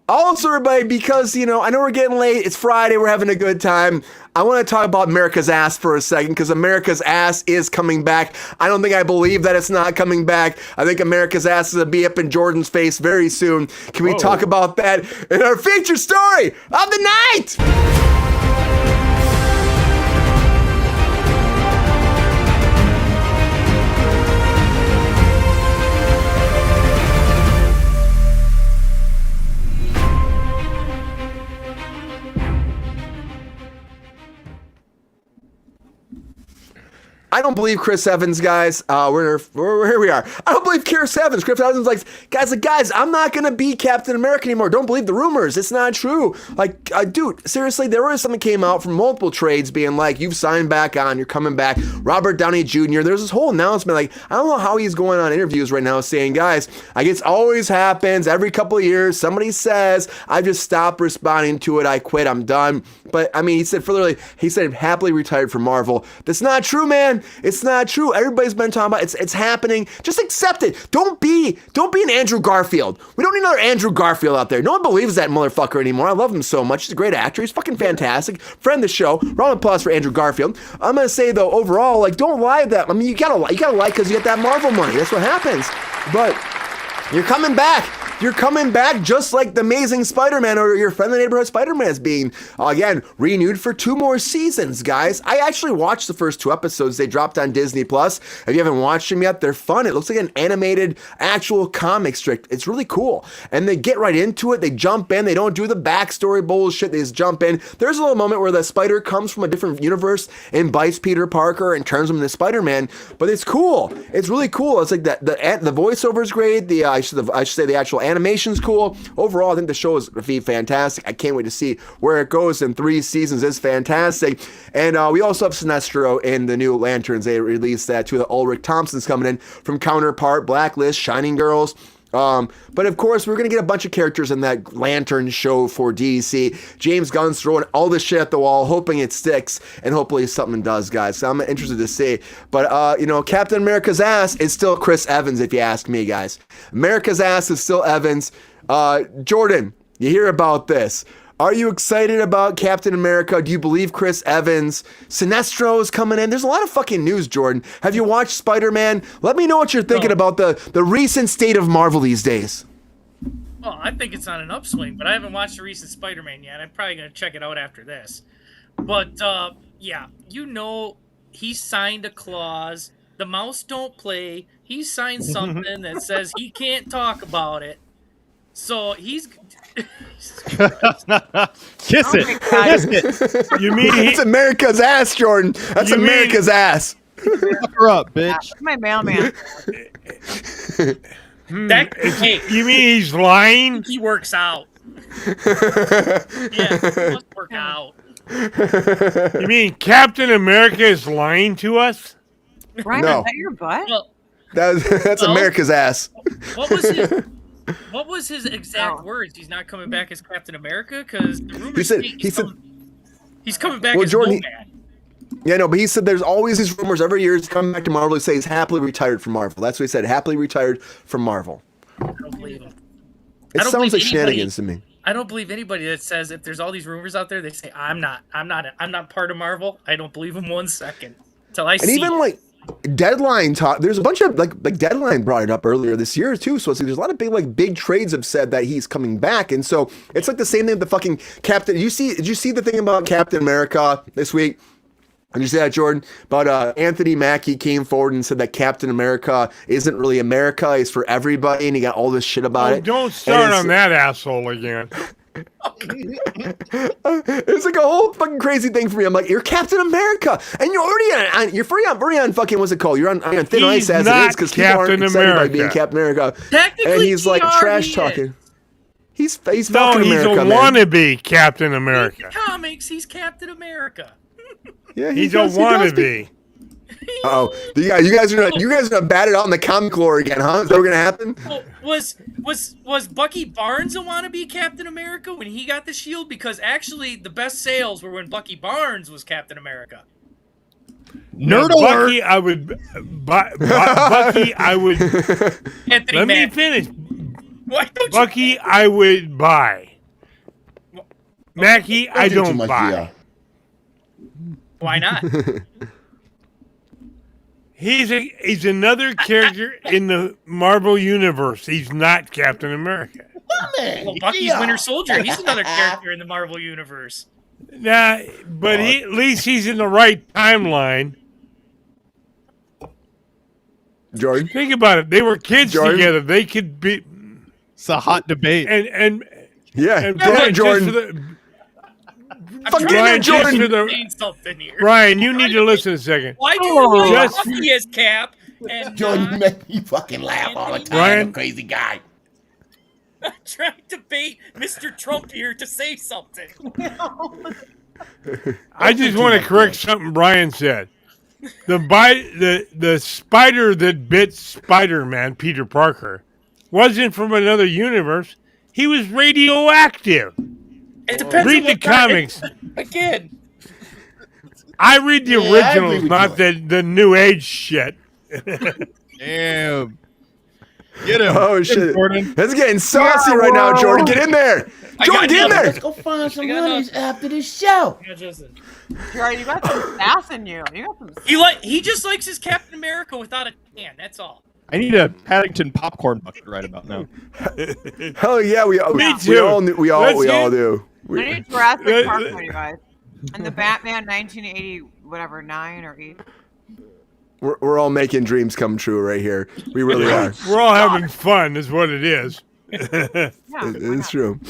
A: also, everybody, because, you know, I know we're getting late. It's Friday. We're having a good time. I want to talk about America's Ass for a second because America's Ass is coming back. I don't think I believe that it's not coming back. I think America's Ass is going to be up in Jordan's face very soon. Can we talk about that in our feature story of the night? I don't believe Chris Evans, guys. We're here we are. I don't believe Chris Evans. Chris Evans is like, guys, I'm not gonna be Captain America anymore. Don't believe the rumors. It's not true. Like, dude, seriously, there was something came out from multiple trades being like, you've signed back on, you're coming back. Robert Downey Jr. There's this whole announcement. Like, I don't know how he's going on interviews right now saying, guys, like it always happens every couple of years. Somebody says, I just stopped responding to it. I quit. I'm done. But I mean, he said happily retired from Marvel. That's not true, man. It's not true. Everybody's been talking about it's happening. Just accept it. Don't be an Andrew Garfield. We don't need another Andrew Garfield out there. No one believes that motherfucker anymore. I love him so much. He's a great actor. He's fucking fantastic. Friend of the show. Round of applause for Andrew Garfield. I'm gonna say though, overall, like don't lie that. I mean, you gotta lie because you get that Marvel money. That's what happens. But you're coming back. You're coming back just like the Amazing Spider-Man or your friendly neighborhood Spider-Man is being, again, renewed for 2 more seasons, guys. I actually watched the first 2 episodes. They dropped on Disney+. If you haven't watched them yet, they're fun. It looks like an animated actual comic strip. It's really cool. And they get right into it. They jump in. They don't do the backstory bullshit. They just jump in. There's a little moment where the spider comes from a different universe and bites Peter Parker and turns him into Spider-Man. But it's cool. It's really cool. It's like the voiceover is great. I should say the actual Animation's cool. Overall, I think the show is be fantastic. I can't wait to see where it goes in 3 seasons. It's fantastic. And we also have Sinestro in the new Lanterns. They released that too. The Ulrich Thompson's coming in from Counterpart, Blacklist, Shining Girls. But of course, we're going to get a bunch of characters in that Lantern show for DC. James Gunn's throwing all this shit at the wall, hoping it sticks, and hopefully something does, guys. So I'm interested to see. But, Captain America's ass is still Chris Evans, if you ask me, guys. America's ass is still Evans. Jordan, you hear about this. Are you excited about Captain America? Do you believe Chris Evans? Sinestro is coming in. There's a lot of fucking news, Jordan. Have you watched Spider-Man? Let me know what you're thinking about the recent state of Marvel these days.
F: Well, I think it's on an upswing, but I haven't watched the recent Spider-Man yet. I'm probably going to check it out after this. But, yeah, he signed a clause. The mouse don't play. He signed something that says he can't talk about it. So he's...
E: Kiss it. Kiss it.
B: You mean
A: That's America's ass, Jordan. That's America's ass.
E: Fuck her up, bitch.
C: My mailman.
B: You mean he's lying?
F: He works out. Yeah, he must work out.
B: You mean Captain America is lying to us?
C: Brian,
A: No.
C: is that your butt?
F: Well,
A: That's America's ass.
F: what was his exact words? He's not coming back as Captain America? Because the rumors
A: He said
F: he's coming back
A: Well,
F: as
A: Jordan,
F: Nomad.
A: Yeah, no, but he said there's always these rumors every year he's coming back to Marvel. He says he's happily retired from Marvel. That's what he said, happily retired from Marvel.
F: I don't believe him.
A: It sounds like shenanigans to me.
F: I don't believe anybody that says if there's all these rumors out there, they say I'm not part of Marvel. I don't believe him 1 second till I see.
A: And even like Deadline talk. There's a bunch of like Deadline brought it up earlier this year too. So it's like, there's a lot of big trades have said that he's coming back, and so it's like the same thing with the fucking Captain. Did you see the thing about Captain America this week? Did you see that, Jordan? But Anthony Mackie came forward and said that Captain America isn't really America; it's for everybody, and he got all this shit about it.
B: Don't start on that asshole again.
A: It's like a whole fucking crazy thing for me. I'm like, you're Captain America, and you're already on fucking what's it called? You're on thin ice as it is because people aren't excited about being Captain America. And he's like trash talking. He's fucking America,
B: he's a wannabe Captain America.
F: In comics, he's Captain America.
A: Yeah,
B: he's a wannabe.
A: Oh, you guys are gonna bat it out in the comic lore again, huh? Is that gonna happen?
F: Well, was Bucky Barnes a wannabe Captain America when he got the shield? Because actually, the best sales were when Bucky Barnes was Captain America.
B: Nerd alert! Bucky, I would. Bucky, I would.
F: Anthony
B: Let
F: Mackie.
B: me finish.
F: Why don't
B: Bucky, I would buy. Mackie, I don't buy.
F: Why not?
B: He's another character in the Marvel universe. He's not Captain America.
F: Well, Bucky's Winter Soldier. He's another character in the Marvel universe.
B: Nah, but at least he's in the right timeline.
A: Jordan,
B: think about it. They were kids together. They could be.
E: It's a hot debate.
B: And
A: Jordan.
B: Fucking Jordan. Ryan, you need to listen a second.
F: Why do you use Bucky as Cap? And
G: Jordan make me fucking laugh all the time.
B: Ryan?
G: Crazy guy.
F: I'm trying to bait Mr. Trump here to say something.
B: I just want to correct something Brian said. The spider that bit Spider-Man, Peter Parker, wasn't from another universe. He was radioactive.
F: It depends
B: read
F: on
B: the comics.
F: Again.
B: I read the originals, not the new age shit.
E: Damn. Get him.
A: Oh, shit.
E: Jordan.
A: It's getting saucy right now, Jordan. Get in there. Jordan, get in there.
G: Let's go find some honeys after the show.
C: Right, you got some sass in you. You got some.
F: He just likes his Captain America without a can. That's all.
E: I need a Paddington popcorn bucket right about now.
A: Hell yeah, we all do.
C: I need Jurassic Park for you guys. And the Batman 1980, whatever, 9 or 8.
A: We're all making dreams come true right here. We really are.
B: We're all having fun, is what it is.
A: It's true.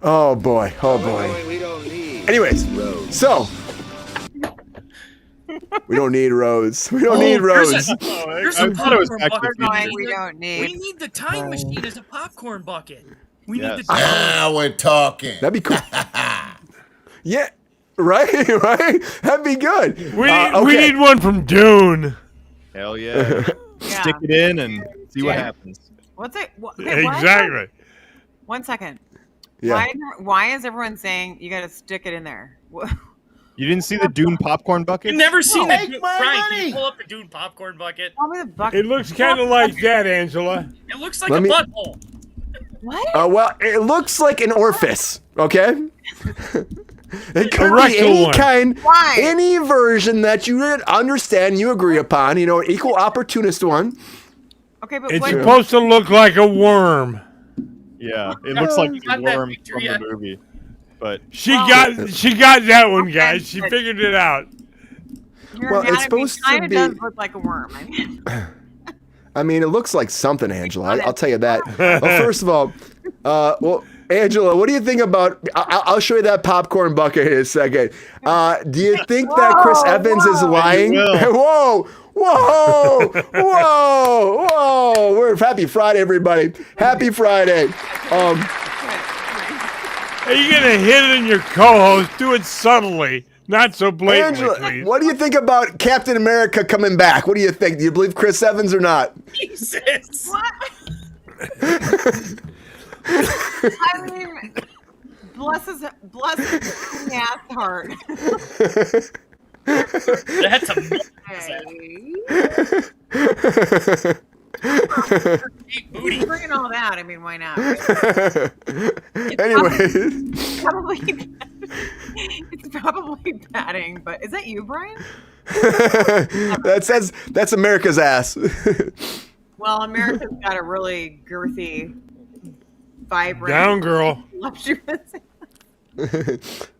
A: Oh boy. Oh boy. Anyways, so We don't need roads. We don't need roads.
F: There's
E: I
F: a
E: thought it was
F: popcorn
E: Back to
F: bucket.
E: the Future.
C: We don't need.
F: We need the time machine as a popcorn bucket. We
E: Yes.
F: need the
G: Now we're talking.
A: That'd be cool. Yeah, right, right. That'd be good.
B: We need one from Dune.
E: Hell yeah.
C: Yeah.
E: Stick it in and see what
C: Yeah.
E: happens.
C: What's it? Okay,
B: Exactly.
C: 1 second.
A: Yeah.
C: Why is everyone saying you got to stick it in there?
E: You didn't see the Dune popcorn bucket?
F: You've never seen that.
G: Take my
F: Brian, can
G: money.
F: you pull up the Dune popcorn bucket?
C: Tell me the bucket.
B: It looks kind of like that, Angela.
F: It looks like
A: Let
F: a
A: me-
F: butthole.
C: What?
A: Well, it looks like an orifice. Okay. It could be
B: rectal
A: any
B: one.
A: kind,
C: Why?
A: any version that you understand, you agree upon. You know, an equal opportunist one.
C: Okay, but
B: It's
C: what?
B: supposed to look like a worm.
E: Yeah, it looks like
F: Got
E: a
F: that
E: worm
F: picture
E: from
F: yet?
E: the movie. But
B: She got that one,
C: Okay,
B: guys. She
C: but-
B: figured it out.
C: Your
A: Well, it's
C: anatomy
A: supposed to
C: kinda
A: be-
C: does look like a worm.
A: I mean, it looks like something, Angela. I'll tell you that. Well, first of all, Angela, what do you think about? I'll show you that popcorn bucket in a second. Do you think that Chris Evans is lying?
E: will.
A: Whoa, whoa, whoa! We're happy Friday, everybody. Happy Friday.
B: Are you gonna hit it in your co-host? Do it subtly, not so blatantly,
A: Angela,
B: please.
A: what do you think about Captain America coming back? What do you think? Do you believe Chris Evans or not?
F: Jesus.
C: I mean, bless his ass heart.
F: That's a big booty.
C: Bringing all that, I mean, why not?
A: Anyway,
C: It's probably padding, but is that you, Brian?
A: that's America's ass.
C: Well, America's got a really girthy, vibrant,
B: Down, girl.
C: voluptuous.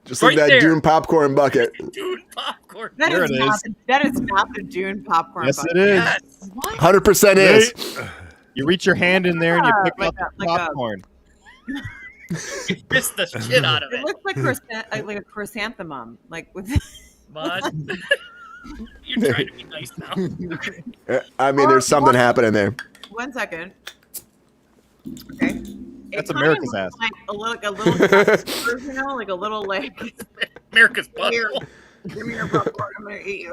A: Just like
F: Right
A: that
F: there.
A: Dune popcorn bucket.
F: Dune popcorn.
C: That
E: There
C: is
E: it
C: not.
E: is.
C: That is not the Dune popcorn.
E: Yes,
C: bucket.
E: it is.
F: Yes.
C: What?
A: 100% is.
E: You reach your hand in there and you pick
C: Like
E: up the
C: a-
E: popcorn.
F: You pissed the shit out of
C: It
F: it.
C: looks like like a chrysanthemum, like with.
F: Bud. You're trying to be nice now.
A: I mean, there's something happening there.
C: 1 second. Okay.
E: That's
C: It kinda
E: America's
C: looks
E: ass.
C: Like a little, you know, like a little like.
F: America's
C: Here,
F: butthole.
C: give me your popcorn. I'm gonna eat you.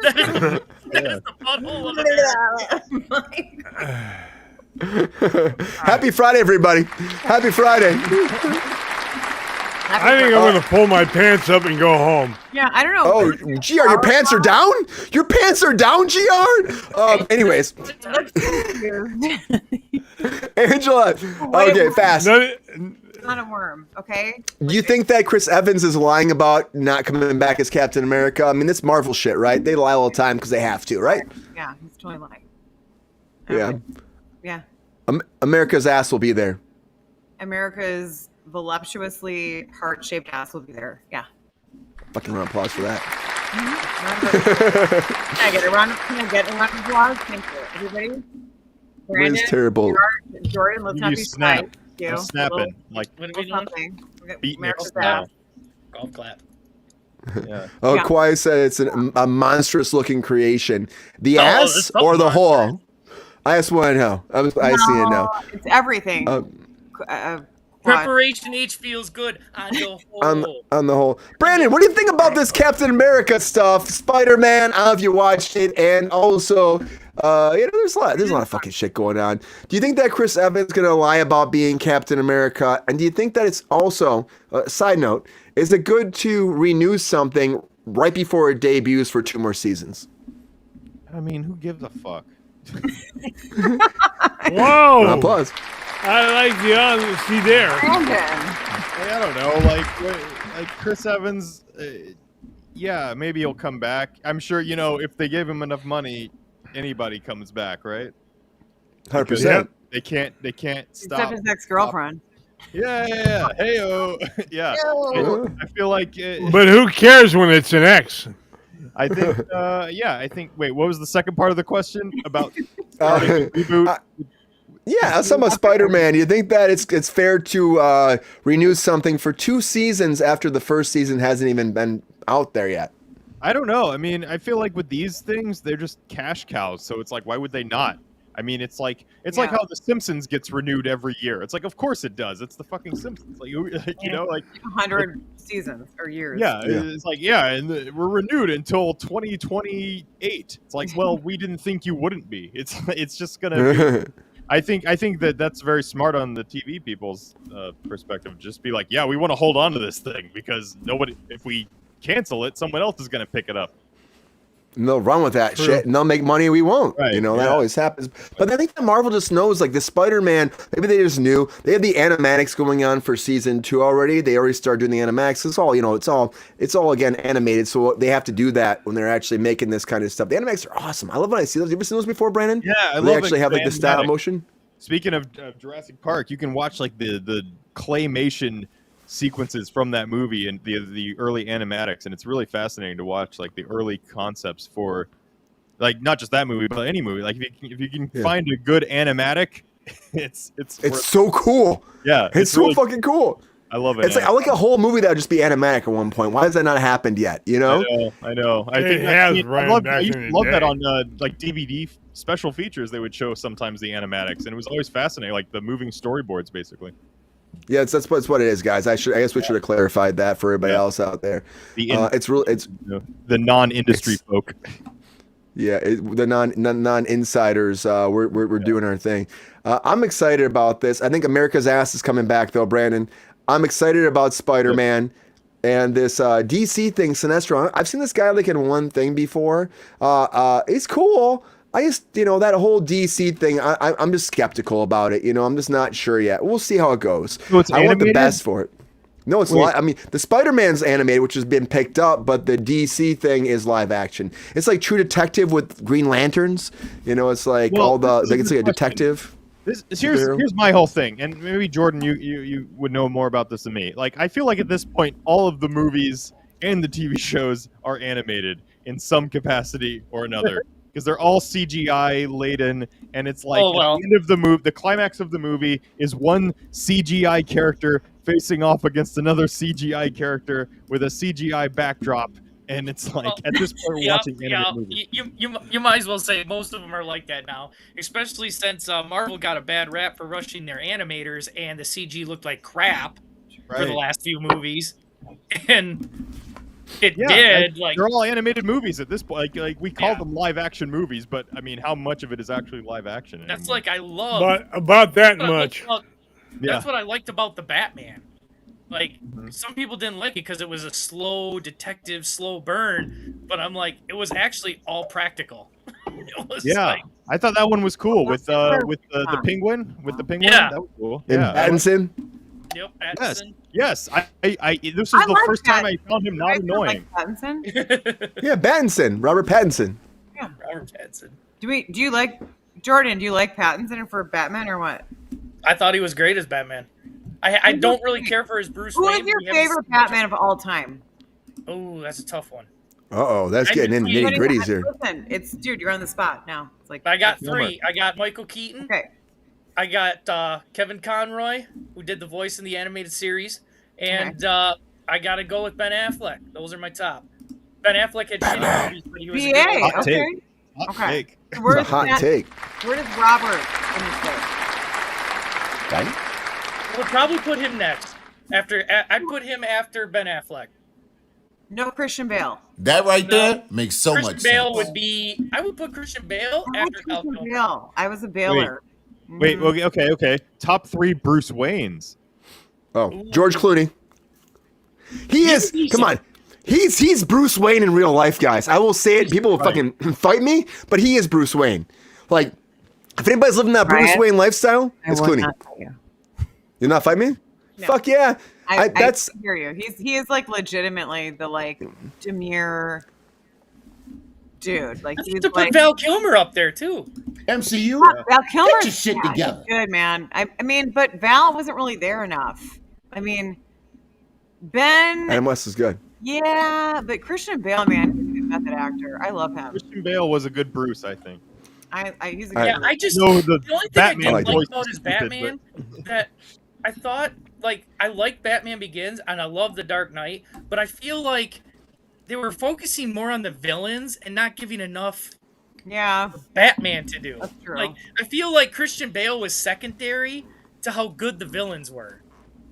F: That is the butthole of America.
A: Happy Friday, everybody. Happy Friday.
B: I think I'm gonna pull my pants up and go home.
C: Yeah, I don't know.
A: Oh, GR, your pants are down? Your pants are down, GR? Anyways, Angela. Okay, fast.
C: It's not a worm, okay?
A: Do you think that Chris Evans is lying about not coming back as Captain America? I mean, it's Marvel shit, right? They lie all the time because they have to, right?
C: Yeah, he's totally lying.
A: Yeah.
C: Yeah.
A: America's ass will be there.
C: America's voluptuously heart-shaped ass will be there. Yeah.
A: Fucking round of applause for that.
C: Can I get a round of applause? Thank you. Everybody?
A: Riz terrible.
C: Jordan, let's
E: You
C: not be
E: snap.
C: shy. You.
E: I'm snapping. Like,
F: What are we doing?
C: Something.
E: beatnik
C: America's
E: style.
C: ass.
F: Golf clap.
E: Yeah.
A: Oh,
C: Yeah.
A: Kwai said it's a monstrous-looking creation. The
F: Oh,
A: ass
F: it's
A: or the
F: something
A: hole? I just want to know. I see it now.
C: It's everything. Quad.
F: Preparation H feels good on the whole.
A: On the whole. Brandon, what do you think about this Captain America stuff? Spider-Man, I don't know if you watched it, and also, there's a lot of fucking shit going on. Do you think that Chris Evans is gonna lie about being Captain America? And do you think that it's also, side note, is it good to renew something right before it debuts for 2 more seasons?
E: I mean, who gives a fuck?
B: Whoa!
A: Applause.
B: I like the honesty there.
C: Brandon.
E: I don't know, like Chris Evans. Yeah, maybe he'll come back. I'm sure, if they give him enough money, anybody comes back, right?
A: 100%.
E: They can't stop.
C: Except his ex-girlfriend.
E: Yeah. Heyo. Yeah. I feel like.
B: But who cares when it's an ex?
E: I think. I think. Wait, what was the second part of the question about starting a reboot?
A: Yeah, I was talking about Spider-Man. You think that it's fair to renew something for 2 seasons after the first season hasn't even been out there yet?
E: I don't know. I mean, I feel like with these things, they're just cash cows. So it's like, why would they not? I mean, it's like how The Simpsons gets renewed every year. It's like, of course it does. It's the fucking Simpsons. Like you know, like
C: 100 seasons or years.
E: Yeah, it's like and we're renewed until 2028. It's like, well, we didn't think you wouldn't be. It's just gonna. Be, I think that's very smart on the TV people's perspective. Just be like, yeah, we want to hold on to this thing because nobody. If we cancel it, someone else is gonna pick it up.
A: And they'll run with that shit and they'll make money we won't.
E: Right,
A: That always happens. But I think that Marvel just knows, like the Spider-Man, maybe they just knew. They have the animatics going on for season 2 already. They already started doing the animatics. It's all, it's all again animated. So they have to do that when they're actually making this kind of stuff. The animatics are awesome. I love when I see those. You ever seen those before, Brandon?
E: Yeah, I love
A: they actually have like the stop motion.
E: Speaking of Jurassic Park, you can watch like the claymation sequences from that movie and the early animatics, and it's really fascinating to watch like the early concepts for like not just that movie but any movie. Like if you can find a good animatic, it's
A: so cool.
E: Yeah,
A: it's so really fucking cool.
E: I love it.
A: It's like I like a whole movie that would just be animatic at one point. Why has that not happened yet?
E: I know. I think I love that on like DVD special features. They would show sometimes the animatics, and it was always fascinating, like the moving storyboards, basically.
A: Yeah, that's what it is, guys. I guess we should have clarified that for everybody else out there. It's
E: the non-industry folk.
A: Yeah, the non-insiders. We're doing our thing. I'm excited about this. I think America's ass is coming back, though, Brandon. I'm excited about Spider-Man and this DC thing, Sinestro. I've seen this guy like in one thing before. It's cool. I just, that whole DC thing, I'm just skeptical about it. I'm just not sure yet. We'll see how it goes.
E: So it's
A: I want the best for it. No, it's live. I mean, the Spider-Man's animated, which has been picked up, but the DC thing is live action. It's like True Detective with Green Lanterns. It's like it's like a detective.
E: Here's my whole thing, and maybe Jordan, you would know more about this than me. Like, I feel like at this point, all of the movies and the TV shows are animated in some capacity or another. Because they're all CGI laden, and it's like at the end of the movie, the climax of the movie is one CGI character facing off against another CGI character with a CGI backdrop, and it's like at this point we're watching animated movies.
F: You might as well say most of them are like that now, especially since Marvel got a bad rap for rushing their animators, and the CG looked like crap for the last few movies, and. It did. Like
E: they're all animated movies at this point. Like we call them live action movies, but I mean, how much of it is actually live action?
F: That's like I love.
B: But about that much.
F: That's what I liked about the Batman. Like some people didn't like it because it was a slow detective, slow burn. But I'm like, it was actually all practical. It was
E: I thought that one was cool with the penguin. With the penguin, that was cool.
A: And Pattinson.
F: Yep, Pattinson.
E: Yes. I this was the first time I found him not annoying.
C: Like Pattinson?
A: Yeah, Pattinson. Robert Pattinson.
C: Yeah,
F: Robert Pattinson.
C: Do you like Jordan? Do you like Pattinson for Batman or what?
F: I thought he was great as Batman. I don't really care for his Bruce Wayne.
C: Who is your favorite Batman of all time?
F: Oh, that's a tough one.
A: That's getting into nitty gritties here.
C: Listen, dude, you're on the spot now. It's like
F: I got 3. I got Michael Keaton.
C: Okay.
F: I got Kevin Conroy, who did the voice in the animated series, and I got to go with Ben Affleck. Those are my top. Ben Affleck had shitty movies, but he was a good
E: Hot take. Hot take.
C: Where's
A: a hot take.
C: Where does Robert in this list?
F: We'll probably put him next. I'd put him after Ben Affleck.
C: No Christian Bale.
G: That right there makes so much
F: sense. Christian Bale
G: sense.
F: would be. I would put Christian Bale after Val Kilmer.
C: I was a Baylor.
E: Wait, okay. Top 3 Bruce Waynes.
A: Oh, George Clooney. He is. Come on. He's Bruce Wayne in real life, guys. I will say it. People will fucking fight me, but he is Bruce Wayne. Like, if anybody's living that Bruce Wayne lifestyle, it's Clooney. You're not fighting me? No. Fuck yeah.
C: I hear you. He is like legitimately the like demure dude. Like
F: he's to put Val Kilmer up there too.
G: MCU.
C: Val Kilmer.
G: Get your shit together.
C: Good man. I mean, but Val wasn't really there enough. I mean, Ben.
A: Adam West is good.
C: Yeah, but Christian Bale, man, he's a good method actor. I love him.
E: Christian Bale was a good Bruce, I think.
C: He's a good.
F: I just
E: the
F: only thing
E: Batman
F: I didn't like about his Batman that I thought, like, I like Batman Begins and I love The Dark Knight, but I feel like they were focusing more on the villains and not giving enough
C: Yeah,
F: Batman to do.
C: that's true.
F: Like, I feel like Christian Bale was secondary to how good the villains were.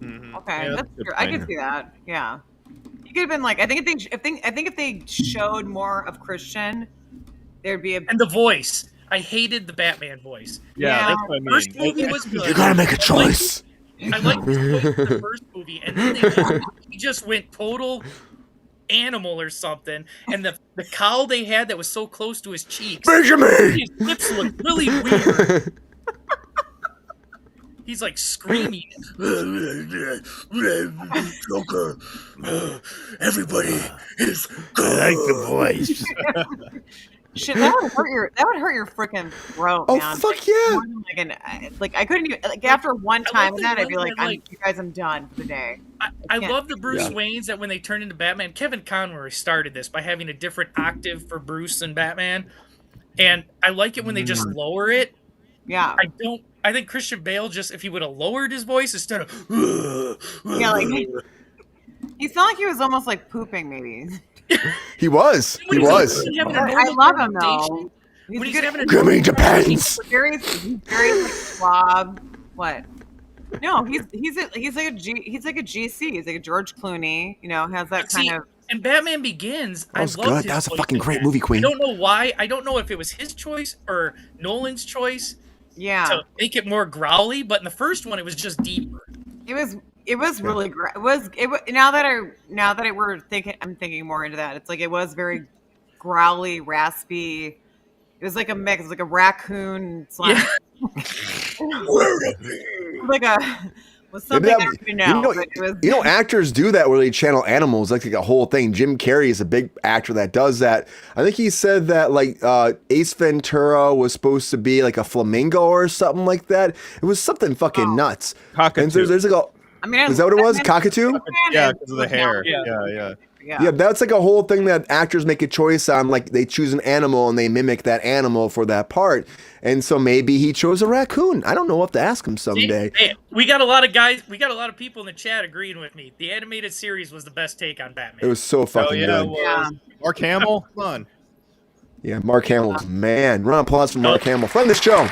C: Okay,
E: Yeah,
C: that's
E: that's a good
C: true. I
E: point.
C: can see that. Yeah, you could have been like, I think if they showed more of Christian, there'd be a
F: And the voice. I hated the Batman voice.
E: Yeah,
C: Yeah.
E: that's what I mean.
F: First movie was good.
A: You gotta make a choice.
F: I liked his voice in the first movie, and then he just went total animal or something. And the cowl they had that was so close to his cheeks,
A: Benjamin!
F: his lips looked really weird. He's like screaming.
G: Joker, everybody is
D: I like the voice.
C: shit. That would hurt your freaking throat,
A: Oh,
C: man.
A: fuck
C: Like,
A: yeah.
C: more than like I couldn't even like after one time
F: the
C: of that, I'd be
F: one
C: like,
F: that, like-
C: you guys, I'm done for the day.
F: I
C: can't-
F: love the Bruce Waynes that when they turned into Batman, Kevin Conroy started this by having a different octave for Bruce and Batman. And I like it when they just lower it.
C: Yeah,
F: I think Christian Bale just, if he would have lowered his voice instead of,
C: yeah. Like he felt like he was almost like pooping, maybe.
A: He was. He was.
C: I love him though. He's
F: When he's
C: good.
F: having a
A: Give me depends.
C: He's very like slob. What? No, he's like a GC. He's like a George Clooney. You know, has that kind of.
F: And Batman Begins,
A: That was
F: I loved
A: good.
F: his
A: That was a
F: voice
A: fucking
F: in
A: great
F: that.
A: movie, Queen.
F: I don't know why. I don't know if it was his choice or Nolan's choice
C: Yeah,
F: to make it more growly, but in the first one, it was just deeper.
C: it was really great. It was now that I'm thinking more into that. It's like it was very growly, raspy. It was like a mix, like a raccoon slash like a was something I don't even know. But it was,
A: You know, actors do that where they channel animals, like a whole thing. Jim Carrey is a big actor that does that. I think he said that like Ace Ventura was supposed to be like a flamingo or something like that. It was something fucking nuts.
E: Cockatoo.
A: And there's like a.
C: I mean,
A: Is that what it was? Cockatoo?
E: Yeah, because of the hair.
F: Yeah.
A: Yeah, that's like a whole thing that actors make a choice on. Like they choose an animal and they mimic that animal for that part. And so maybe he chose a raccoon. I don't know. We'll have to ask him someday.
F: Hey, we got a lot of guys. We got a lot of people in the chat agreeing with me. The animated series was the best take on Batman.
A: It was so fucking good.
E: Mark Hamill, come on.
A: Yeah, Mark Hamill's man. Round of applause for Mark Hamill. Friend of the show.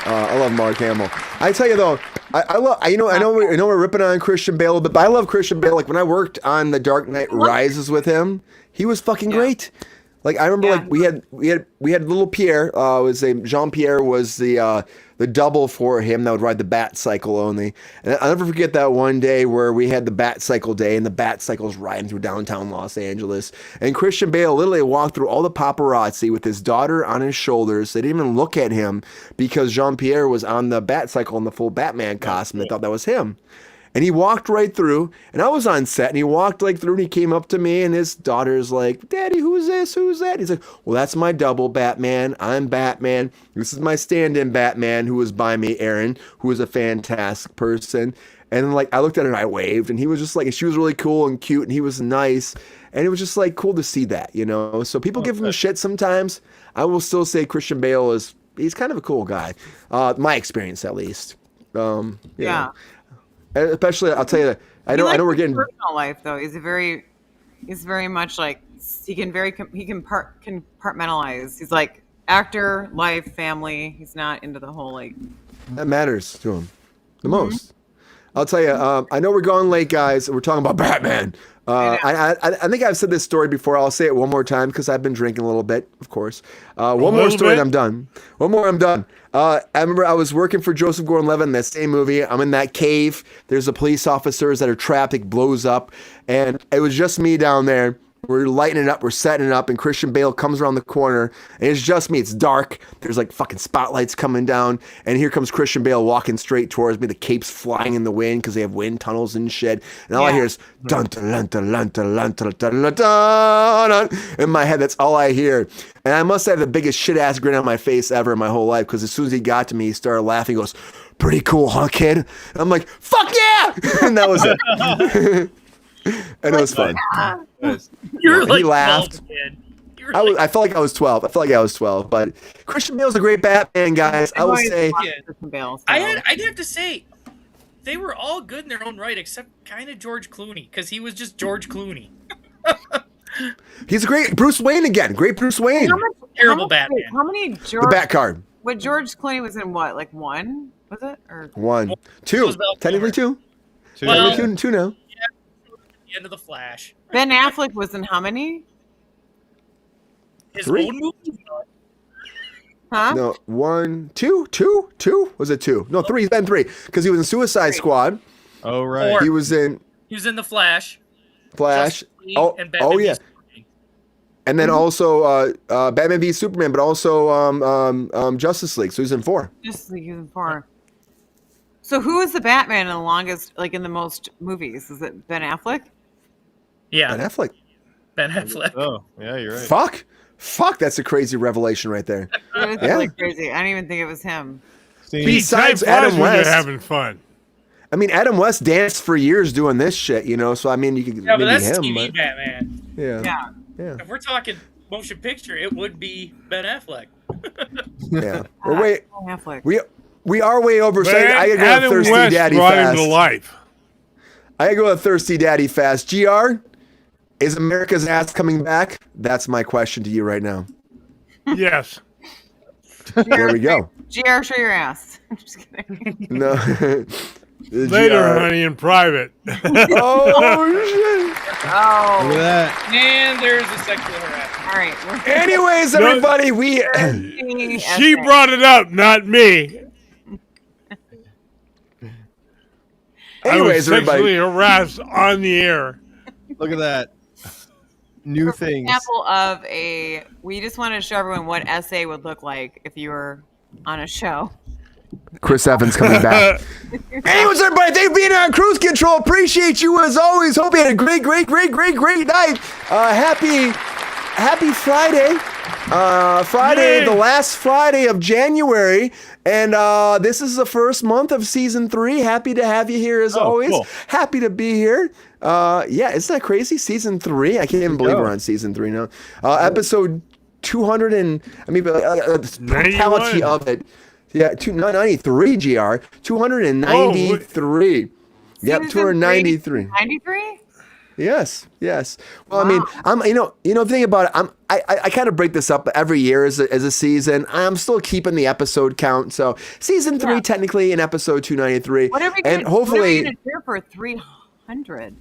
A: I love Mark Hamill. I tell you though, I know we're ripping on Christian Bale, but I love Christian Bale. Like when I worked on The Dark Knight Rises with him, he was fucking great. Like I remember, like we had little Pierre. Jean Pierre was the double for him that would ride the Bat Cycle only. And I'll never forget that one day where we had the Bat Cycle day and the Bat Cycle's riding through downtown Los Angeles. And Christian Bale literally walked through all the paparazzi with his daughter on his shoulders. They didn't even look at him because Jean Pierre was on the Bat Cycle in the full Batman costume. They thought that was him. And he walked right through, and I was on set, and he walked like through, and he came up to me, and his daughter's like, "Daddy, who's this? Who's that?" He's like, "Well, that's my double Batman. I'm Batman. This is my stand-in Batman who was by me, Aaron, who is a fantastic person." And like, I looked at her and I waved, and he was just like, she was really cool and cute, and he was nice, and it was just like cool to see that, you know. So people give him shit sometimes. I will still say Christian Bale he's kind of a cool guy, my experience at least. You know. Especially, I'll tell you that I know we're getting
C: personal life though. He's very much like he can compartmentalize. He's like actor, life, family. He's not into the whole like.
A: That matters to him the most. I'll tell you. I know we're going late, guys. We're talking about Batman. I think I've said this story before. I'll say it one more time because I've been drinking a little bit, of course. One more story and I'm done. I'm done. I remember I was working for Joseph Gordon-Levitt in that same movie. I'm in that cave. There's the police officers that are trapped. It blows up. And it was just me down there. We're lighting it up. We're setting it up. And Christian Bale comes around the corner. And it's just me. It's dark. There's like fucking spotlights coming down. And here comes Christian Bale walking straight towards me. The cape's flying in the wind because they have wind tunnels and shit. And all I hear is dun dun dun dun dun dun dun dun dun. In my head, that's all I hear. And I must have the biggest shit-ass grin on my face ever in my whole life because as soon as he got to me, he started laughing. He goes, "Pretty cool, huh, kid?" And I'm like, "Fuck yeah!" And that was it. And it was fun.
F: You're like
A: he laughed.
F: 12,
A: I felt like I was 12. But Christian Bale's a great Batman, guys. I will say.
F: I'd have to say, they were all good in their own right, except kind of George Clooney, because he was just George Clooney.
A: He's a great Bruce Wayne again. Great Bruce Wayne.
F: Terrible Batman.
C: How many George?
A: The Bat card.
C: What George Clooney was in? What, like one? Was it or
A: 1, 2? Technically 2.
F: Well,
A: Technically 2 now.
F: the end of the Flash.
C: Ben Affleck was in how many?
F: His
A: 3.
F: own movie?
C: Huh?
A: No, 1, 2, 2, 2. Was it 2? No, 3. He's been 3 because he was in Suicide Squad.
E: Oh right.
F: 4.
A: He was in
F: He was in the Flash.
A: Flash.
F: Justice League,
A: Oh,
F: and Batman
A: oh
F: v
A: yeah.
F: Superman.
A: And then also Batman v Superman, but also Justice League. So he's in 4.
C: Just like even 4. So who is the Batman in the longest, like in the most movies? Is it Ben Affleck?
F: Yeah,
A: Ben Affleck.
F: Ben Affleck.
E: Oh yeah, you're right.
A: Fuck, that's a crazy revelation right there.
C: It was
A: Yeah.
C: really crazy. I don't even think it was him.
A: Besides
B: Time flies
A: Adam
B: when you're
A: West.
B: having fun.
A: I mean, Adam West danced for years doing this shit, you know. So I mean, you could
F: Yeah, but
A: maybe
F: that's
A: him.
F: TV
A: But,
F: Batman.
A: yeah.
F: If we're talking motion picture, it would be Ben Affleck.
A: Yeah. We're way,
C: Ben Affleck.
A: we are way over. So
B: Man,
A: I gotta go
B: Adam
A: with Thirsty
B: West
A: Daddy
B: brought him to
A: fast.
B: life.
A: I gotta go with Thirsty Daddy fast. GR, is America's ass coming back? That's my question to you right now.
B: Yes.
A: There we go.
C: GR, show your ass. I'm just kidding.
A: No.
B: Later,
A: GR.
B: honey, in private.
A: Oh shit.
C: Oh.
E: Look at that.
F: And there's a sexual harassment.
C: All right.
A: Anyways, everybody, we
B: She brought it up, not me. I was
A: anyways,
B: sexually
A: everybody.
B: harassed on the air.
E: Look at that. New things.
C: Example of we just wanted to show everyone what essay would look like if you were on a show.
A: Chris Evans coming back. Anyways, everybody, thanks for being on Cruise Control. Appreciate you as always. Hope you had a great night. Happy Friday. Friday,
B: Yay.
A: the last Friday of January. And this is the first month of season 3. Happy to have you here as always.
E: Cool.
A: Happy to be here. Yeah, isn't that crazy? Season 3. I can't even believe we're on season 3 now. Episode 200 and the totality of it. Yeah, 293 GR. 293. Yep, 293.
C: 93?
A: Yes. Well, I mean, the thing about it, I kind of break this up every year as a season. I'm still keeping the episode count. So season 3 technically in episode 293.
C: What are we
A: and
C: gonna,
A: hopefully
C: what are we gonna do for 300?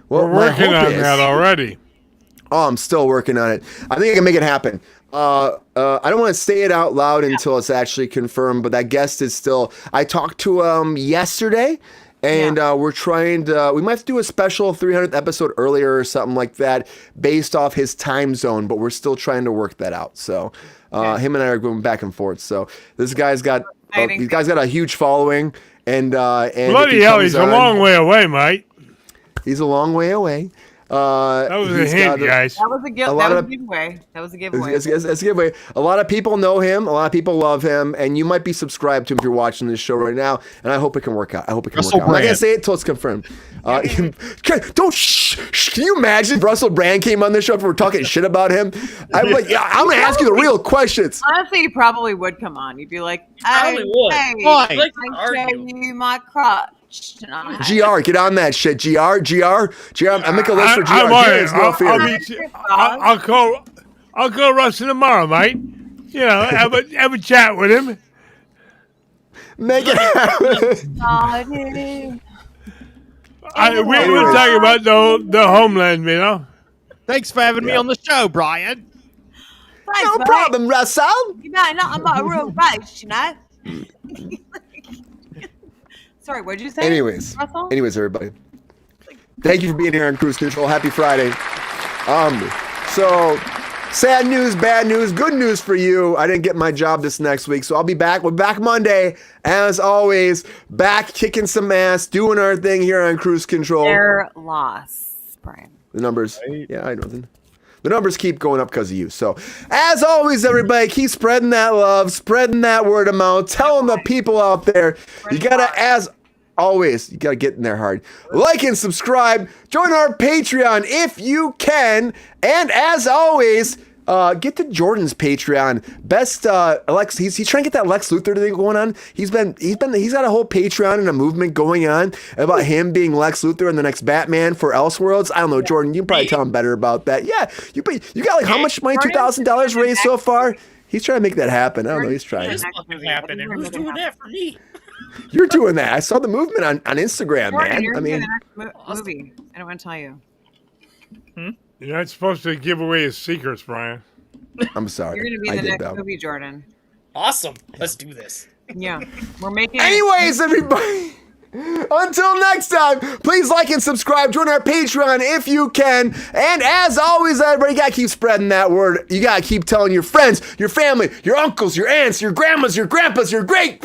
A: well,
B: We're
A: my
B: working
A: hope
B: on
A: is-
B: that already.
A: Oh, I'm still working on it. I think I can make it happen. I don't want to say it out loud until it's actually confirmed, but that guest is still. I talked to him yesterday, and we're trying to. We might have to do a special 300th episode earlier or something like that, based off his time zone. But we're still trying to work that out. So, him and I are going back and forth. So this guy's got. These guys got a huge following, and
B: Bloody hell, he's a long way away, mate.
A: He's a long way away.
B: That was a hint, guys.
C: That was a giveaway. That was a giveaway.
A: It's a giveaway. A lot of people know him. A lot of people love him, and you might be subscribed to him if you're watching this show right now. And I hope it can work out. I'm not gonna say it till it's confirmed. Don't shh. Can you imagine if Russell Brand came on this show if we were talking shit about him? I'm like, I'm gonna ask you the real questions.
C: Honestly, you probably would come on. You'd be like,
F: Probably would.
C: Why?
F: Like to
C: I show
F: argue.
C: you my crotch tonight.
A: GR, get on that shit. GR. I make a list for GR.
B: I'm on it.
A: There's no fear.
B: I'll call Rusty tomorrow, mate. You know, have a chat with him.
A: Make it happen.
B: We're talking about the homeland, you know.
E: Thanks for having me on the show, Brian.
C: Thanks,
A: No
C: mate.
A: problem, Russell.
C: You know, not about a real race, you know. Sorry, what'd you say?
A: Anyways,
C: Russell?
A: everybody. Thank you for being here on Cruise Control. Happy Friday. So sad news, bad news, good news for you. I didn't get my job this next week, so I'll be back. We're back Monday, as always. Back kicking some ass, doing our thing here on Cruise Control.
C: Their loss, Brian.
A: The numbers, yeah, I know. The numbers keep going up because of you. So, as always, everybody, keep spreading that love, spreading that word of mouth, telling the people out there. You gotta, as always, you gotta get in there hard. Like and subscribe. Join our Patreon if you can. And as always, get to Jordan's Patreon. Best Lex, he's trying to get that Lex Luthor thing going on. He's got a whole Patreon and a movement going on about him being Lex Luthor and the next Batman for Elseworlds. I don't know, Jordan, you can probably tell him better about that. Yeah, you got like how much money? $2,000 raised so far. He's trying to make that happen. I don't know. He's trying.
F: This fucking happened, and who's doing that for me?
A: You're doing that. I saw the movement on Instagram,
C: Jordan,
A: man.
C: you're
A: I mean,
C: the next movie. I don't want to tell you.
B: You're not supposed to give away his secrets, Brian.
A: I'm sorry.
C: You're going to be the next movie, Jordan.
F: Awesome. Let's do this.
C: Yeah, we're making.
A: Anyways, everybody. Until next time, please like and subscribe. Join our Patreon if you can. And as always, everybody, you gotta keep spreading that word. You gotta keep telling your friends, your family, your uncles, your aunts, your grandmas, your grandpas, your great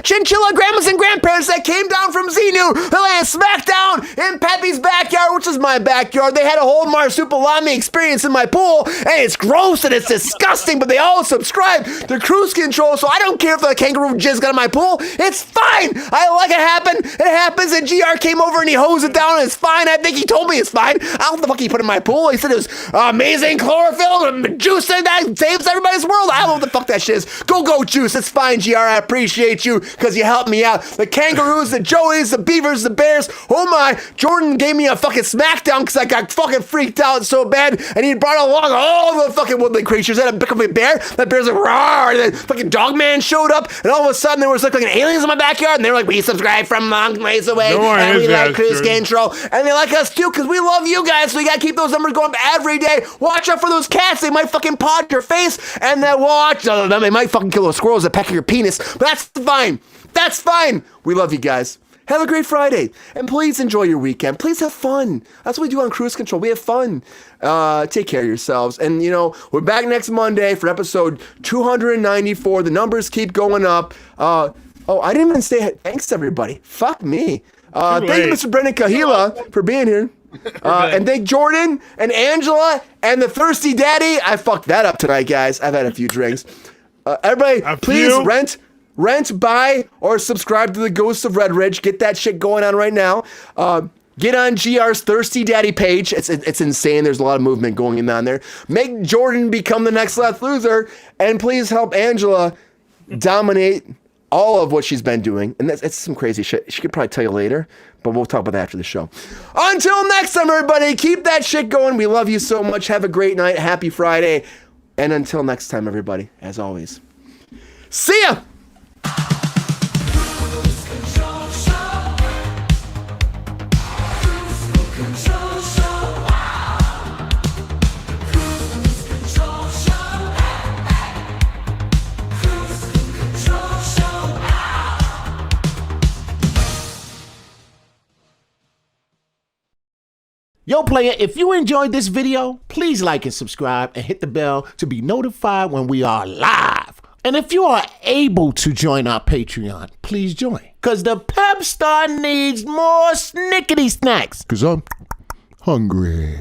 A: chinchilla grandmas and grandparents that came down from Xenu to land smackdown in Pepe's backyard, which is my backyard. They had a whole marsupilami experience in my pool, and it's gross and it's disgusting, but they all subscribe to Kruse Control, so I don't care if the kangaroo jizz got in my pool. It's fine. I like it happen. It happens, and GR came over and he hosed it down, and it's fine. I think he told me it's fine. I don't know what the fuck he put in my pool. He said it was amazing chlorophyll and juice and that saves everybody's world. I don't know what the fuck that shit is. Go juice. It's fine, GR. I appreciate you because you helped me out. The kangaroos, the joeys, the beavers, the bears. Oh my, Jordan gave me a fucking smackdown because I got fucking freaked out so bad, and he brought along all the fucking woodland creatures. I had a pick up a bear. That bear's like, roar, and then fucking Dogman showed up, and all of a sudden there was like aliens in my backyard, and they were like, we subscribe from long ways away, and we like Kruse Control, and they like us too because we love you guys, so we gotta keep those numbers going up every day. Watch out for those cats. They might fucking paw your face, and then watch them. They might fucking kill those squirrels that peck your penis, but that's fine. That's fine. We love you guys. Have a great Friday. And please enjoy your weekend. Please have fun. That's what we do on Kruse Control. We have fun. Take care of yourselves. And, we're back next Monday for episode 294. The numbers keep going up. I didn't even say thanks to everybody. Fuck me. Thank you, Mr. Brendan Kahila, for being here. And thank Jordan and Angela and the Thirsty Daddy. I fucked that up tonight, guys. I've had a few drinks. Everybody, please rent, buy, or subscribe to the Ghosts of Red Ridge. Get that shit going on right now. Get on GR's Thirsty Daddy page. It's insane. There's a lot of movement going on there. Make Jordan become the next left loser, and please help Angela dominate all of what she's been doing. And it's some crazy shit. She could probably tell you later, but we'll talk about that after the show. Until next time, everybody, keep that shit going. We love you so much. Have a great night. Happy Friday. And until next time, everybody, as always, see ya!
G: Yo, player, if you enjoyed this video, please like and subscribe and hit the bell to be notified when we are live. And if you are able to join our Patreon, please join. Because the pep star needs more snickety snacks. Because I'm hungry.